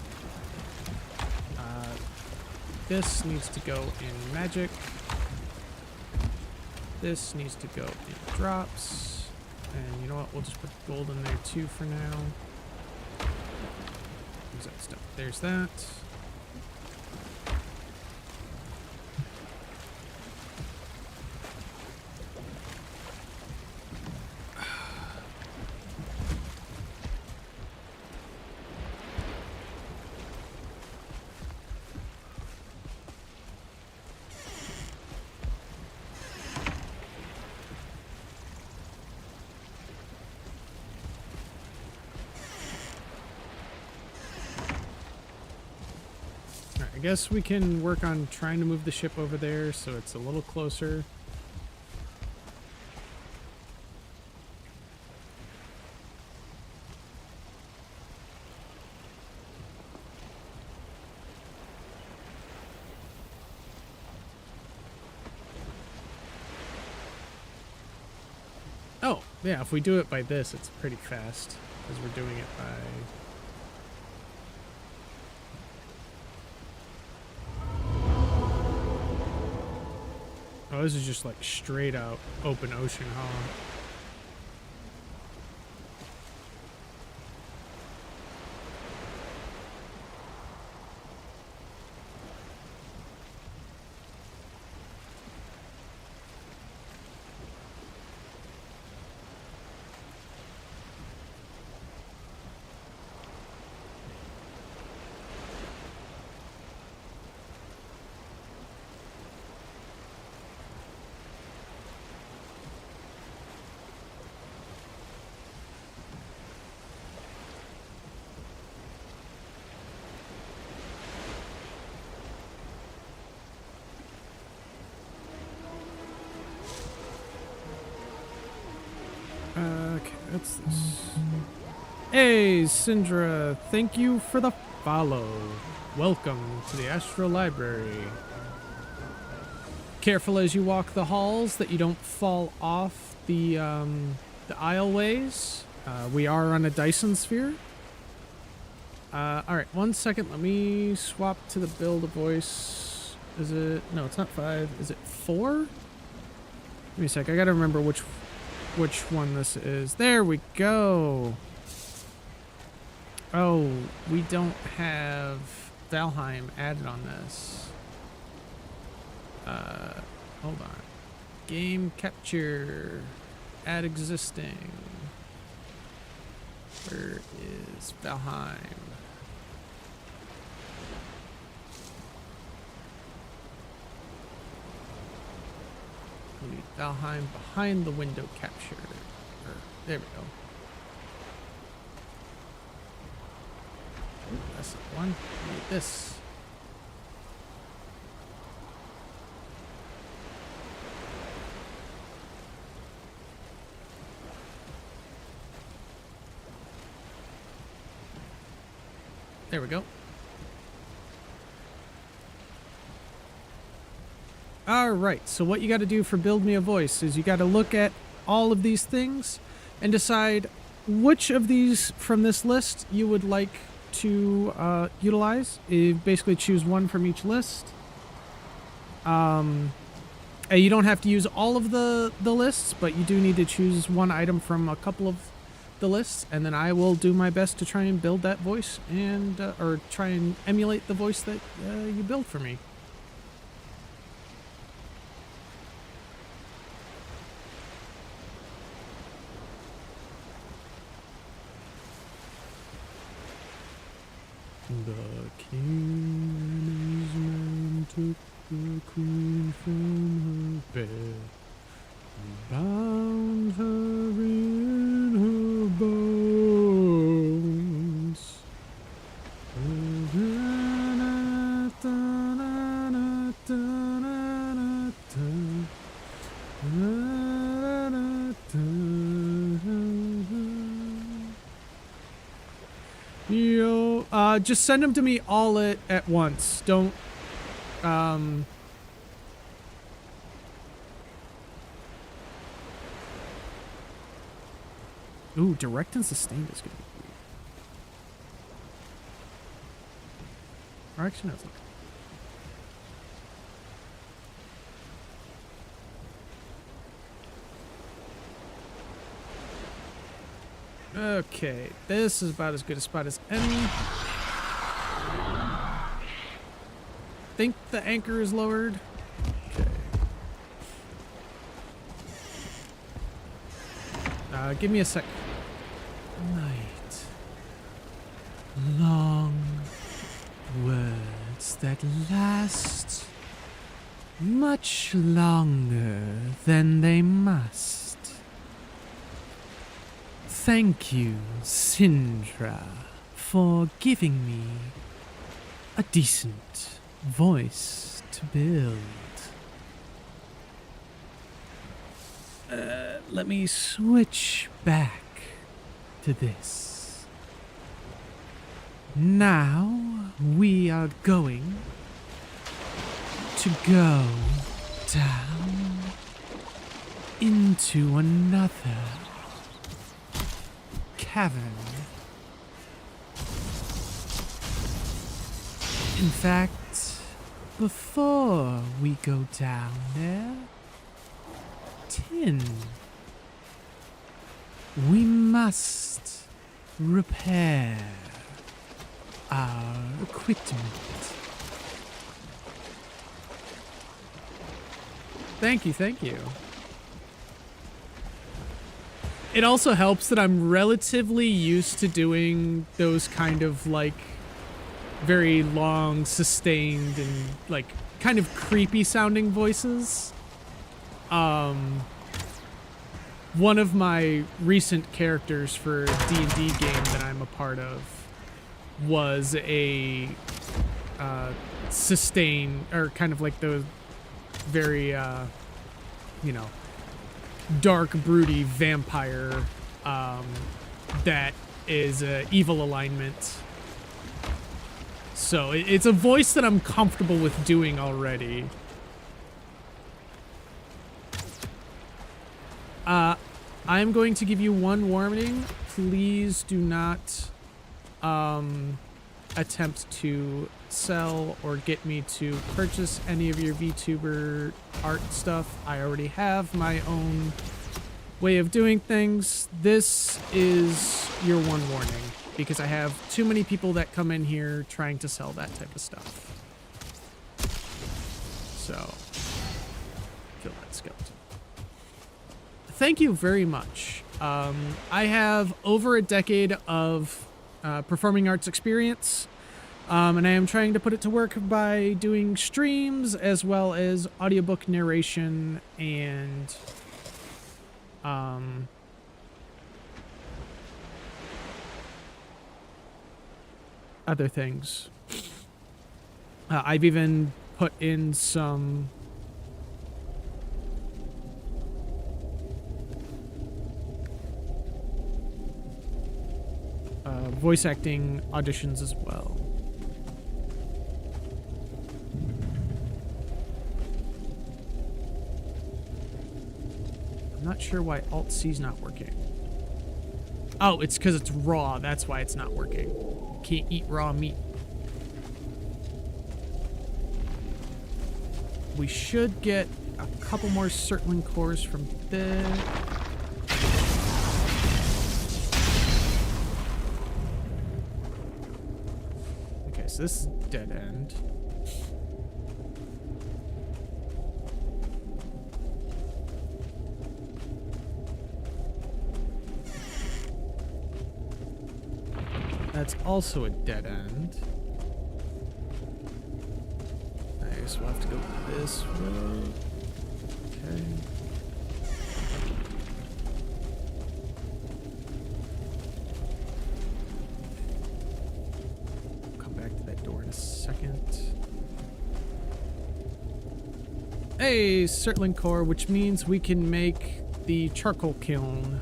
This needs to go in magic. This needs to go in drops. And you know what? We'll just put gold in there too for now. Use that stuff. There's that. I guess we can work on trying to move the ship over there so it's a little closer. Oh, yeah, if we do it by this, it's pretty fast because we're doing it by... Oh, this is just like straight out open ocean, huh? Okay, what's this? Hey, Syndra, thank you for the follow. Welcome to the Astral Library. Careful as you walk the halls that you don't fall off the aisleways. We are on a Dyson sphere. Alright, 1 second. Let me swap to the build a voice. Is it... No, it's not 5. Is it 4? Give me a sec. I gotta remember which one this is. There we go. Oh, we don't have Valheim added on this. Hold on. Game capture. Add existing. Where is Valheim? We need Valheim behind the window capture. There we go. That's the one. We need this. There we go. Alright, so what you got to do for Build Me a Voice is you got to look at all of these things and decide which of these from this list you would like to utilize. You basically choose one from each list. You don't have to use all of the lists, but you do need to choose one item from a couple of the lists, and then I will do my best to try and build that voice and or try and emulate the voice that you build for me. The king's man took the queen from her bed, bound her in her bones. Yo, just send them to me all at once. Don't, Ooh, direct and sustained is gonna be weird. Or actually, no, it's not. Okay, this is about as good a spot as any. Think the anchor is lowered. Okay. Give me a sec. Night. Long words that last much longer than they must. Thank you, Syndra, for giving me a decent voice to build. Let me switch back to this. Now we are going to go down into another cavern. In fact, before we go down there, Tin, we must repair our equipment. Thank you, thank you. It also helps that I'm relatively used to doing those kind of like very long, sustained, and like kind of creepy sounding voices. One of my recent characters for D&D game that I'm a part of was a sustain, or kind of like the very, you know, dark, broody vampire that is evil alignment. So it's a voice that I'm comfortable with doing already. I'm going to give you one warning. Please do not attempt to sell or get me to purchase any of your VTuber art stuff. I already have my own way of doing things. This is your one warning, because I have too many people that come in here trying to sell that type of stuff. So, kill that skeleton. Thank you very much. I have over a decade of performing arts experience, and I am trying to put it to work by doing streams as well as audiobook narration and other things. I've even put in some voice acting auditions as well. I'm not sure why Alt-C's not working. Oh, it's because it's raw. That's why it's not working. Can't eat raw meat. We should get a couple more Surtling cores from this. Okay, so this is dead end. That's also a dead end. I guess we'll have to go this way. Okay. Come back to that door in a second. Hey, Surtling core, which means we can make the charcoal kiln.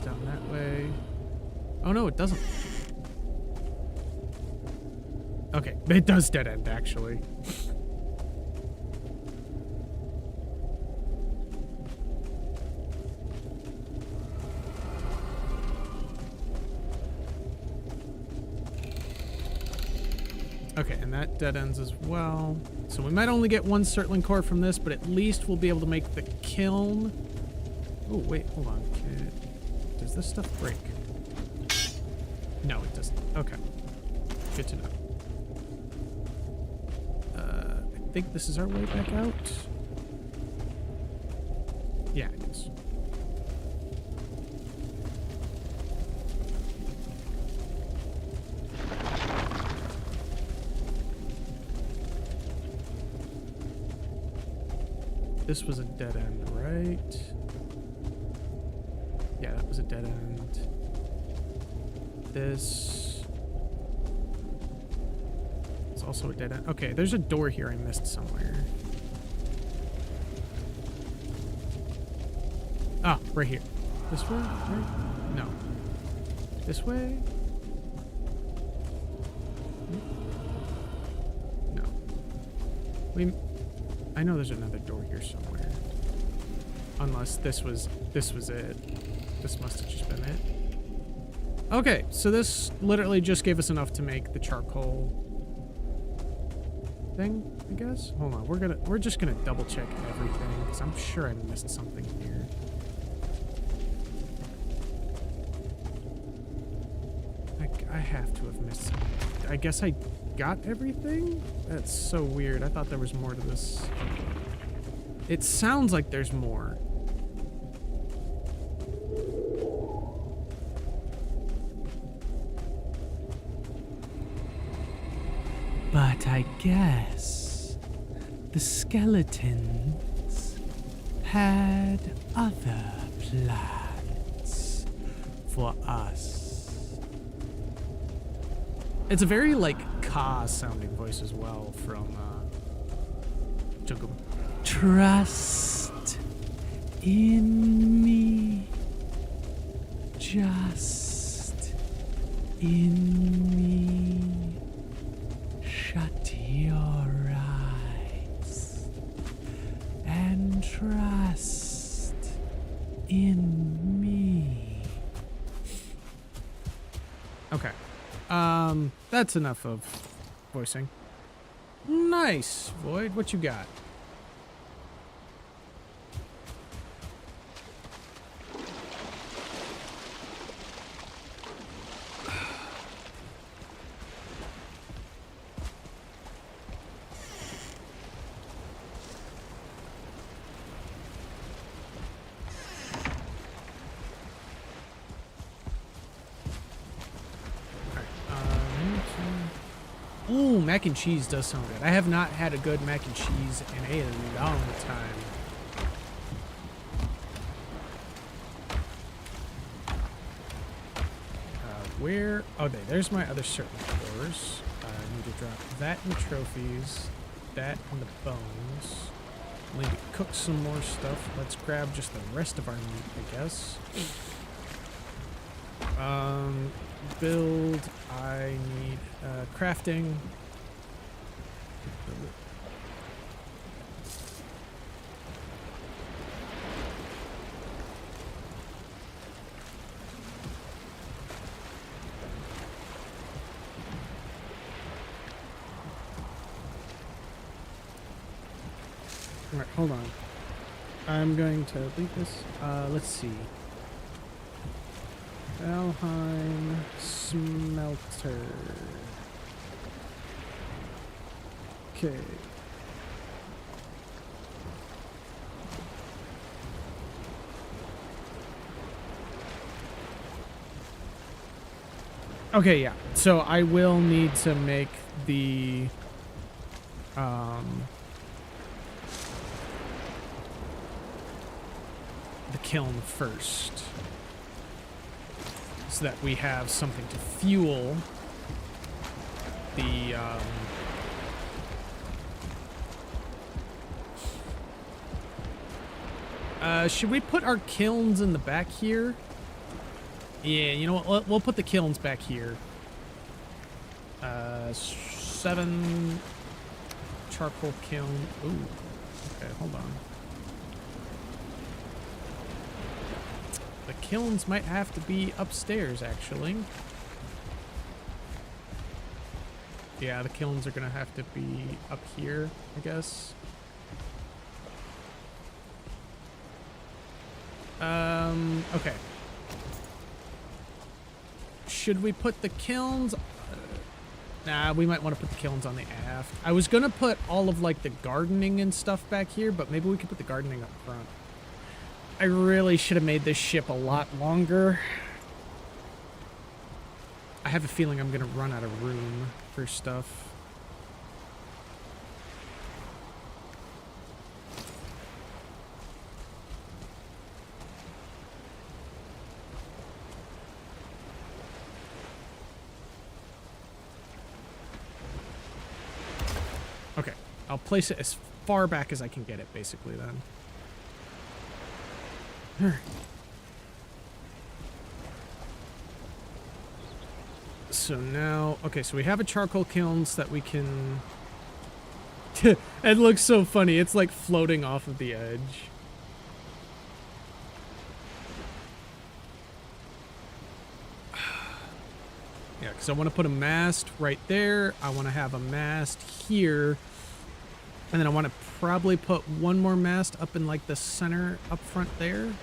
Down that way. Oh no, it doesn't. Okay, it does dead end actually. Okay, and that dead ends as well. So we might only get one Surtling core from this, but at least we'll be able to make the kiln. Oh wait, hold on. Does this stuff break? No, it doesn't. Okay. Good to know. I think this is our way back out. Yeah, it is. This was a dead end, right? Yeah, that was a dead end. This is also a dead end. Okay, there's a door here I missed somewhere. Ah, right here. This way? Right? No. This way? No. I know there's another door here somewhere. Unless this was it. This must have just been it. Okay, so this literally just gave us enough to make the charcoal thing, I guess. Hold on, we're just gonna double check everything because I'm sure I missed something here. I have to have missed something. I guess I got everything? That's so weird. I thought there was more to this. It sounds like there's more. But I guess the skeletons had other plans for us. It's a very, like, Ka-sounding voice as well from, Jungle. Trust in me. Just in me. Shut your eyes and trust in me. Okay. That's enough of voicing. Nice, Void. What you got? Ooh, mac and cheese does sound good. I have not had a good mac and cheese in a long time. Where? Oh, there's my other certain cores. I need to drop that in the trophies, that in the bones. I need to cook some more stuff. Let's grab just the rest of our meat, I guess. Build. I need crafting. All right, hold on. I'm going to leave this. Let's see. Valheim smelter. Okay. Okay, yeah. So I will need to make the kiln first, so that we have something to fuel the should we put our kilns in the back here? Yeah, you know what, we'll put the kilns back here. 7 charcoal kiln. Ooh, okay, hold on. The kilns might have to be upstairs, actually. Yeah, the kilns are gonna have to be up here, I guess. Okay. Should we put the kilns? Nah, we might want to put the kilns on the aft. I was gonna put all of, like, the gardening and stuff back here, but maybe we could put the gardening up front. I really should have made this ship a lot longer. I have a feeling I'm gonna run out of room for stuff. Okay, I'll place it as far back as I can get it, basically, then. Alright. So now, okay, so we have a charcoal kiln so that we can... It looks so funny. It's like floating off of the edge. Yeah, because I want to put a mast right there. I want to have a mast here. And then I want to probably put one more mast up in, like, the center up front there.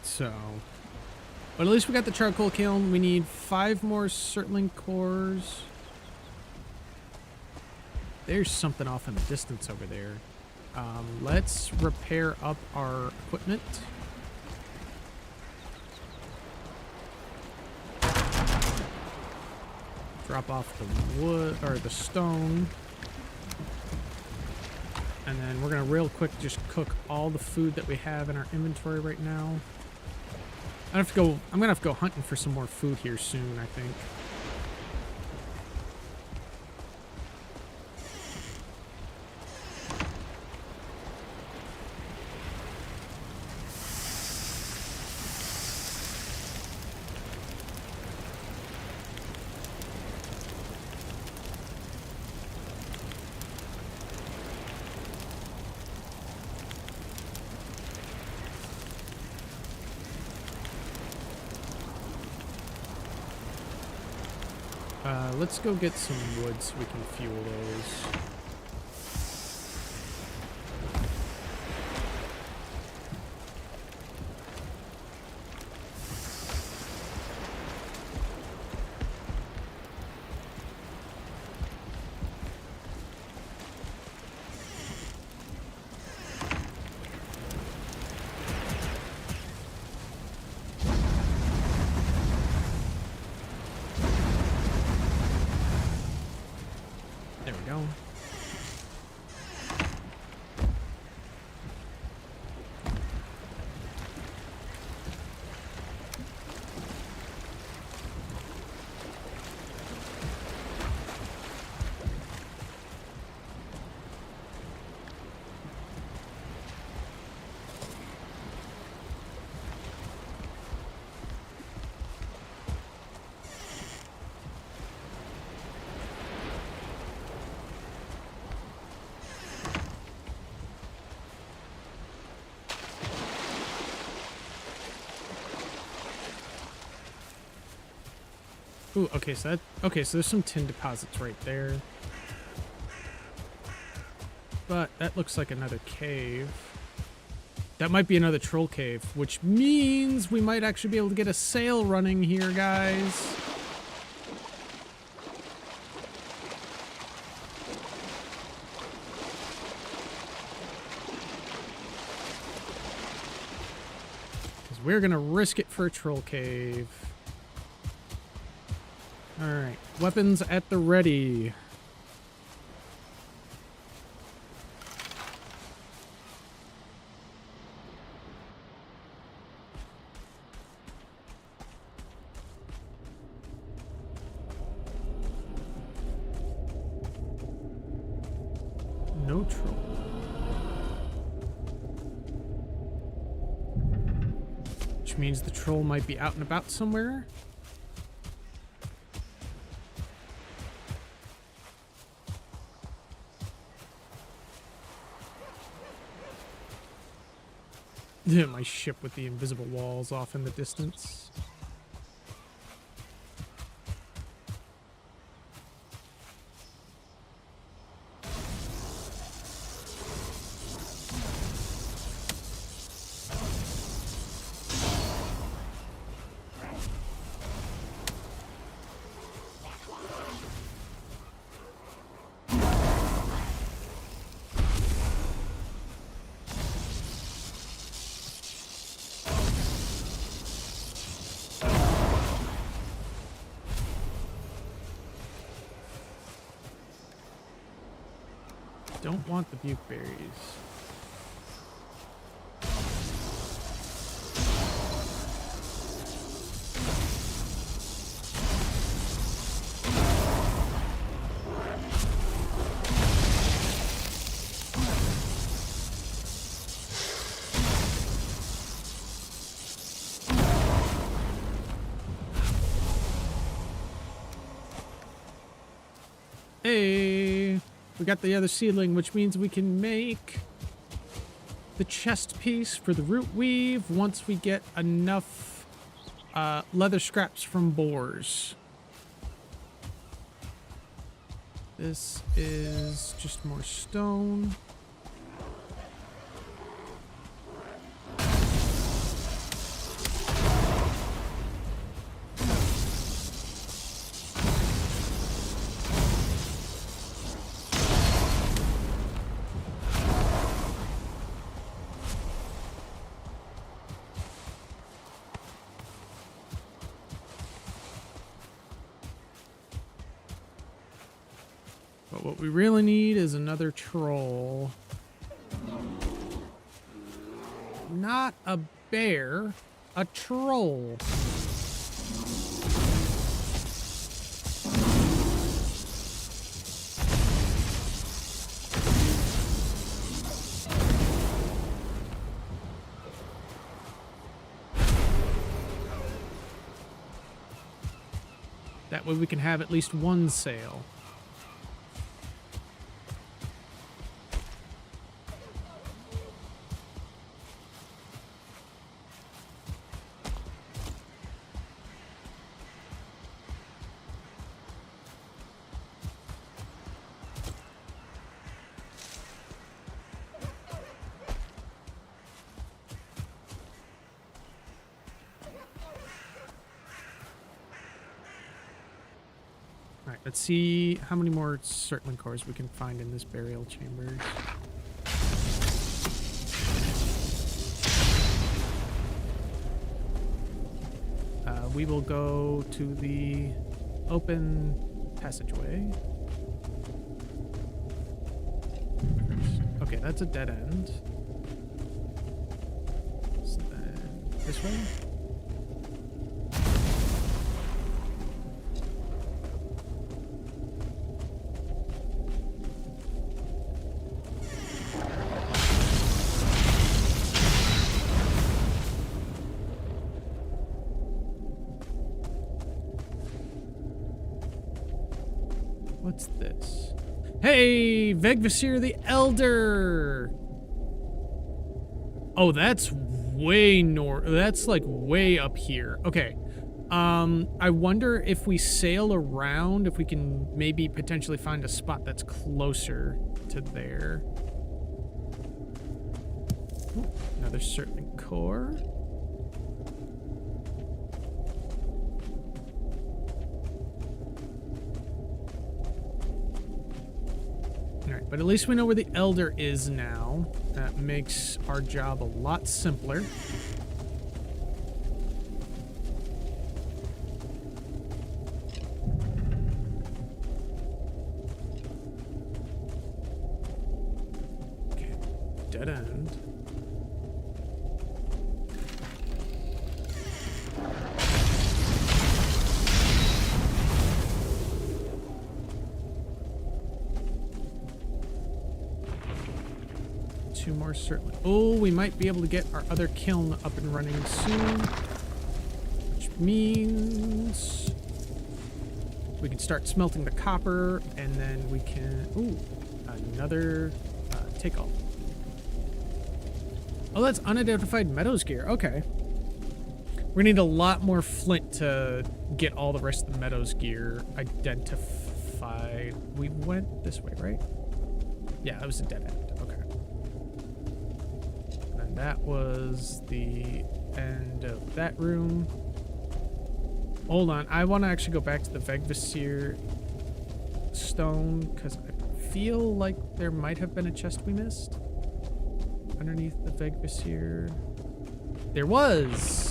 So... But at least we got the charcoal kiln. We need 5 more circling cores. There's something off in the distance over there. Let's repair up our equipment. Drop off the wood, or the stone. And then we're gonna real quick just cook all the food that we have in our inventory right now. I'm gonna have to go hunting for some more food here soon, I think. Let's go get some wood so we can fuel those. There we go. Ooh, okay, so there's some tin deposits right there. But that looks like another cave. That might be another troll cave, which means we might actually be able to get a sail running here, guys. Because we're gonna risk it for a troll cave. Alright, weapons at the ready. No troll. Which means the troll might be out and about somewhere. My ship with the invisible walls off in the distance. Don't want the bukeberries. Hey! We got the other seedling, which means we can make the chest piece for the root weave once we get enough leather scraps from boars. This is just more stone. what we really need is another troll. Not a bear, a troll. That way we can have at least one sail. Alright, let's see how many more circling cores we can find in this burial chamber. We will go to the open passageway. Okay, that's a dead end. So then this way? What's this? Hey, Eikthyr the Elder! Oh, that's way north. That's like way up here. Okay. I wonder if we sail around, if we can maybe potentially find a spot that's closer to there. Ooh, another circling core. Alright, but at least we know where the Elder is now. That makes our job a lot simpler. Okay, dead end. Two more certainly. Oh, we might be able to get our other kiln up and running soon. Which means we can start smelting the copper, and then we can... Ooh, another take-all. Oh, that's unidentified meadows gear. Okay. We're gonna need a lot more flint to get all the rest of the meadows gear identified. We went this way, right? Yeah, that was a dead end. Okay. And that was the end of that room. Hold on. I want to actually go back to the Eikthyr stone because I feel like there might have been a chest we missed underneath the Eikthyr. There was.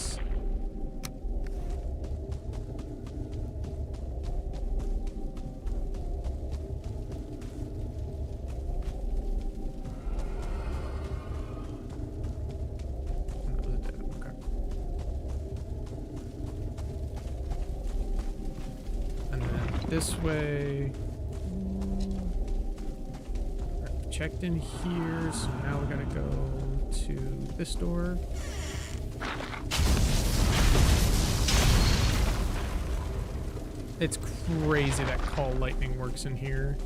This way. Checked in here, so now we're gonna go to this door. It's crazy that call lightning works in here.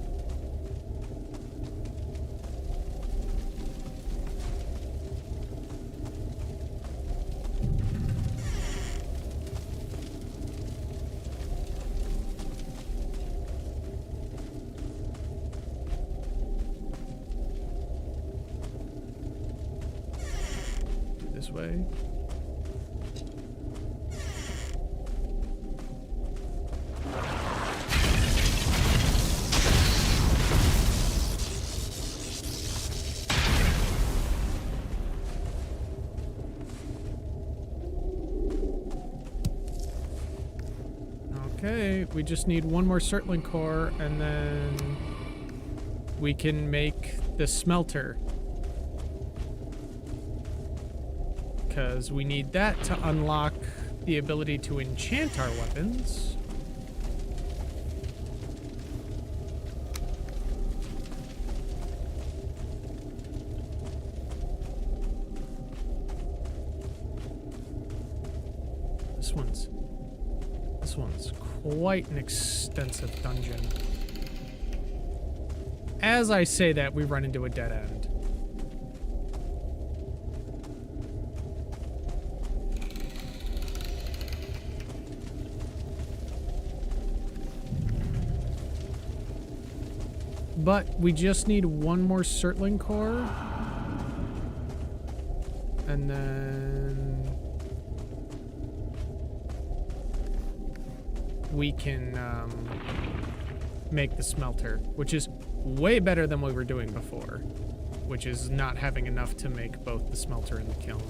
Way. Okay, we just need one more circling core and then we can make the smelter. Because we need that to unlock the ability to enchant our weapons. This one's quite an extensive dungeon. As I say that, we run into a dead end. But we just need one more Surtling core. And then we can make the smelter, which is way better than what we were doing before, which is not having enough to make both the smelter and the kiln.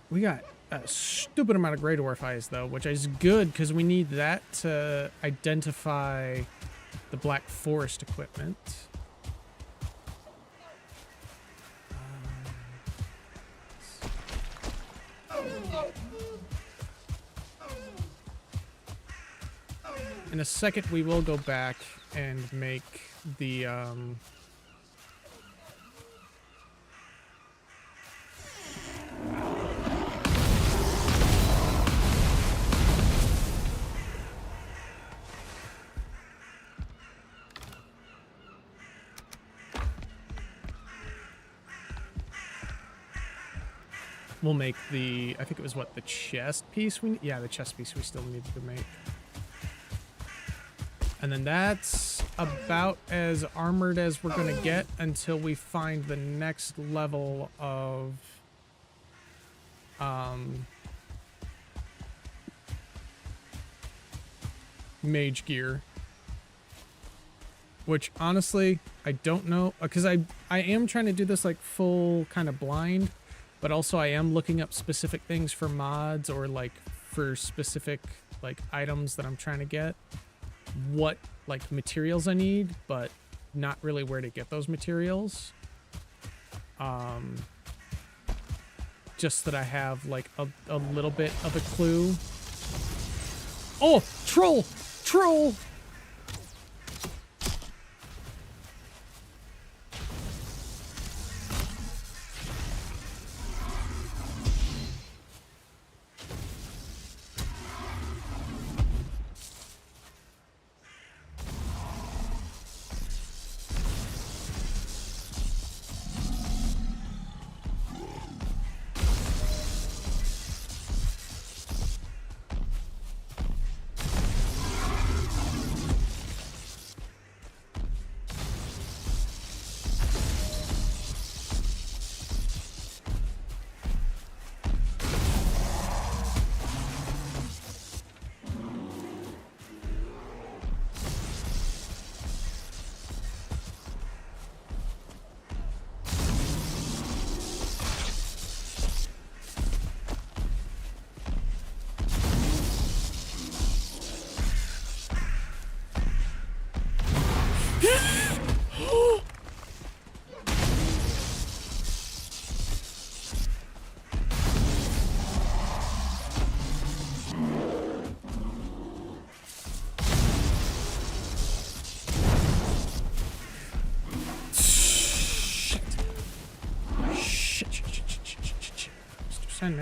We got a stupid amount of Grey Dwarf eyes, though, which is good because we need that to identify the Black Forest equipment. In a second, we will go back and make the we'll make the, I think it was what, the chest piece yeah, the chest piece we still needed to make. And then that's about as armored as we're gonna get until we find the next level of mage gear. Which honestly, I don't know, because I am trying to do this like full kind of blind. But also I am looking up specific things for mods or like for specific like items that I'm trying to get. What like materials I need, but not really where to get those materials. Just that I have like a little bit of a clue. Oh, troll! Troll! Man.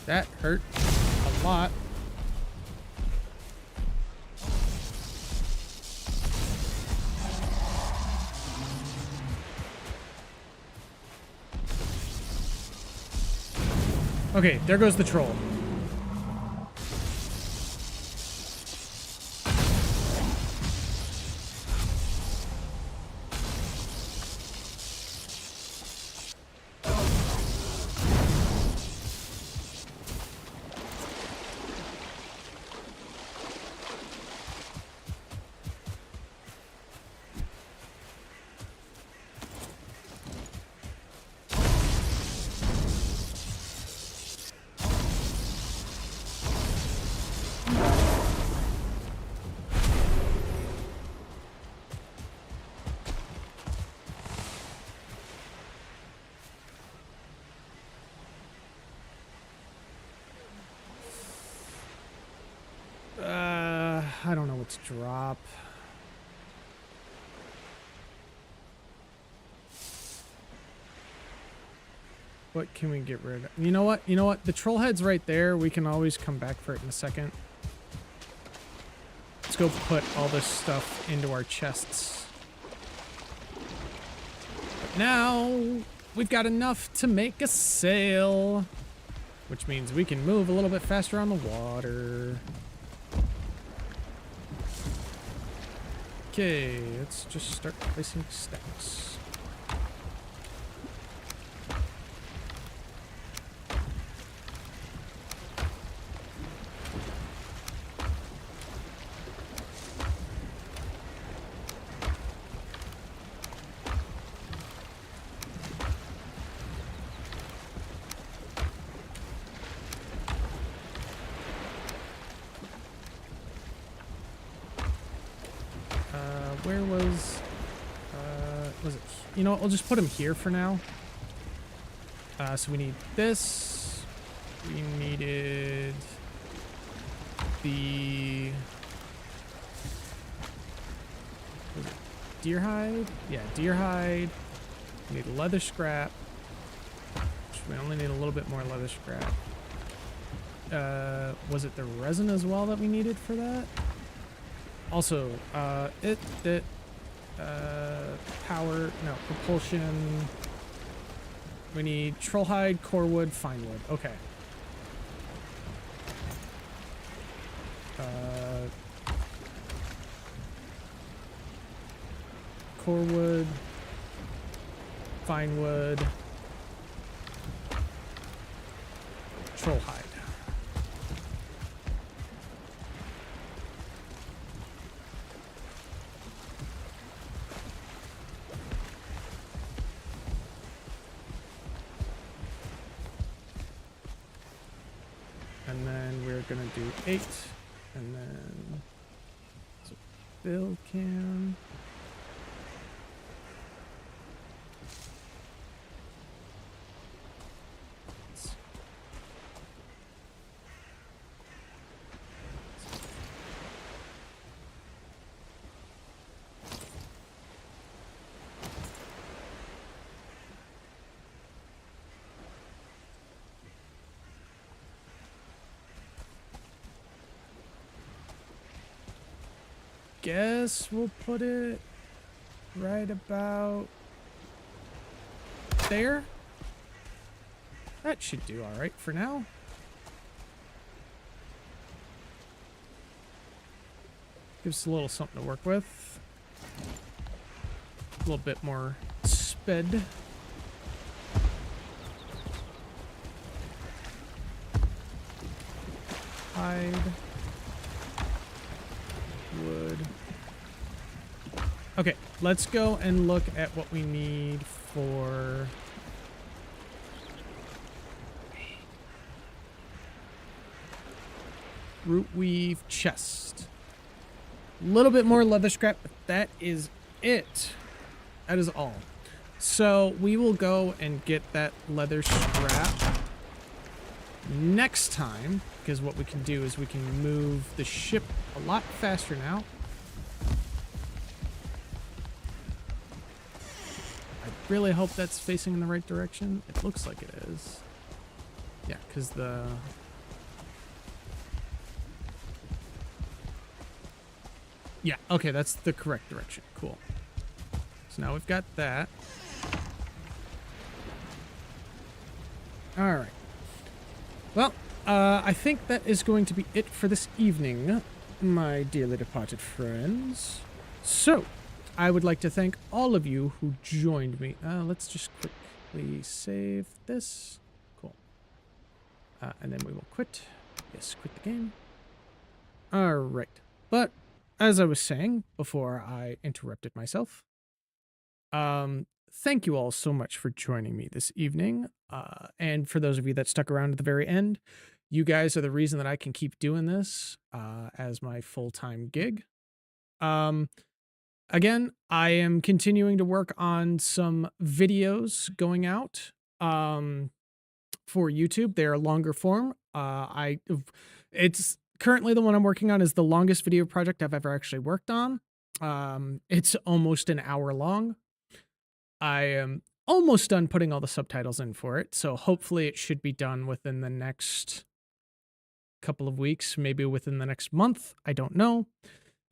That hurt a lot. Okay, there goes the troll. let's drop. What can we get rid of? You know what? You know what? The troll head's right there. We can always come back for it in a second. Let's go put all this stuff into our chests. But now, we've got enough to make a sail. Which means we can move a little bit faster on the water. Okay, let's just start placing stacks. Where was it? You know what, we'll just put him here for now. So we need this. We needed the... Was it deer hide? Yeah, deer hide. We need leather scrap. Which we only need a little bit more leather scrap. Was it the resin as well that we needed for that? Also, power, no, propulsion. We need troll hide, core wood, fine wood. Okay. Core wood, fine wood, troll hide. And then we're gonna do 8, and then so build can. Guess we'll put it right about there. That should do all right for now. Gives us a little something to work with. A little bit more sped. Hide. Wood. Okay, let's go and look at what we need for root weave chest. A little bit more leather scrap, but that is it. That is all. So we will go and get that leather scrap next time, because what we can do is we can move the ship a lot faster now. I really hope that's facing in the right direction. It looks like it is. Yeah, because the... Yeah, okay, that's the correct direction. Cool. So now we've got that. All right. Well, I think that is going to be it for this evening, my dearly departed friends. So, I would like to thank all of you who joined me. Let's just quickly save this. Cool. And then we will quit. Yes, quit the game. All right. But, as I was saying before I interrupted myself, thank you all so much for joining me this evening. And for those of you that stuck around at the very end, you guys are the reason that I can keep doing this as my full-time gig. Again, I am continuing to work on some videos going out for YouTube. They're longer form. It's Currently, the one I'm working on is the longest video project I've ever actually worked on. It's almost an hour long. I am almost done putting all the subtitles in for it, so hopefully it should be done within the next couple of weeks, maybe within the next month. I don't know.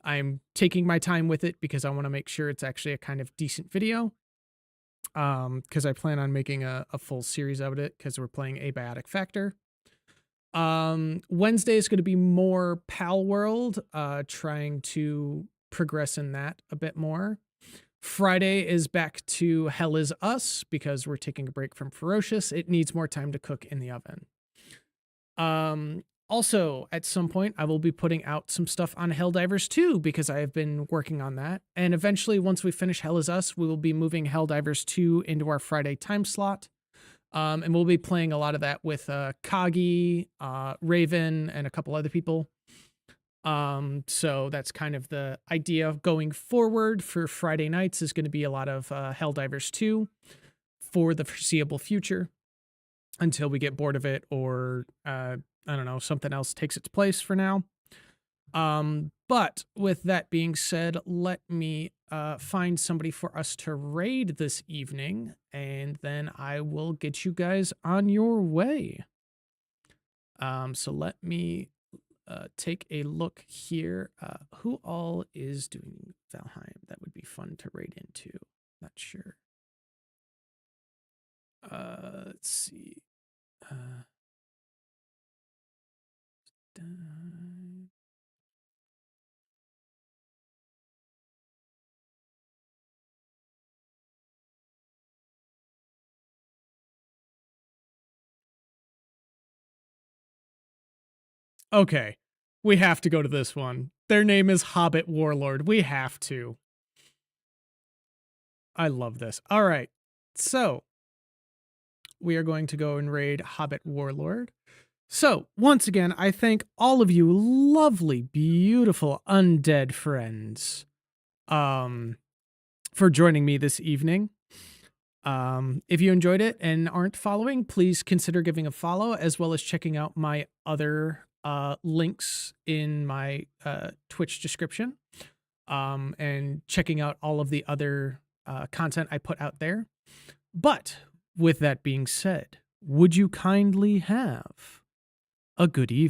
I'm taking my time with it because I want to make sure it's actually a kind of decent video. Because I plan on making a full series of it because we're playing Abiotic Factor. Wednesday is going to be more Pal World, trying to progress in that a bit more. Friday is back to Hell Is Us because we're taking a break from Ferocious. It needs more time to cook in the oven. Also, at some point, I will be putting out some stuff on Helldivers 2 because I have been working on that. And eventually, once we finish Hell Is Us, we will be moving Helldivers 2 into our Friday time slot. And we'll be playing a lot of that with Kagi, Raven, and a couple other people. So that's kind of the idea going forward for Friday nights is going to be a lot of Helldivers 2 for the foreseeable future until we get bored of it or I don't know, something else takes its place for now. But with that being said, let me find somebody for us to raid this evening, and then I will get you guys on your way. So let me take a look here. Who all is doing Valheim? That would be fun to raid into. Not sure. Let's see. Okay, we have to go to this one. Their name is Hobbit Warlord. We have to. I love this. All right, so we are going to go and raid Hobbit Warlord. So, once again, I thank all of you lovely, beautiful undead friends for joining me this evening. If you enjoyed it and aren't following, please consider giving a follow, as well as checking out my other links in my Twitch description, and checking out all of the other content I put out there. But with that being said, would you kindly have a good evening?